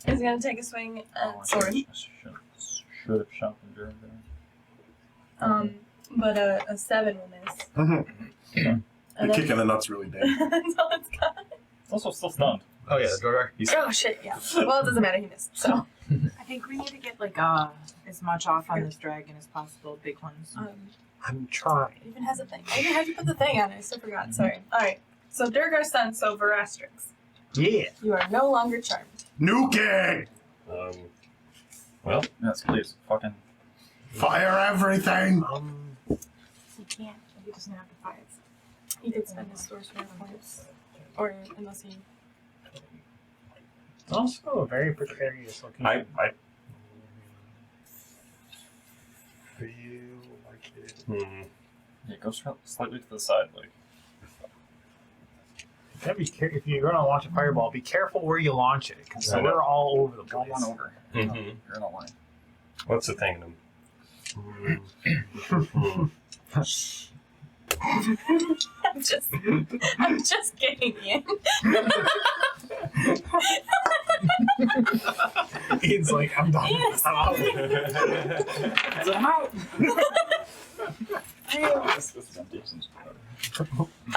is going to take a swing at sword. Should have shot the Durgar. But a 7 will miss. Mhm. And You're that's- kicking the nuts really deep. that's all it's got. It's also still stunned. Oh yeah, the Dorgar. He's Oh shit! Yeah. Well, it doesn't matter. He missed. So. I think we need to get like as much off on this dragon as possible. Big ones. I'm trying. It even has a thing. I even had you put the thing on it. I still forgot. Sorry. All right. So Durgar's son. So Verastrix. Yeah. You are no longer charmed. Nuking! Well, Yes, please. Fucking. Fire everything! He can't. He doesn't have to fight. He could spend his sorcerer points, or unless he. It's also a very precarious location. I feel like it. Yeah, go slightly to the side, like. You gotta be if you're gonna launch a fireball, be careful where you launch it, because I know. we're all over the Go place. one over. Mhm. You're in a line. What's the thing? I'm just kidding, Ian. It's like I'm done. Yes. I'm out. I'm out! This is empty.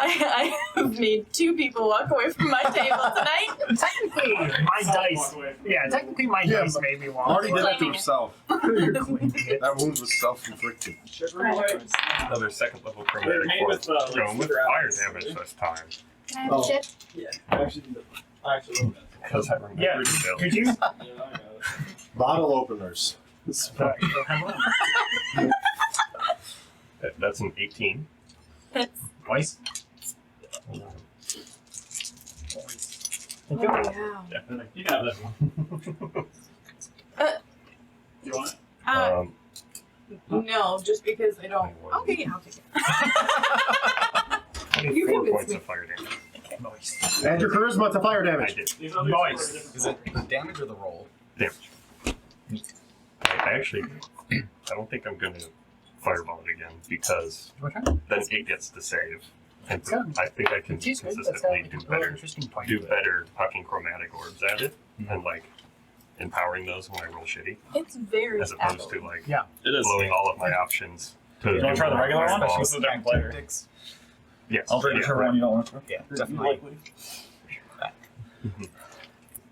I have made 2 people walk away from my table tonight. Technically, my dice. Yeah, technically my Yeah, dice but made me walk. Marty did that to Claiming it. himself. You're claiming it. That wound was self-inflicted. Another second level chromatic Made force. with, like, Going with secret fire apples. damage this time. Can I have Oh. a chip? Yeah, I actually did. I actually wrote that. Because I remember Yeah, the build. could you? Yeah, I got it. Bottle openers. That's an 18. Hits. Twice. Oh, wow. You got this one. You want it? Um, No, just because I don't. 21. Okay, yeah, I'll take it. 24 convinced points me. of fire damage. Nice. Add your charisma to fire I damage. did. These other Nice. two are different. Is it the damage or the roll? Damage. I actually, I don't think I'm going to fireball it again because then it gets to save. And It's good. I think I can It's good. That's consistently a do really better, interesting point. do to it. better hucking chromatic orbs at it Mhm. and like empowering those when I roll shitty, It's very as opposed to like Yeah. It is. blowing all of my options. To You want to try the regular one? fireball. This is a different flavor. Tactics. Yes. I'll drink yeah, whichever one you don't want to. Yeah, Pretty definitely. likely.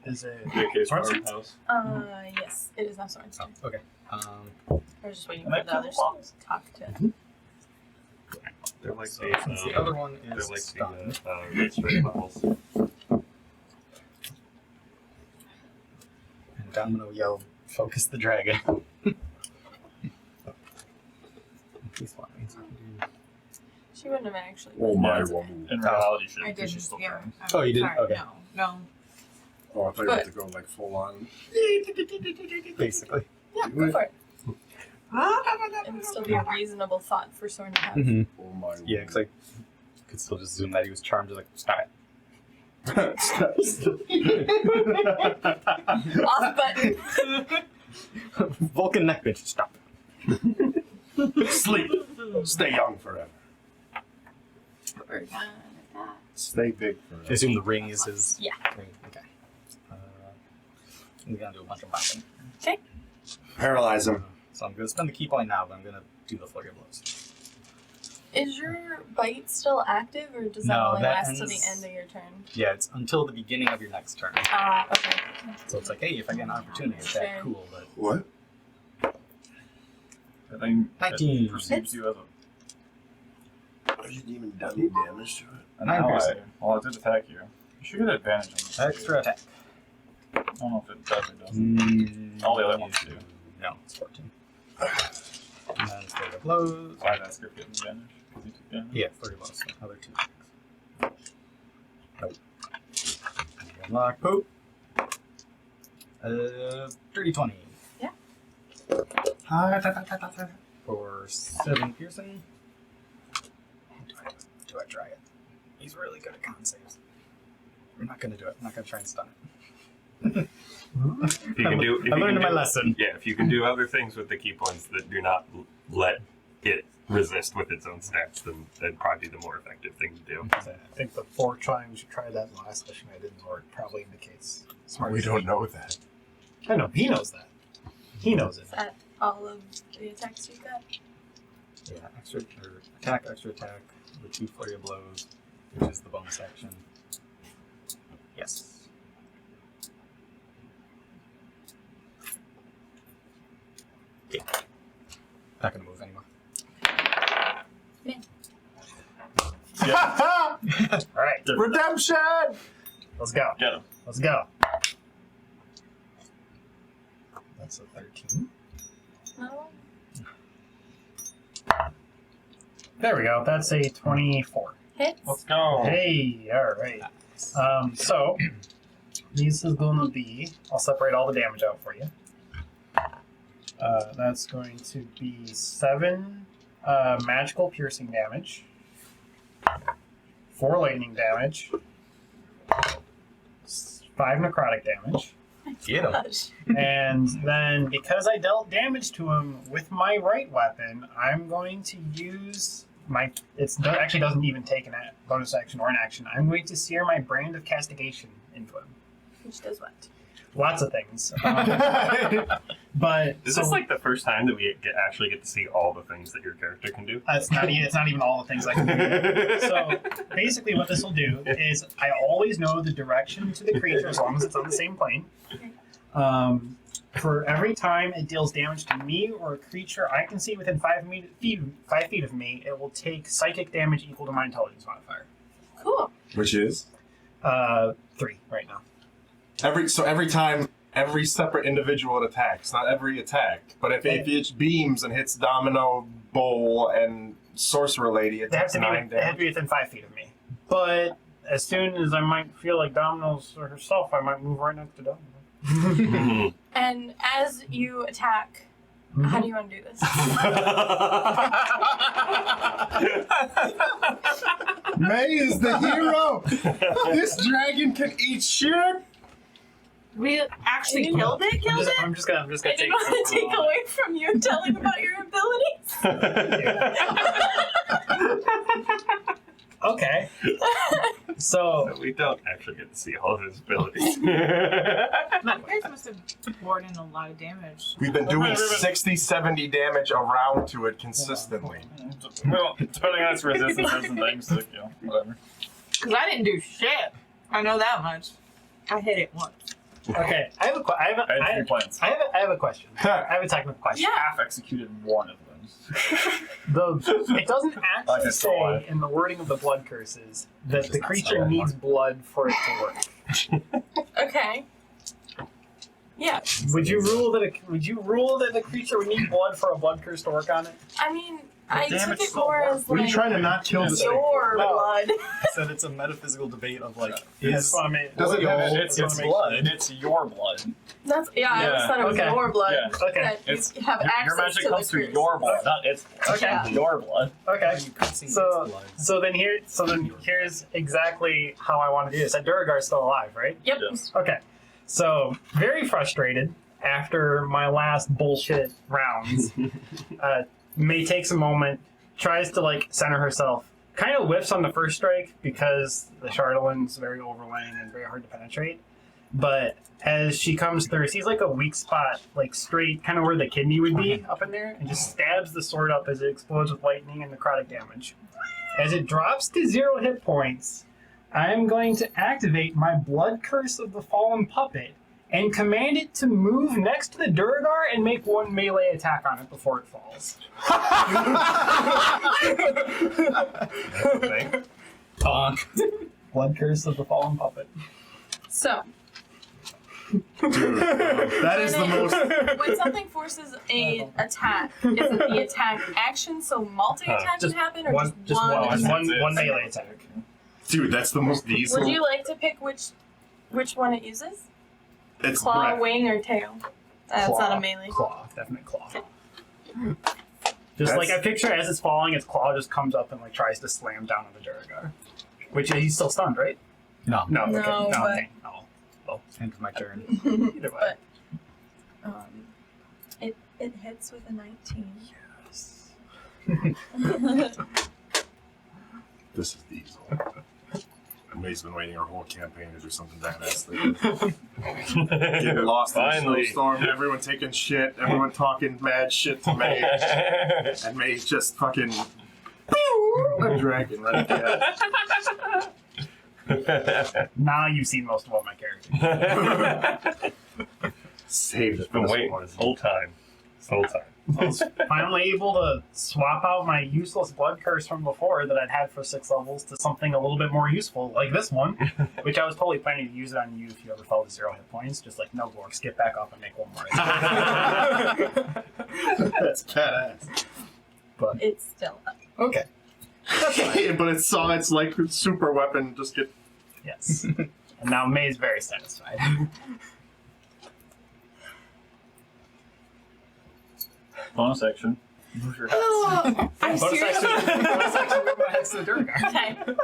Is it? Case Swordsmith? house. Yes, it is now Soren's turn. Okay. I was just waiting And for I the others to talk to. They're like So since the other one they're is like stunned, the red straight levels. and Domino yelled, "Focus the dragon." Please let me. She wouldn't have actually. Oh my Yeah. woman. In reality, she I because she's didn't. still Yeah. trying. Oh, you didn't? Sorry, Okay. No. Oh, I thought you had to go like full on. Basically. Yeah, go for it. No. It would still be a reasonable thought for Soren to have. Mm-hmm. Oh my. Yeah, because I could still just zoom that he was charmed. Just like, stop it. Off button. Vulcan neck bitch, stop it. Sleep. Stay young forever. We're done with that. Stay big I forever. assume the ring is his Yeah. ring. Okay. We're gonna do a bunch of boxing. Paralyze him. So I'm gonna spend the key point now, but I'm gonna do the flurry of blows. Is your bite still active, or does that No, only that last till the ends- end of your turn? Yeah, it's until the beginning of your next turn. Okay. So it's like, hey, if I get an opportunity, it's that cool. But What? I think 19. it perceives you as a You didn't even do any damage to it. an Nine ally. piercing. Well, it did attack you. You should get advantage on this. Extra attack. I don't know if it does or doesn't. All the other ones do. No, it's 14. And then flurry of blows. So I'd ask her if you have advantage. 'Cause you took damage. Yeah, flurry of blows. So another 2 attacks. Nope. Unlock poop. Dirty 20. Yeah. For 7 piercing. Do I try it? He's really good at con saves. I'm not gonna do it. I'm not gonna try and stun it. If you can do, if you I can learned my do- lesson. Yeah, if you can do other things with the key points that do not let it resist with its own stats, then that'd probably be the more effective thing to do. I think the 4 times you tried that last session I didn't work probably indicates smart. We don't know that. I know he knows that. He knows it. Is that all of the attacks you got? Yeah, extra attack, the 2 flurry of blows, which is the bonus action. Yes. Okay. Not gonna move anymore. All right, Redemption! let's go. Get him. Let's go. That's a 13. No. There we go. That's a 24. Hits. Let's go. Hey, all right. So this is going to be. I'll separate all the damage out for you. That's going to be 7 magical piercing damage, 4 lightning damage, 5 necrotic damage, Get him. Gosh. and then because I dealt damage to him with my right weapon, I'm going to use my. Actually doesn't even take a bonus action or an action. I'm going to sear my brand of castigation into him. Which does what? Lots of things. But Is so this like the first time that we actually get to see all the things that your character can do? it's not even all the things I can do. So basically, what this will do is I always know the direction to the creature as long as it's on the same plane. For every time it deals damage to me or a creature I can see within 5 feet of me, it will take psychic damage equal to my intelligence modifier. Cool. Which is 3 right now. every time, every separate individual it attacks, not every attack. But if it beams and hits Domino, Bowl, and Sorcerer Lady, it They have takes to 9 be damage. within 5 feet of me. But as soon as I might feel like Domino's herself, I might move right next to Domino. And as you attack, how do you want to do this? May is the hero. This dragon can eat shit. We actually killed it. I'm just gonna I take didn't want to take away from you telling about your abilities. Okay. So we don't actually get to see all of his abilities. You guys must have poured in a lot of damage. We've been doing 60, 70 damage around to it consistently. Well, depending on its resistances and things, like, you know, whatever. Because I didn't do shit. I know that much. I hit it once. okay, I have a I had 3 plans. I have a question. I have a technical question. Yeah. Half executed one of them. It doesn't Like actually it's alive. say in the wording of the blood curses that Does the not creature sound needs blood for it to work. Okay. Yeah. Would you rule that the creature would need blood for a blood curse to work on it? I mean, I took damage it still more works. as What are like you trying to not kill this thing? your No. blood. I said it's a metaphysical debate of like, That's is what I mean. Does it have It's That's what I mean. blood. It's your blood. That's I always Yeah. thought it was Okay. your blood. Yeah. Okay. That It's you have Your access magic to comes the through curse. your blood, not its blood. Okay. Your blood. Okay. you could see So- its blood. So then here's exactly how I want to do this. That Duragar's still alive, right? Yep. Yes. Okay. So very frustrated after my last bullshit rounds. May takes a moment, tries to like center herself, kind of whiffs on the first strike because the Charlatan's very overlaying and very hard to penetrate. But as she comes through, sees like a weak spot, like straight, kind of where the kidney would be up in there, and just stabs the sword up as it explodes with lightning and necrotic damage. As it drops to 0 hit points, I am going to activate my Blood Curse of the Fallen Puppet and command it to move next to the Duragar and make 1 melee attack on it before it falls. Blood Curse of the Fallen Puppet. So That is the most. when something forces a attack, is it the attack action? So multi-attack Just can happen, or one, just one? just That's one, it. one melee attack. Dude, that's the most diesel. Would you like to pick which one it uses? It's Claw, breath. wing, or tail? That's Claw. not a melee. Claw, definite claw. Okay. Just That's- like I picture as it's falling, its claw just comes up and like tries to slam down on the Duragar. Which he's still stunned, right? No. No, okay. No, but- okay. No. End of my turn. Either way. But it hits with a 19. This is diesel. May's been waiting our whole campaign to do something badass. Getting lost in Finally. the snowstorm, everyone taking shit, everyone talking mad shit to May, and May's just fucking a dragon right there. Now you've seen most of all my characters. Saved it Been for waiting this whole time. This whole time. I was finally able to swap out my useless blood curse from before that I'd had for 6 levels to something a little bit more useful, like this one, which I was totally planning to use it on you if you ever fell to 0 hit points. Just like, no, Gork, skip back up and make 1 more. That's badass. But It's still up. okay, But it's like super weapon, just get. yes. And now May's very satisfied. Bonus action. Move your head. I'm Bonus serious. action, bonus action, move my heads to the Duragar.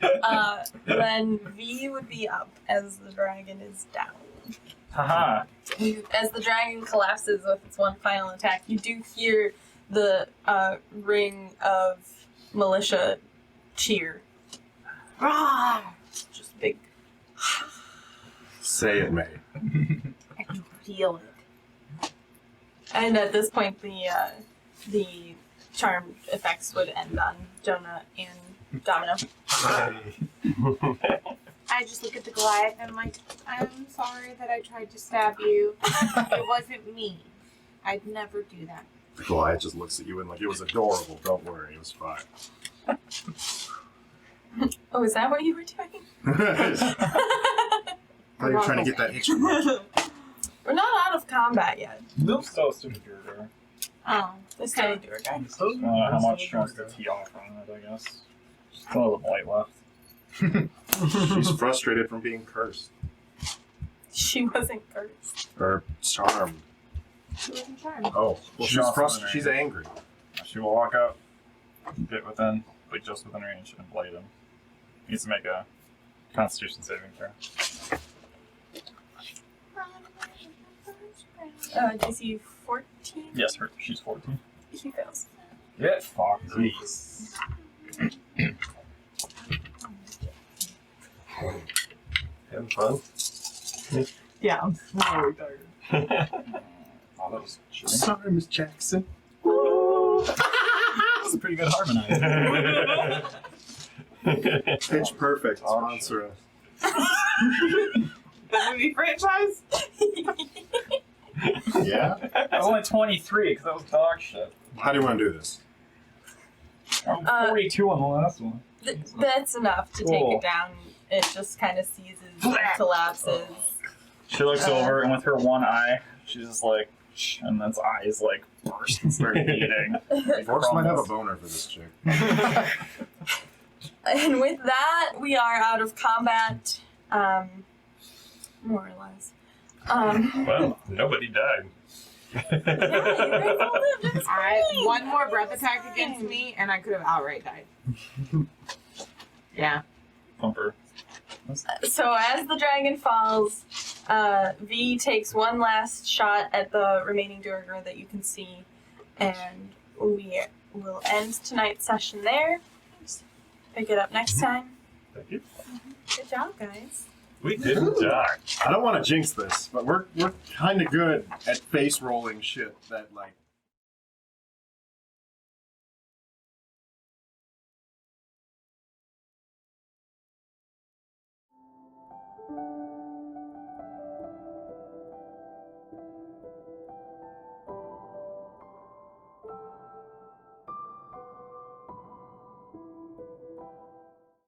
Okay. Then V would be up as the dragon is down. Haha. As the dragon collapses with its one final attack, you do hear the ring of militia cheer. Ah! Just big. Say it, May. I can feel it. And at this point, the charm effects would end on Jonah and Domino. I just look at the Goliath and I'm like, I'm sorry that I tried to stab you. It wasn't me. I'd never do that. The Goliath just looks at you and like, it was adorable. Don't worry, it was fine. Oh, is that what you were doing? Thought you were trying to get that itch. We're not out of combat yet. Nope. Still a stupid Durgar. Oh. The still do it, guy. How much she wants to tee off on it, I guess. Still a little light left. She's frustrated from being cursed. She wasn't cursed. Or charmed. She wasn't charmed. Oh, well, She's frustrated. frustrated. She's angry. She will walk up, get within, but just within range, and blade him. He needs to make a Constitution saving throw. DC 14? Yes, she's 14. She fails. Get fucked. Jeez. Having fun? Yeah, I'm really tired. Oh, that was shitty. Sorry, Miss Jackson. That's a pretty good harmonizer. Pitch Perfect. Sponsor us. The movie franchise? Yeah? I was only 23 because that was dog shit. How do you want to do this? I'm 42 on the last one. That's enough to take it down. It just kind of seizes and collapses. She looks over and with her one eye, she's just like, and its eyes like burst and start bleeding. Like, Forks might have a crumbles. boner for this chick. And with that, we are out of combat, more or less. Well, nobody died. Yeah, you guys all lived. It's fine. One more breath attack against me and I could have outright died. Yeah. Thumper. So as the dragon falls, V takes one last shot at the remaining Durgar that you can see, and we will end tonight's session there. Pick it up next time. Thank you. Good job, guys. We didn't die. I don't want to jinx this, but we're kind of good at face rolling shit that like